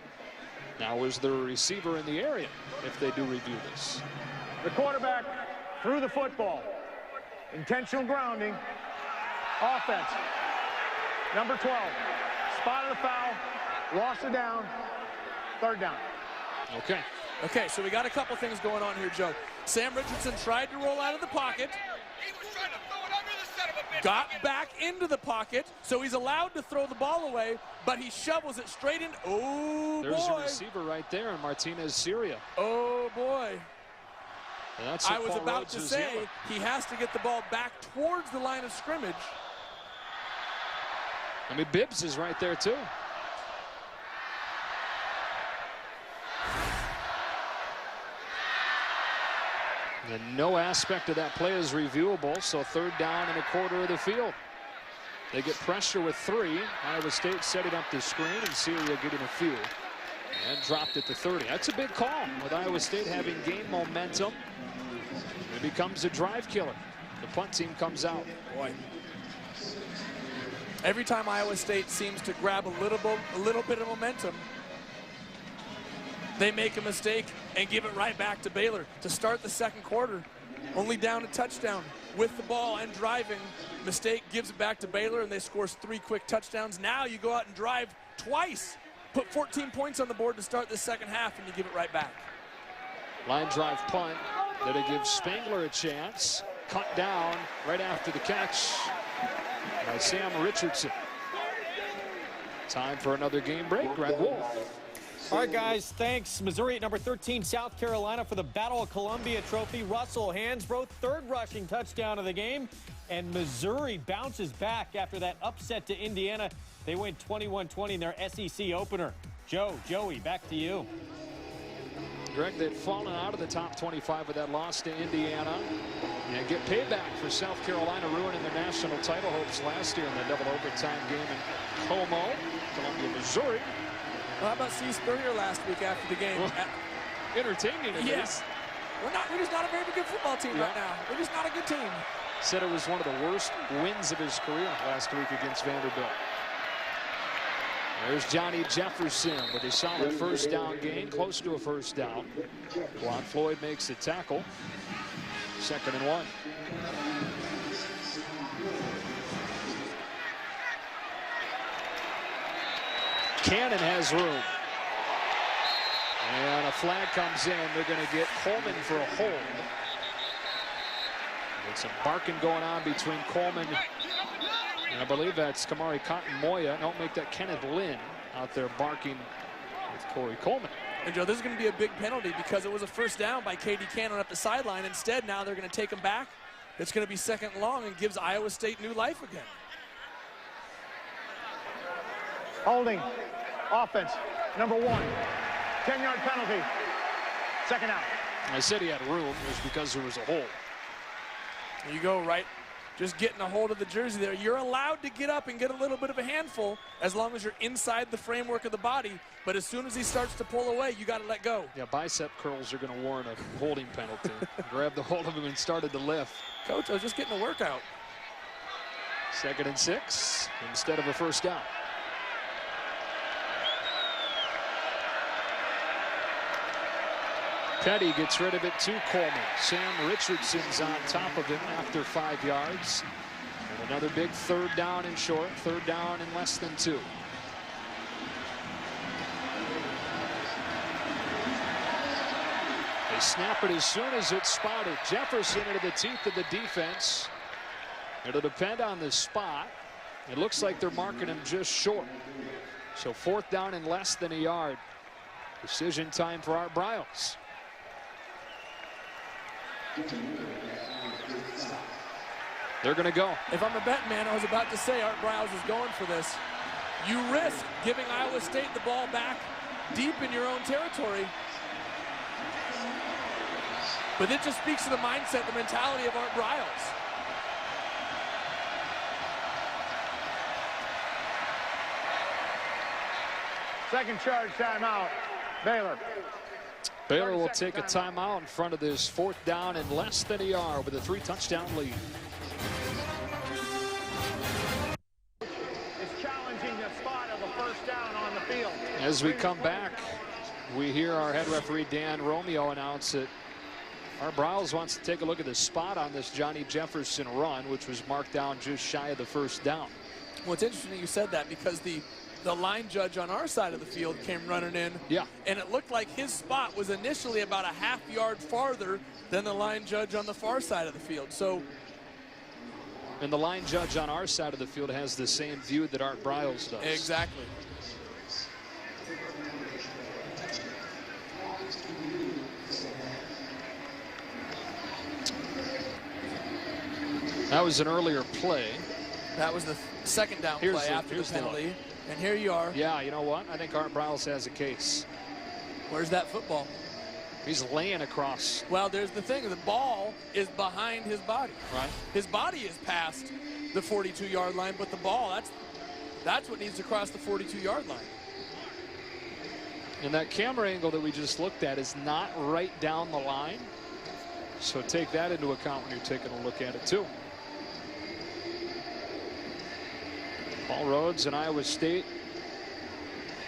Now, is there a receiver in the area if they do review this?
The quarterback threw the football. Intentional grounding. Offense. Number 12. Spotted a foul. Lost it down. Third down.
Okay.
Okay, so we got a couple things going on here, Joe. Sam Richardson tried to roll out of the pocket. Got back into the pocket, so he's allowed to throw the ball away, but he shovels it straight in. Oh,
There's
boy.
a receiver right there, and Martinez Syria.
Oh, boy.
That's
I was about to say he has to get the ball back towards the line of scrimmage.
I mean, Bibbs is right there, too. And no aspect of that play is reviewable, so third down and a quarter of the field. They get pressure with 3. Iowa State setting up the screen, and Syria getting a few. And dropped it to 30. That's a big call with Iowa State having gained momentum. It becomes a drive killer. The punt team comes out.
Boy. Every time Iowa State seems to grab a little bit of momentum, they make a mistake and give it right back to Baylor to start the second quarter. Only down a touchdown with the ball and driving. Mistake gives it back to Baylor, and they score 3 quick touchdowns. Now you go out and drive twice. Put 14 points on the board to start the second half, and you give it right back.
Line drive punt. That'll give Spangler a chance. Cut down right after the catch by Sam Richardson. Time for another game break. Red Wolf.
All right, guys, thanks. Missouri at number 13, South Carolina for the Battle of Columbia Trophy. Russell Hansbrough, 3rd rushing touchdown of the game. And Missouri bounces back after that upset to Indiana. They win 21-20 in their SEC opener. Joey, back to you.
Greg, they'd fallen out of the top 25 with that loss to Indiana. And get payback for South Carolina, ruining their national title hopes last year in the double overtime game in Como, Columbia, Missouri.
Well, how about Steve Spurrier last week after the game?
Well, entertaining at
yes. We're just not a very good football team right now. We're just not a good team.
Said it was one of the worst wins of his career last week against Vanderbilt. There's Johnny Jefferson with a solid first down gain, close to a first down. Juan Floyd makes the tackle. 2nd and 1. Cannon has room. And a flag comes in. They're going to get Coleman for a hold. There's some barking going on between Coleman and I believe that's Kamari Cotton-Moya. Don't make that Kenneth Lynn out there barking with Corey Coleman.
And Joe, this is going to be a big penalty because it was a first down by K.D. Cannon up the sideline. Instead, now they're going to take him back. It's going to be 2nd and long and gives Iowa State new life again.
Holding. Offense. Number 1. 10-yard penalty. 2nd out.
I said he had room. It was because there was a hole.
There you go, right? Just getting a hold of the jersey there. You're allowed to get up and get a little bit of a handful as long as you're inside the framework of the body. But as soon as he starts to pull away, you got to let go.
Yeah, bicep curls are going to warrant a holding penalty. Grabbed the hold of him and started to lift.
Coach, I was just getting a workout.
2nd and 6 instead of a first down. Petty gets rid of it to Coleman. Sam Richardson's on top of him after 5 yards. And another big 3rd down and short. 3rd down and less than 2. They snap it as soon as it's spotted. Jefferson into the teeth of the defense. It'll depend on the spot. It looks like they're marking him just short. So 4th down and less than a yard. Decision time for Art Briles. They're going to go.
If I'm a bet man, I was about to say Art Briles is going for this. You risk giving Iowa State the ball back deep in your own territory. But it just speaks to the mindset, the mentality of Art Briles.
Second charge timeout, Baylor.
Baylor will take a timeout in front of this 4th down and less than a yard with a 3-touchdown lead.
Is challenging the spot of a first down on the field.
As we come back, we hear our head referee Dan Romeo announce that Art Briles wants to take a look at the spot on this Johnny Jefferson run, which was marked down just shy of the first down.
Well, it's interesting that you said that because the line judge on our side of the field came running in.
Yeah.
And it looked like his spot was initially about a half yard farther than the line judge on the far side of the field. So.
And the line judge on our side of the field has the same view that Art Briles does.
Exactly.
That was an earlier play.
That was the second down play after the penalty. And here you are.
Yeah, you know what? I think Art Briles has a case.
Where's that football?
He's laying across.
Well, there's the thing. The ball is behind his body.
Right.
His body is past the 42-yard line, but the ball, that's what needs to cross the 42-yard line.
And that camera angle that we just looked at is not right down the line. So take that into account when you're taking a look at it, too. Paul Rhodes and Iowa State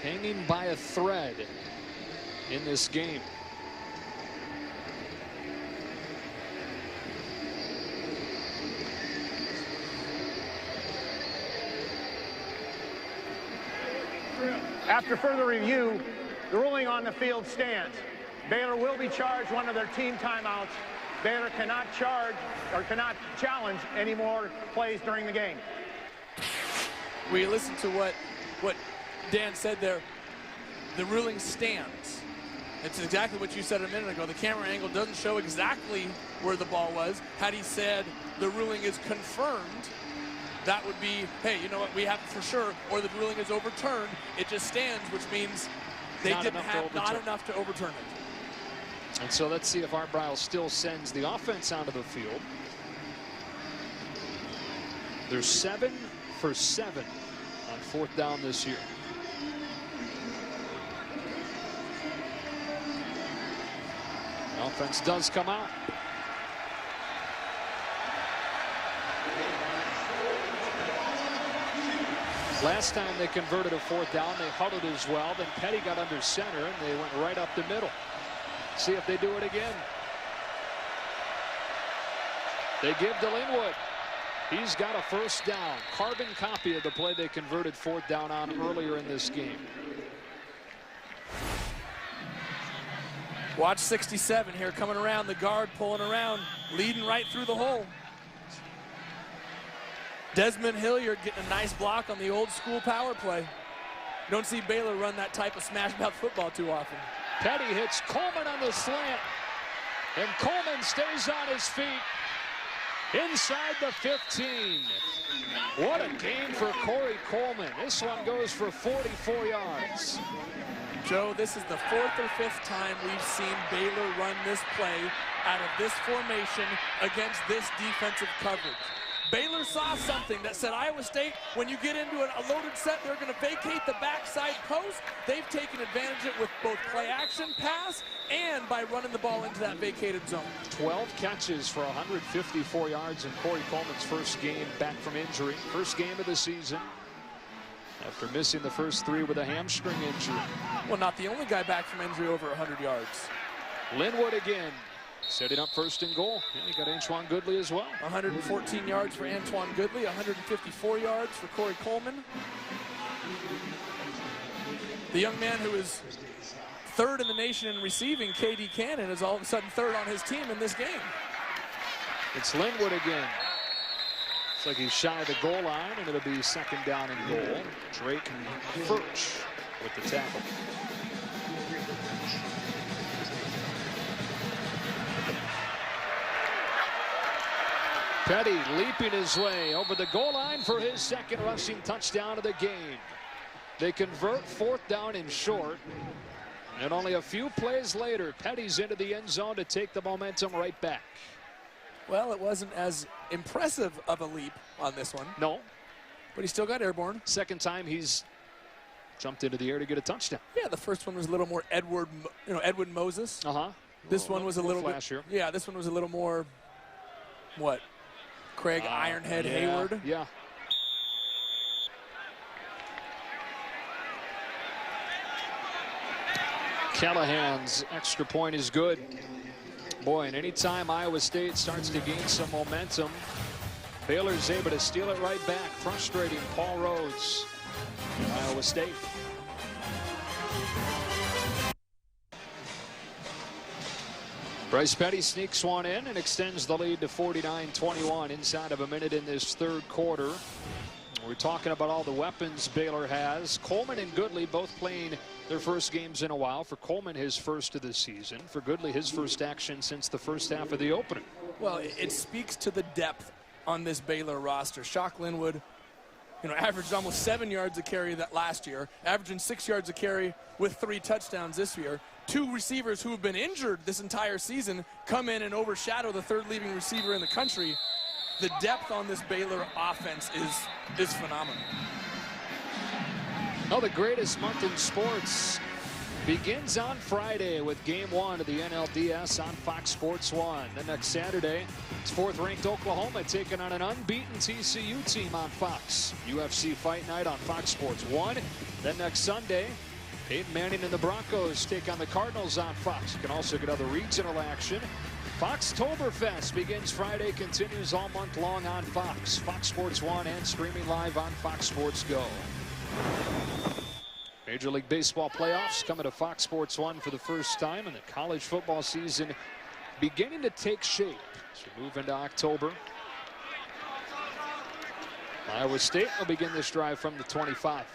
hanging by a thread in this game.
After further review, the ruling on the field stands. Baylor will be charged one of their team timeouts. Baylor cannot charge or cannot challenge any more plays during the game.
We listened to what Dan said there. The ruling stands. It's exactly what you said a minute ago. The camera angle doesn't show exactly where the ball was. Had he said the ruling is confirmed, that would be, hey, you know what, we have it for sure, or the ruling is overturned. It just stands, which means they didn't have not enough to overturn it.
And so let's see if Art Briles still sends the offense onto the field. They're 7 for 7 on 4th down this year. The offense does come out. Last time they converted a 4th down, they huddled as well. Then Petty got under center, and they went right up the middle. See if they do it again. They give to Linwood. He's got a first down. Carbon copy of the play they converted 4th down on earlier in this game.
Watch 67 here coming around, the guard pulling around, leading right through the hole. Desmond Hilliard getting a nice block on the old school power play. You don't see Baylor run that type of smash mouth football too often.
Petty hits Coleman on the slant, and Coleman stays on his feet inside the 15. What a game for Corey Coleman. This one goes for 44 yards.
Joe, this is the 4th or 5th time we've seen Baylor run this play out of this formation against this defensive coverage. Baylor saw something that said, Iowa State, when you get into a loaded set, they're going to vacate the backside post. They've taken advantage of it with both play action pass and by running the ball into that vacated zone.
12 catches for 154 yards in Corey Coleman's first game back from injury. First game of the season after missing the first 3 with a hamstring injury.
Well, not the only guy back from injury over 100 yards.
Linwood again. Setting up 1st and goal. Yeah, you got Antoine Goodley as well.
114 yards for Antoine Goodley, 154 yards for Corey Coleman. The young man who is 3rd in the nation in receiving, KD Cannon, is all of a sudden 3rd on his team in this game.
It's Linwood again. Looks like he's shy of the goal line, and it'll be 2nd down and goal. Drake and Furch with the tackle. Petty leaping his way over the goal line for his 2nd rushing touchdown of the game. They convert 4th down and short. And only a few plays later, Petty's into the end zone to take the momentum right back.
Well, it wasn't as impressive of a leap on this one.
No.
But he still got airborne.
2nd time he's jumped into the air to get a touchdown.
Yeah, the first one was a little more Edward Moses. This one was a little
flashier.
Yeah, this one was a little more, what, Craig Ironhead Hayward?
Yeah. Callahan's extra point is good. Boy, and anytime Iowa State starts to gain some momentum, Baylor's able to steal it right back, frustrating Paul Rhodes, Iowa State. Bryce Petty sneaks one in and extends the lead to 49-21 inside of a minute in this third quarter. We're talking about all the weapons Baylor has. Coleman and Goodley both playing their first games in a while. For Coleman, his first of the season. For Goodley, his first action since the first half of the opener.
Well, it speaks to the depth on this Baylor roster. Shock Linwood, averaged almost 7 yards a carry that last year, averaging 6 yards a carry with 3 touchdowns this year. 2 receivers who have been injured this entire season come in and overshadow the third leading receiver in the country. The depth on this Baylor offense is phenomenal.
Well, the greatest month in sports begins on Friday with Game 1 of the NLDS on Fox Sports 1. Then next Saturday, it's 4th-ranked Oklahoma taking on an unbeaten TCU team on Fox. UFC Fight Night on Fox Sports 1. Then next Sunday, Peyton Manning and the Broncos take on the Cardinals on Fox. You can also get other regional action. Foxtoberfest begins Friday, continues all month long on Fox. Fox Sports 1 and streaming live on Fox Sports Go. Major League Baseball playoffs coming to Fox Sports 1 for the first time, and the college football season beginning to take shape as we move into October. Iowa State will begin this drive from the 25.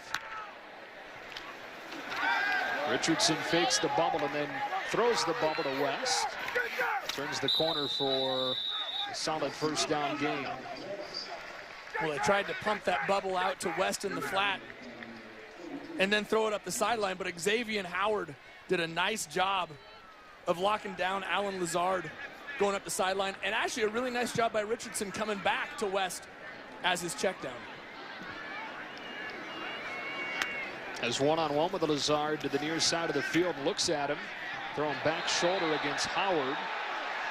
Richardson fakes the bubble and then throws the bubble to West. Turns the corner for a solid first down gain.
Well, they tried to pump that bubble out to West in the flat and then throw it up the sideline, but Xavier Howard did a nice job of locking down Alan Lazard going up the sideline, and actually a really nice job by Richardson coming back to West as his check down.
As one-on-one with Lazard to the near side of the field, looks at him, throwing back shoulder against Howard.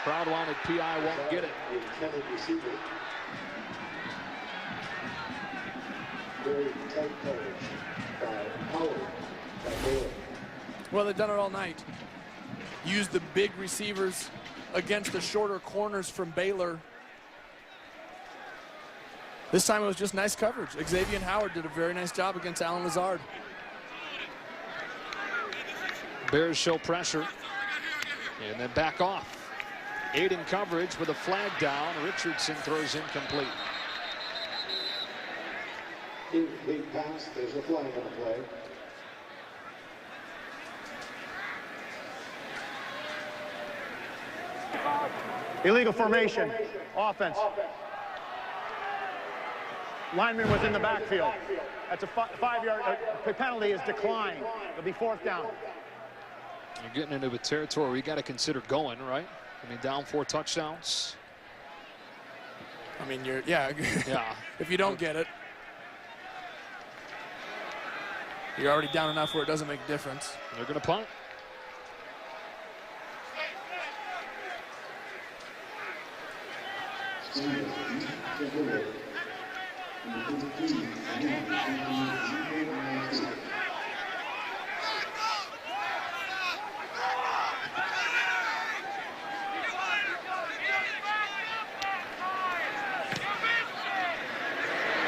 Crowd wanted PI, won't get it.
Well, they've done it all night. Used the big receivers against the shorter corners from Baylor. This time it was just nice coverage. Xavier Howard did a very nice job against Alan Lazard.
Bears show pressure and then back off. 8 in coverage with a flag down. Richardson throws incomplete.
Incomplete pass. There's a flag on the play.
Illegal formation. Offense. Lineman was in the backfield. That's a 5-yard penalty is declined. It'll be 4th down.
You're getting into a territory where you got to consider going, right? I mean, down 4 touchdowns.
I mean, yeah. If you don't get it, you're already down enough where it doesn't make a difference.
They're going to punt.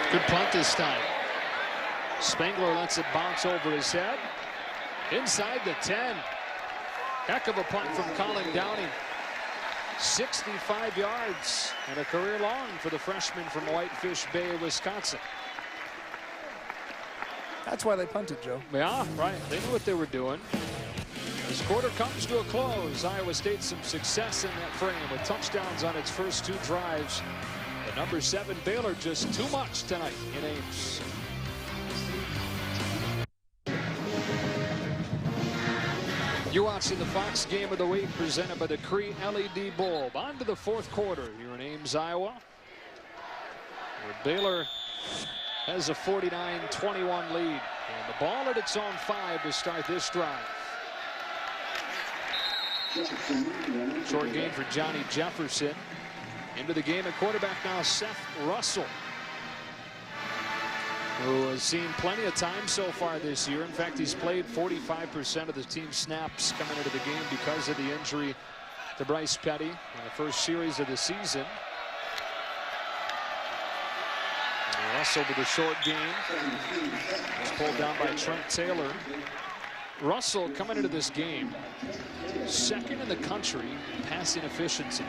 Good punt this time. Spangler lets it bounce over his head. Inside the 10. Heck of a punt from Colin Downing. 65 yards and a career long for the freshman from Whitefish Bay, Wisconsin.
That's why they punted, Joe.
Yeah, right. They knew what they were doing. This quarter comes to a close. Iowa State some success in that frame with touchdowns on its first 2 drives. The number 7 Baylor just too much tonight in Ames. You're watching the Fox Game of the Week presented by the Cree LED Bulb. On to the 4th quarter here in Ames, Iowa, where Baylor has a 49-21 lead. And the ball at its own 5 to start this drive. Short gain for Johnny Jefferson. Into the game at quarterback now, Seth Russell, who has seen plenty of time so far this year. In fact, he's played 45% of the team's snaps coming into the game because of the injury to Bryce Petty in the first series of the season. And Russell with a short gain. It's pulled down by Trent Taylor. Russell coming into this game, second in the country in passing efficiency.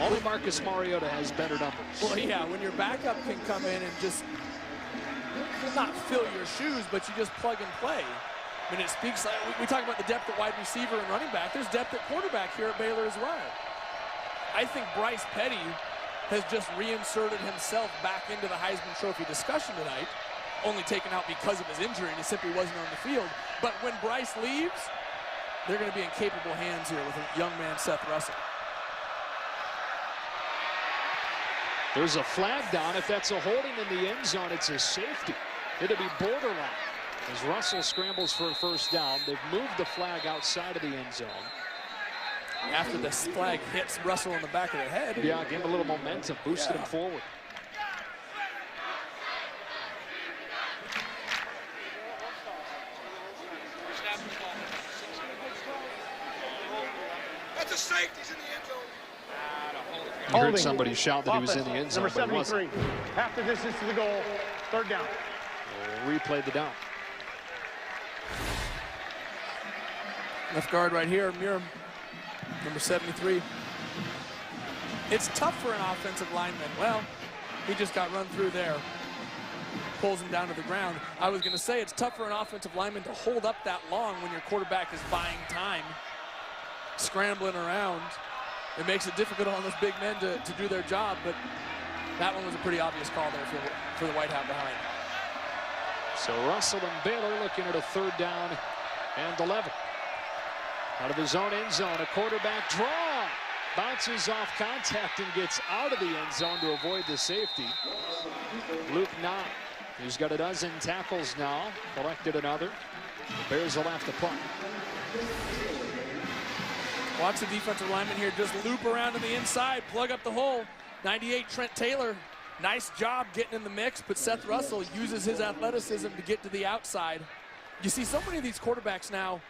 Only Marcus Mariota has better numbers.
Well, yeah, when your backup can come in and just not fill your shoes, but you just plug and play. I mean, it speaks, we talk about the depth at wide receiver and running back. There's depth at quarterback here at Baylor as well. I think Bryce Petty has just reinserted himself back into the Heisman Trophy discussion tonight, only taken out because of his injury and he simply wasn't on the field. But when Bryce leaves, they're going to be in capable hands here with a young man, Seth Russell.
There's a flag down. If that's a holding in the end zone, it's a safety. It'll be borderline as Russell scrambles for a first down. They've moved the flag outside of the end zone.
After the flag hits Russell in the back of the head.
Yeah, gave him a little momentum, boosted him forward.
That's a safety. He's in the end zone.
I heard somebody shout that he was in the end zone,
Number 73, half the distance to the goal, third down.
We'll replay the down.
Left guard right here, Muir, number 73. It's tough for an offensive lineman. Well, he just got run through there. Pulls him down to the ground. I was going to say it's tough for an offensive lineman to hold up that long when your quarterback is buying time, scrambling around. It makes it difficult on those big men to do their job, but that one was a pretty obvious call there for the White Hat behind.
So Russell and Baylor looking at a third down and 11. Out of his own end zone, a quarterback draw. Bounces off contact and gets out of the end zone to avoid the safety. Luke Knott, who's got a dozen tackles now, collected another. The Bears will have to punt.
Watch the defensive lineman here just loop around on the inside, plug up the hole. 98 Trent Taylor, nice job getting in the mix, but Seth Russell uses his athleticism to get to the outside. You see so many of these quarterbacks now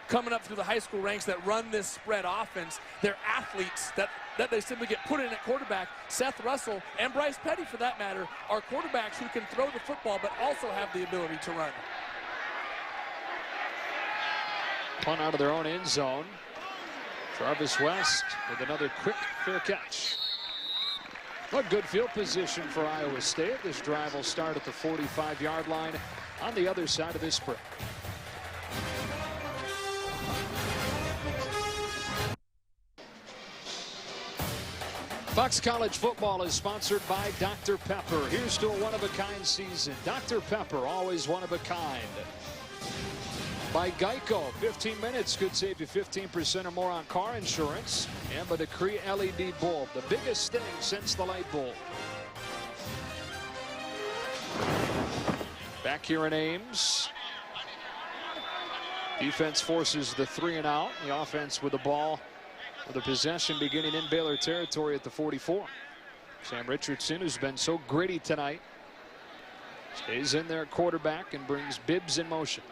coming up through the high school ranks that run this spread offense. They're athletes that they simply get put in at quarterback. Seth Russell and Bryce Petty, for that matter, are quarterbacks who can throw the football but also have the ability to run.
Punt out of their own end zone. Travis West with another quick, fair catch. What good field position for Iowa State. This drive will start at the 45-yard line on the other side of this spread. Fox College football is sponsored by Dr. Pepper. Here's to a one-of-a-kind season. Dr. Pepper, always one of a kind. By Geico, 15 minutes could save you 15% or more on car insurance. And by the Cree LED bulb, the biggest thing since the light bulb. Back here in Ames. Defense forces the 3 and out. The offense with the ball with a possession beginning in Baylor territory at the 44. Sam Richardson, who's been so gritty tonight, stays in there at quarterback and brings Bibbs in motion.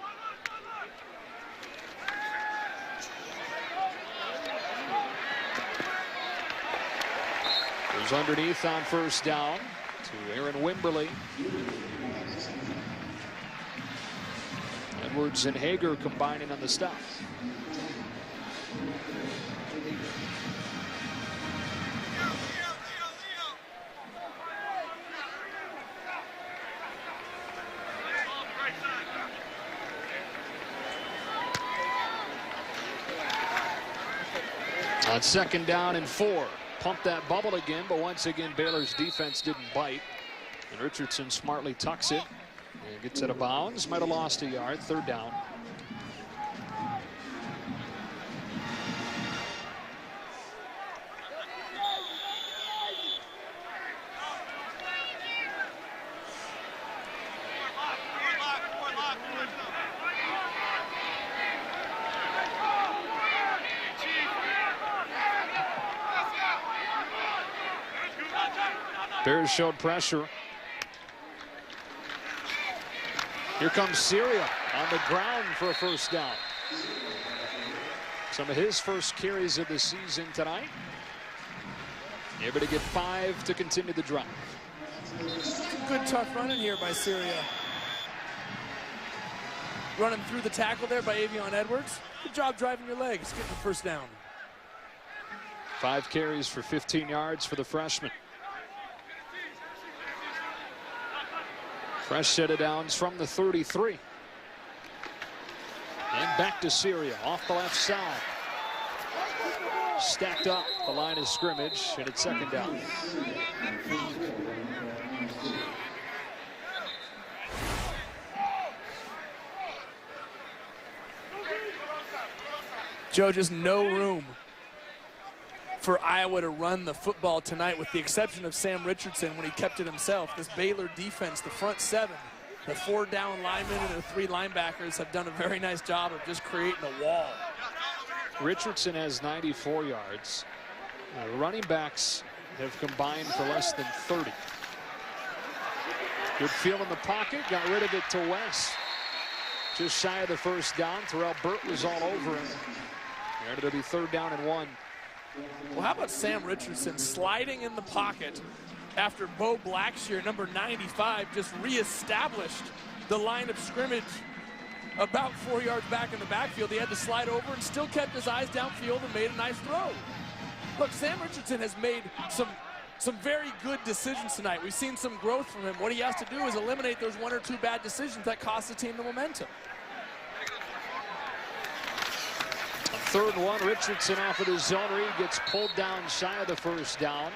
Goes underneath on first down to Aaron Wimberly. Edwards and Hager combining on the stop. On second down and 4. Pump that bubble again, but once again Baylor's defense didn't bite. And Richardson smartly tucks it and gets out of bounds. Might have lost a yard. Third down. Bears showed pressure. Here comes Syria on the ground for a first down. Some of his first carries of the season tonight. Able to get 5 to continue the drive.
Good tough running here by Syria. Running through the tackle there by Avion Edwards. Good job driving your legs, getting the first down.
5 carries for 15 yards for the freshman. Fresh set of downs from the 33. And back to Syria off the left side. Stacked up the line of scrimmage, and it's second down.
Joe, just no room for Iowa to run the football tonight, with the exception of Sam Richardson when he kept it himself. This Baylor defense, the front 7, the 4 down linemen and the 3 linebackers have done a very nice job of just creating a wall.
Richardson has 94 yards. The running backs have combined for less than 30. Good feel in the pocket, got rid of it to West. Just shy of the first down. Terrell Burt was all over him. And it'll be 3rd down and 1.
Well, how about Sam Richardson sliding in the pocket after Bo Blackshear, number 95, just reestablished the line of scrimmage about 4 yards back in the backfield. He had to slide over and still kept his eyes downfield and made a nice throw. Look, Sam Richardson has made some very good decisions tonight. We've seen some growth from him. What he has to do is eliminate those 1 or 2 bad decisions that cost the team the momentum.
3rd and 1, Richardson off of the zone read, gets pulled down shy of the first down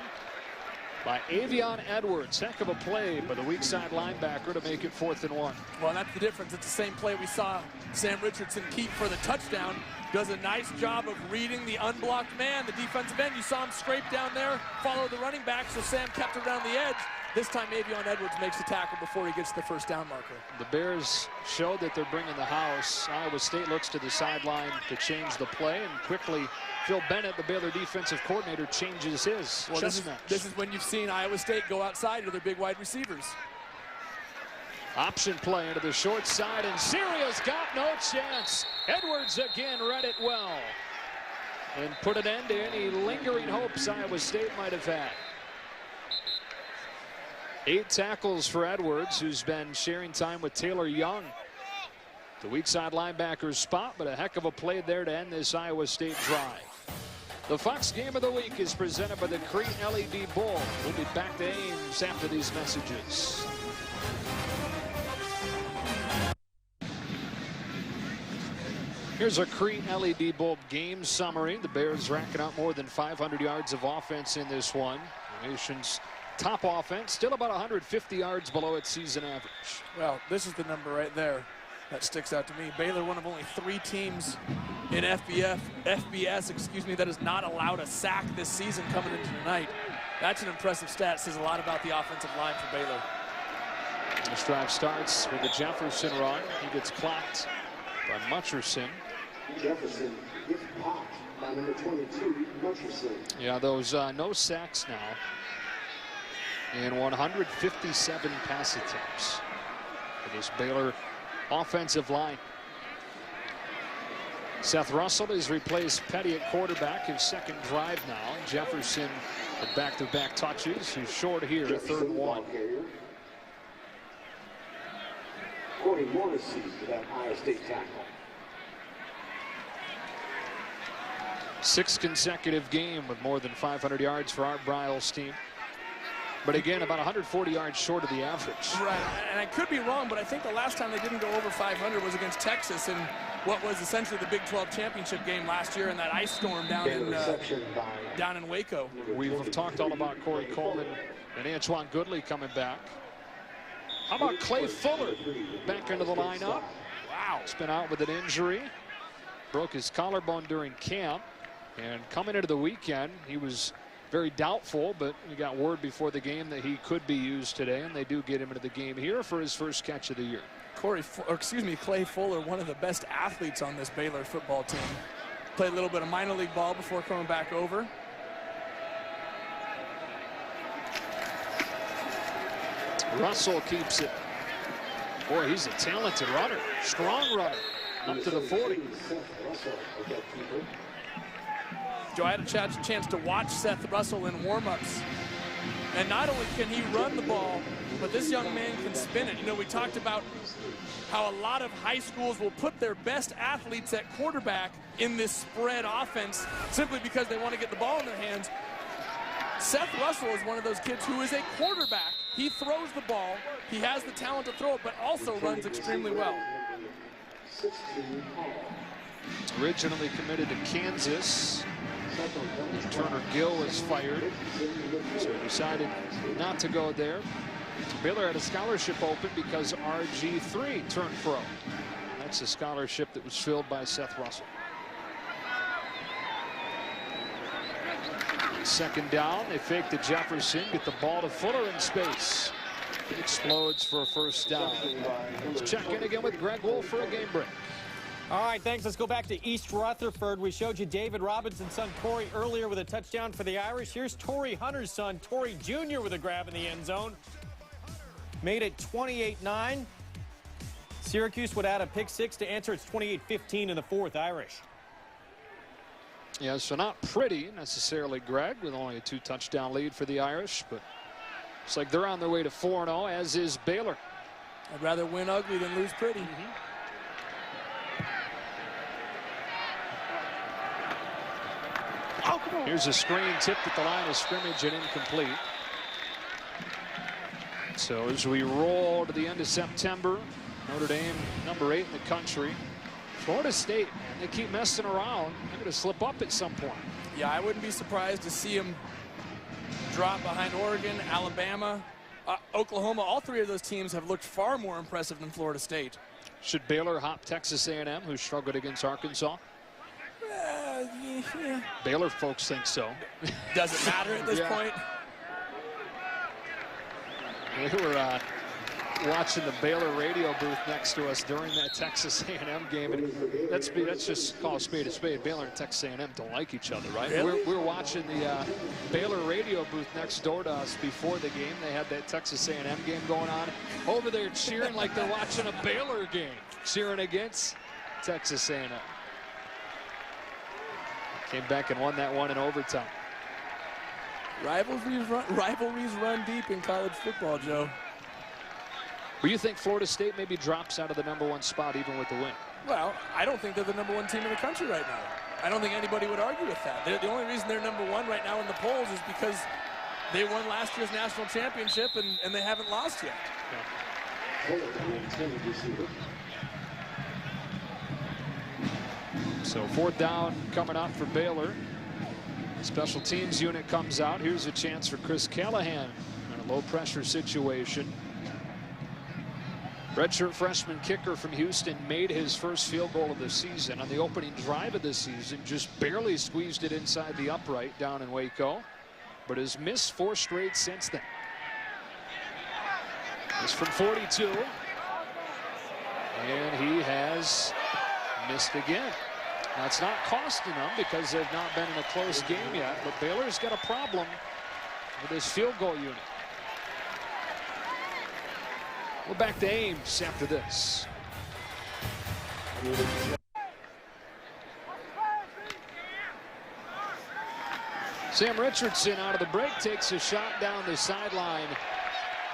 by Avion Edwards. Heck of a play by the weak side linebacker to make it 4th and 1.
Well, that's the difference. It's the same play we saw Sam Richardson keep for the touchdown. Does a nice job of reading the unblocked man, the defensive end. You saw him scrape down there, follow the running back, so Sam kept it around the edge. This time Avion Edwards makes the tackle before he gets the first down marker.
The Bears showed that they're bringing the house. Iowa State looks to the sideline to change the play, and quickly Phil Bennett, the Baylor defensive coordinator, changes his chess match.
This is when you've seen Iowa State go outside to their big wide receivers.
Option play into the short side, and Syria's got no chance. Edwards again read it well and put an end to any lingering hopes Iowa State might have had. 8 tackles for Edwards, who's been sharing time with Taylor Young. The weak side linebacker's spot, but a heck of a play there to end this Iowa State drive. The Fox Game of the Week is presented by the Crete LED Bowl. We'll be back to Ames after these messages. Here's a Crete LED Bowl game summary. The Bears racking up more than 500 yards of offense in this one. The nation's top offense, still about 150 yards below its season average.
Well, this is the number right there that sticks out to me. Baylor, one of only 3 teams in FBS, that has not allowed a sack this season coming into tonight. That's an impressive stat. Says a lot about the offensive line for Baylor.
This drive starts with the Jefferson run. He gets clocked by Mutcherson.
Jefferson gets popped by number 22, Mutcherson.
Yeah, those no sacks now. And 157 pass attempts for this Baylor offensive line. Seth Russell has replaced Petty at quarterback, his 2nd drive now. Jefferson with back-to-back touches. He's short here, 3rd and 1.
Corey Morrissey for that Ohio State tackle.
6th consecutive game with more than 500 yards for Art Briles' team. But again, about 140 yards short of the average.
Right, and I could be wrong, but I think the last time they didn't go over 500 was against Texas in what was essentially the Big 12 championship game last year in that ice storm down in Waco.
We've talked all about Corey Coleman and Antoine Goodley coming back. How about Clay Fuller back into the lineup? Wow, he's been out with an injury. Broke his collarbone during camp. And coming into the weekend, he was very doubtful, but we got word before the game that he could be used today, and they do get him into the game here for his first catch of the year.
Clay Fuller, one of the best athletes on this Baylor football team. Played a little bit of minor league ball before coming back over.
Russell keeps it. Boy, he's a talented runner, strong runner, up to the 40.
Joe, I had a chance to watch Seth Russell in warm-ups. And not only can he run the ball, but this young man can spin it. You know, we talked about how a lot of high schools will put their best athletes at quarterback in this spread offense simply because they want to get the ball in their hands. Seth Russell is one of those kids who is a quarterback. He throws the ball, he has the talent to throw it, but also runs extremely well.
Originally committed to Kansas. Turner Gill was fired, so he decided not to go there. Baylor had a scholarship open because RG3 turned pro. That's a scholarship that was filled by Seth Russell. Second down, they fake to Jefferson, get the ball to Fuller in space. It explodes for a first down. Let's check in again with Greg Wolf for a game break.
All right, thanks. Let's go back to East Rutherford. We showed you David Robinson's son, Torrey, earlier with a touchdown for the Irish. Here's Torrey Hunter's son, Torrey Jr. with a grab in the end zone. Made it 28-9. Syracuse would add a pick six to answer. It's 28-15 in the fourth, Irish.
Yeah, so not pretty necessarily, Greg, with only a 2-touchdown lead for the Irish, but looks like they're on their way to 4-0, as is Baylor.
I'd rather win ugly than lose pretty.
Here's a screen tipped at the line of scrimmage and incomplete. So as we roll to the end of September, Notre Dame number 8 in the country. Florida State, man, they keep messing around. They're going to slip up at some point.
Yeah, I wouldn't be surprised to see them drop behind Oregon, Alabama, Oklahoma. All three of those teams have looked far more impressive than Florida State.
Should Baylor hop Texas A&M, who struggled against Arkansas?
Yeah.
Baylor folks think so.
Does it matter at this point?
We were watching the Baylor radio booth next to us during that Texas A&M game, and let's just call a spade. Baylor and Texas A&M don't like each other, right?
Really?
We were watching the Baylor radio booth next door to us before the game. They had that Texas A&M game going on over there, cheering like they're watching a Baylor game, cheering against Texas A&M. Came back and won that one in overtime.
Rivalries run deep in college football, Joe.
Well, you think Florida State maybe drops out of the #1 spot even with the win?
Well, I don't think they're the #1 team in the country right now. I don't think anybody would argue with that. The only reason they're #1 right now in the polls is because they won last year's national championship and they haven't lost yet.
Yeah. So fourth down coming up for Baylor. Special teams unit comes out. Here's a chance for Chris Callahan in a low pressure situation. Redshirt freshman kicker from Houston made his first field goal of the season on the opening drive of the season. Just barely squeezed it inside the upright down in Waco, but has missed 4 straight since then. It's from 42. And he has missed again. Now, it's not costing them because they've not been in a close game yet, but Baylor's got a problem with his field goal unit. We're back to Ames after this. Sam Richardson out of the break takes a shot down the sideline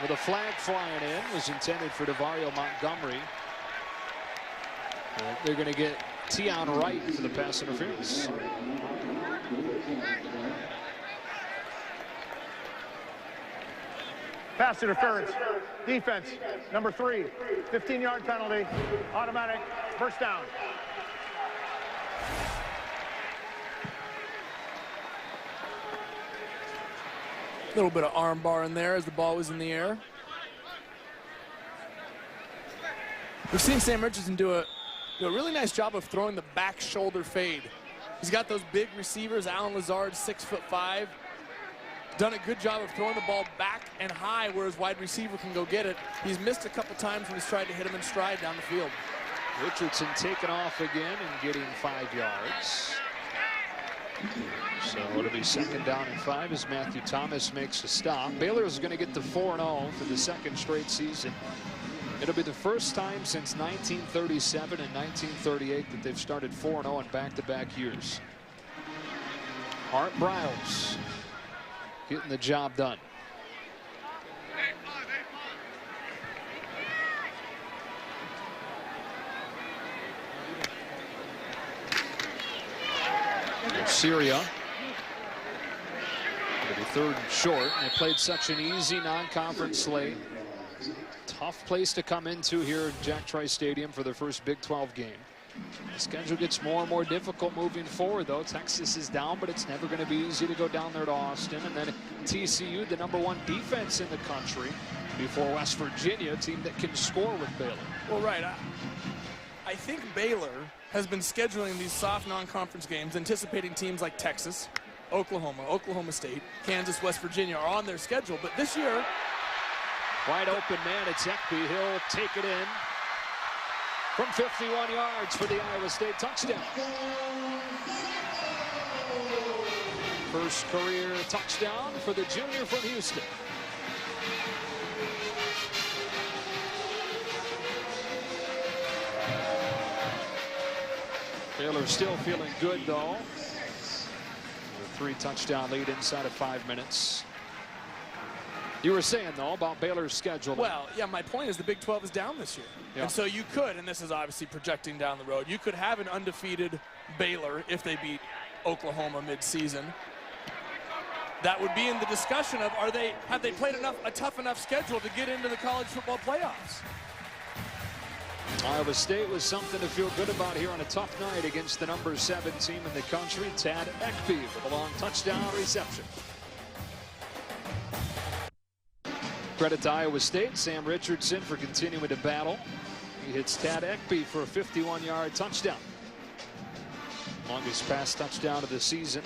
with a flag flying in. Was intended for DeVario Montgomery. They're going to get Tion Wright for the pass interference.
Pass interference. Defense, number 3. 15-yard penalty. Automatic. First down.
A little bit of arm bar in there as the ball was in the air. We've seen Sam Richardson do a really nice job of throwing the back shoulder fade. He's got those big receivers. Alan Lazard, 6'5". Done a good job of throwing the ball back and high where his wide receiver can go get it. He's missed a couple times when he's tried to hit him in stride down the field.
Richardson taking off again and getting 5 yards. So it'll be 2nd down and 5 as Matthew Thomas makes a stop. Baylor is going to get to 4-0 for the 2nd straight season. It'll be the first time since 1937 and 1938 that they've started 4-0 in back-to-back years. Art Briles getting the job done. Syria. It'll be 3rd and short. They played such an easy non-conference slate. Tough place to come into here at Jack Trice Stadium for their first Big 12 game. The schedule gets more and more difficult moving forward, though. Texas is down, but it's never going to be easy to go down there to Austin. And then TCU, the #1 defense in the country, before West Virginia, a team that can score with Baylor.
Well, right. I think Baylor has been scheduling these soft non-conference games, anticipating teams like Texas, Oklahoma, Oklahoma State, Kansas, West Virginia are on their schedule. But this year,
wide open man, it's Ekpe. He'll take it in from 51 yards for the Iowa State touchdown. First career touchdown for the junior from Houston. Baylor still feeling good, though. A 3-touchdown lead inside of 5 minutes. You were saying, though, about Baylor's schedule.
Well, yeah, my point is the Big 12 is down this year. Yeah. And so you could, and this is obviously projecting down the road, you could have an undefeated Baylor if they beat Oklahoma mid-season. That would be in the discussion of have they played a tough enough schedule to get into the college football playoffs?
Iowa State was something to feel good about here on a tough night against the #7 team in the country, Tad Ekpe, with a long touchdown reception. Credit to Iowa State, Sam Richardson for continuing to battle. He hits Tad Ekpe for a 51-yard touchdown. Longest pass touchdown of the season.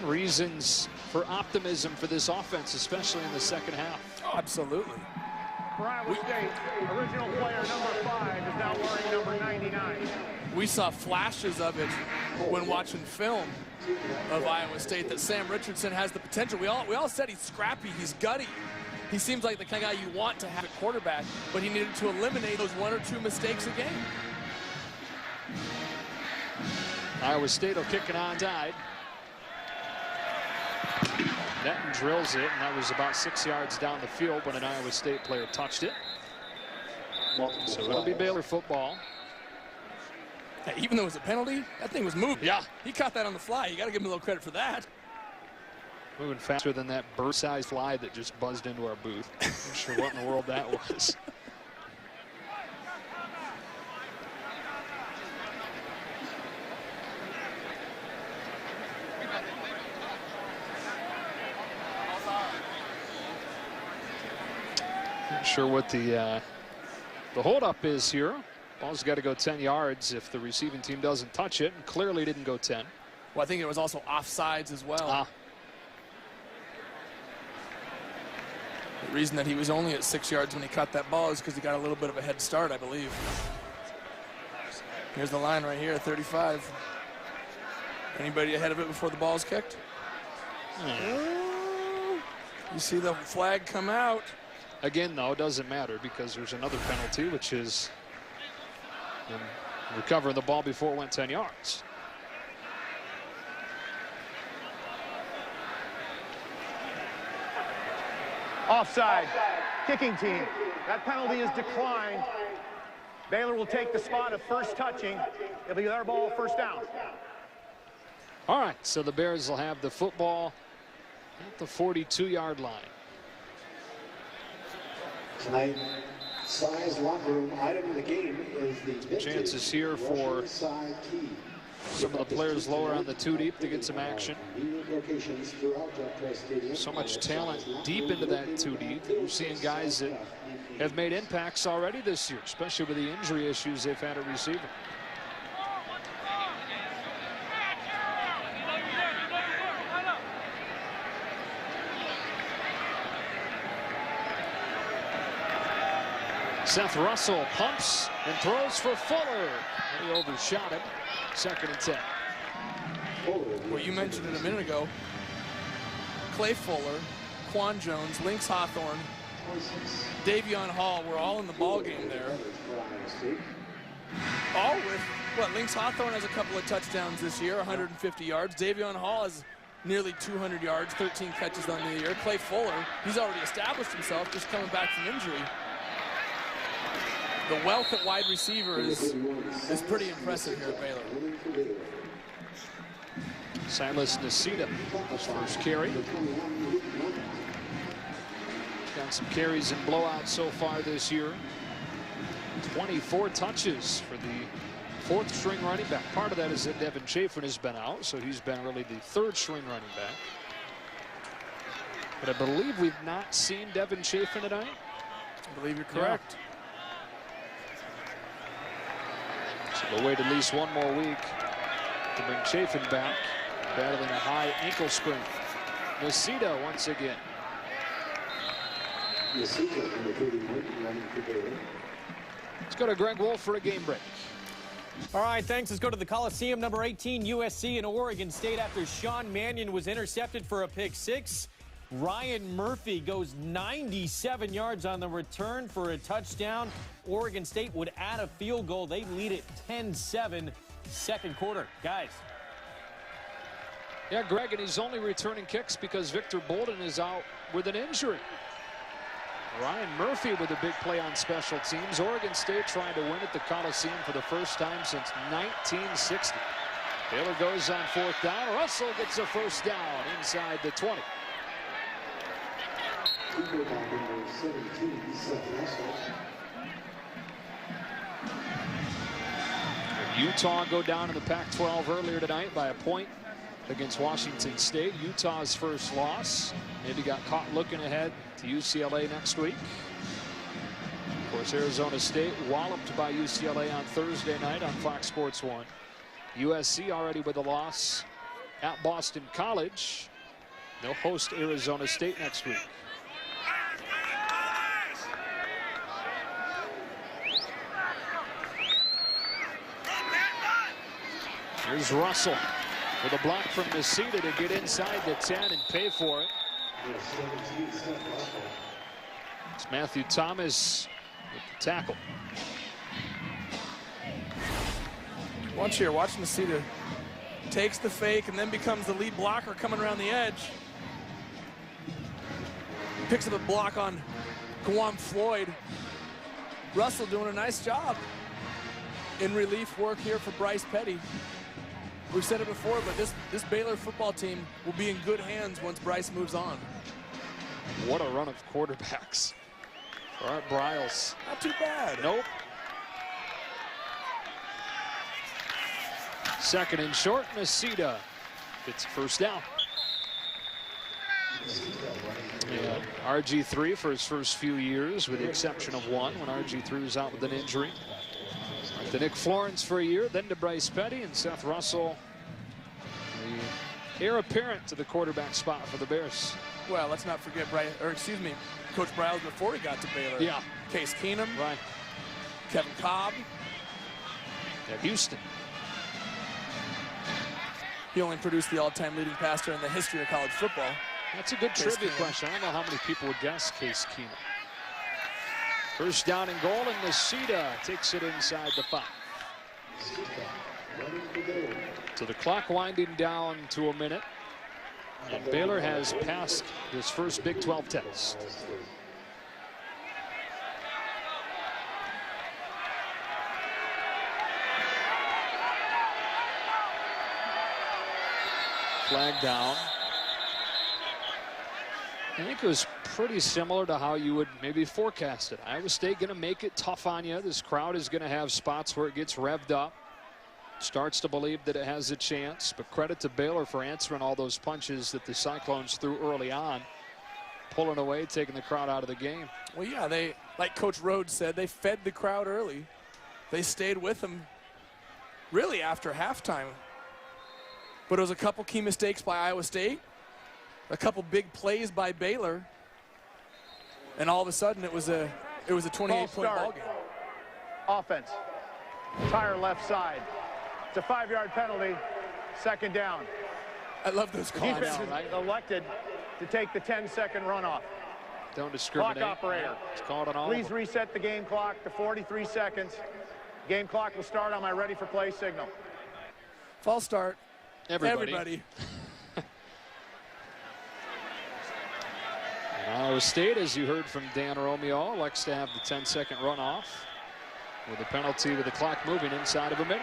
Reasons for optimism for this offense, especially in the second half.
Oh, absolutely.
For Iowa State, original player #5 is now wearing number 99.
We saw flashes of it when watching film of Iowa State that Sam Richardson has the potential. We all said he's scrappy, he's gutty. He seems like the kind of guy you want to have at quarterback, but he needed to eliminate those 1 or 2 mistakes a game.
Iowa State will kick it onside. Netton drills it, and that was about 6 yards down the field when an Iowa State player touched it. So it'll be Baylor football.
Hey, even though it was a penalty, that thing was moving.
Yeah.
He caught that on the fly. You got to give him a little credit for that.
Moving faster than that bird-sized fly that just buzzed into our booth. Not sure what in the world that was. Not sure what the holdup is here. Ball's got to go 10 yards if the receiving team doesn't touch it, and clearly didn't go 10.
Well, I think it was also offsides as well. The reason that he was only at 6 yards when he caught that ball is because he got a little bit of a head start, I believe. Here's the line right here, 35. Anybody ahead of it before the ball's kicked? You see the flag come out.
Again, though, it doesn't matter because there's another penalty, which is recovering the ball before it went 10 yards.
Offside, kicking team. That penalty is declined. Baylor will take the spot of first touching. It'll be their ball, first down.
All right, so the Bears will have the football at the 42-yard line.
Tonight, size locker room item of the game is the
chances here for some of the players lower on the 2 deep to get some action. So much talent deep into that 2 deep. We're seeing guys that have made impacts already this year, especially with the injury issues they've had at receiver. Seth Russell pumps and throws for Fuller. He overshot him. 2nd and 10.
Well, you mentioned it a minute ago. Clay Fuller, Quan Jones, Lynx Hawthorne, Davion Hall were all in the ball game there. All with, what, Lynx Hawthorne has a couple of touchdowns this year, 150 yards. Davion Hall has nearly 200 yards, 13 catches on the year. Clay Fuller, he's already established himself, just coming back from injury. The wealth at wide receiver is pretty impressive here at Baylor.
Silas Nacita, his first carry. Got some carries and blowouts so far this year. 24 touches for the fourth string running back. Part of that is that Devin Chafin has been out, so he's been really the third string running back. But I believe we've not seen Devin Chafin tonight.
I believe you're correct.
Yeah. So we'll wait at least one more week to bring Chafin back, battling a high ankle sprain. Nacita once again. Let's go to Greg Wolf for a game break.
All right, thanks. Let's go to the Coliseum. Number 18, USC and Oregon State after Sean Mannion was intercepted for a pick six. Ryan Murphy goes 97 yards on the return for a touchdown. Oregon State would add a field goal. They lead it 10-7, second quarter. Guys.
Yeah, Greg, and he's only returning kicks because Victor Bolden is out with an injury. Ryan Murphy with a big play on special teams. Oregon State trying to win at the Coliseum for the first time since 1960. Baylor goes on fourth down. Russell gets a first down inside the 20. Utah go down in the Pac-12 earlier tonight by a point against Washington State. Utah's first loss. Maybe got caught looking ahead to UCLA next week. Of course, Arizona State walloped by UCLA on Thursday night on Fox Sports 1. USC already with a loss at Boston College. They'll host Arizona State next week. Here's Russell with a block from Nacita to get inside the 10 and pay for it. It's Matthew Thomas with the tackle.
Watch here, watch Nacita. Takes the fake and then becomes the lead blocker coming around the edge. Picks up a block on Kawam Floyd. Russell doing a nice job in relief work here for Bryce Petty. We've said it before, but this Baylor football team will be in good hands once Bryce moves on.
What a run of quarterbacks for Art Briles.
Not too bad.
Nope. Second and short, Nacita gets first down. Yeah, RG3 for his first few years, with the exception of one when RG3 was out with an injury. To Nick Florence for a year, then to Bryce Petty and Seth Russell, the heir apparent to the quarterback spot for the Bears.
Well, let's not forget Coach Briles before he got to Baylor.
Yeah.
Case Keenum.
Right.
Kevin Cobb.
At Houston.
He only produced the all-time leading passer in the history of college football.
That's a good trivia question. I don't know how many people would guess Case Keenum. First down and goal, and Nacita takes it inside the 5. So the clock winding down to a minute. And Baylor has passed this first Big 12 test. Flag down. I think it was pretty similar to how you would maybe forecast it. Iowa State going to make it tough on you. This crowd is going to have spots where it gets revved up. Starts to believe that it has a chance. But credit to Baylor for answering all those punches that the Cyclones threw early on. Pulling away, taking the crowd out of the game.
Well, yeah, they, like Coach Rhodes said, they fed the crowd early. They stayed with them really after halftime. But it was a couple key mistakes by Iowa State. A couple big plays by Baylor, and all of a sudden it was a 28-point ball game.
Offense, entire left side. It's a 5-yard penalty. Second down.
I love those calls.
Defense is elected to take the 10-second runoff.
Don't discriminate.
Clock operator.
It's called on all.
Please reset the game clock to 43 seconds. Game clock will start on my ready for play signal.
False start.
Everybody. Iowa State, as you heard from Dan Romeo, likes to have the 10-second runoff with a penalty with the clock moving inside of a minute.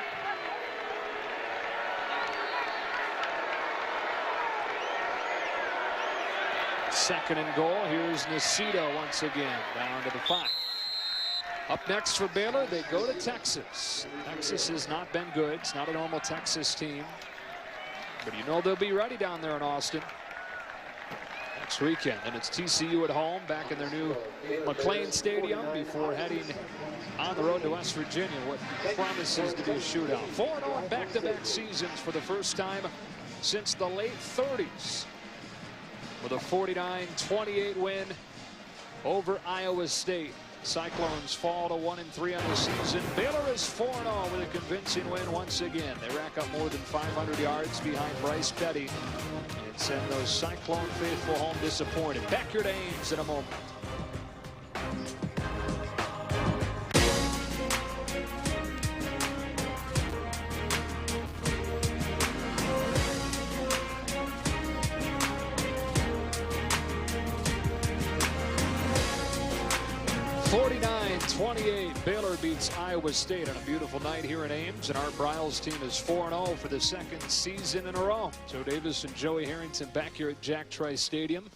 Second and goal. Here's Nacito once again down to the 5. Up next for Baylor, they go to Texas. Texas has not been good. It's not a normal Texas team. But you know they'll be ready down there in Austin next weekend. And it's TCU at home, back in their new McLean Stadium before heading on the road to West Virginia. What promises to be a shootout. 4-0 back-to-back seasons for the first time since the late 30s. With a 49-28 win over Iowa State. Cyclones fall to 1-3 on the season. Baylor is 4-0 with a convincing win once again. They rack up more than 500 yards behind Bryce Petty and send those Cyclone faithful home disappointed. Back here to Ames in a moment. Baylor beats Iowa State on a beautiful night here in Ames, and Art Briles' team is 4-0 for the second season in a row. Joe Davis and Joey Harrington back here at Jack Trice Stadium.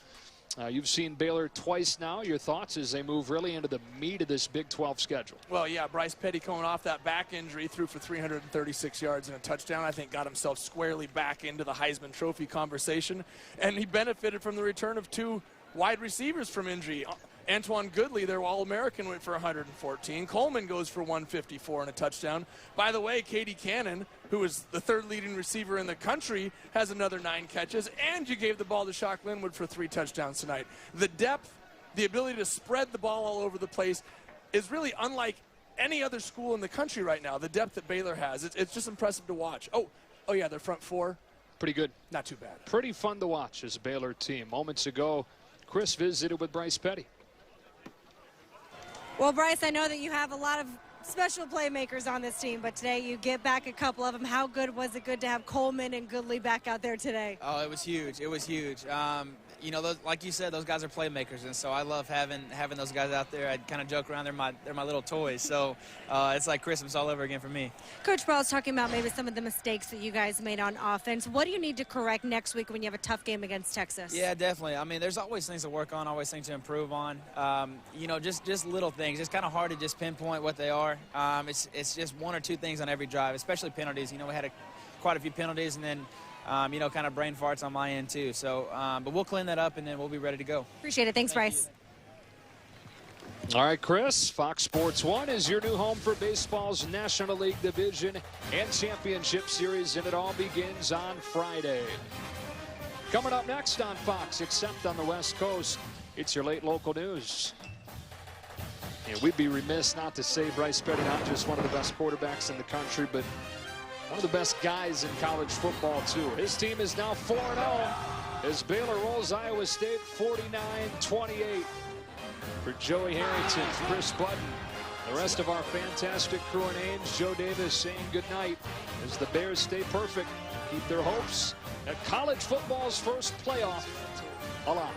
You've seen Baylor twice now. Your thoughts as they move really into the meat of this Big 12 schedule?
Well, yeah, Bryce Petty coming off that back injury, threw for 336 yards and a touchdown. I think got himself squarely back into the Heisman Trophy conversation, and he benefited from the return of 2 wide receivers from injury. Antoine Goodley, their All-American, went for 114. Coleman goes for 154 and a touchdown. By the way, Katie Cannon, who is the 3rd leading receiver in the country, has another 9 catches. And you gave the ball to Shock Linwood for 3 touchdowns tonight. The depth, the ability to spread the ball all over the place is really unlike any other school in the country right now. The depth that Baylor has, it's just impressive to watch. Oh yeah, their front 4.
Pretty good.
Not too bad.
Pretty fun to watch as a Baylor team. Moments ago, Chris visited with Bryce Petty.
Well, Bryce, I know that you have a lot of special playmakers on this team, but today you get back a couple of them. How good was it good to have Coleman and Goodley back out there today?
Oh, it was huge. It was huge. You know, like you said, those guys are playmakers, and so I love having those guys out there. I kind of joke around, they're my little toys. So it's like Christmas all over again for me.
Coach Briles talking about maybe some of the mistakes that you guys made on offense. What do you need to correct next week when you have a tough game against Texas?
Yeah, definitely. I mean, there's always things to work on, always things to improve on. You know, just little things. It's kind of hard to just pinpoint what they are. It's just 1 or 2 things on every drive, especially penalties. You know, we had quite a few penalties, and then you know, kind of brain farts on my end too. So, but we'll clean that up, and then we'll be ready to go.
Appreciate it. Thanks, Bryce.
All right, Chris, Fox Sports 1 is your new home for baseball's National League Division and Championship Series, and it all begins on Friday. Coming up next on Fox, except on the West Coast, it's your late local news. And we'd be remiss not to say Bryce Petty, not just one of the best quarterbacks in the country, but one of the best guys in college football, too. His team is now 4-0 as Baylor rolls Iowa State 49-28. For Joey Harrington, Chris Button, the rest of our fantastic crew in Ames, Joe Davis saying goodnight as the Bears stay perfect, keep their hopes at college football's first playoff alive.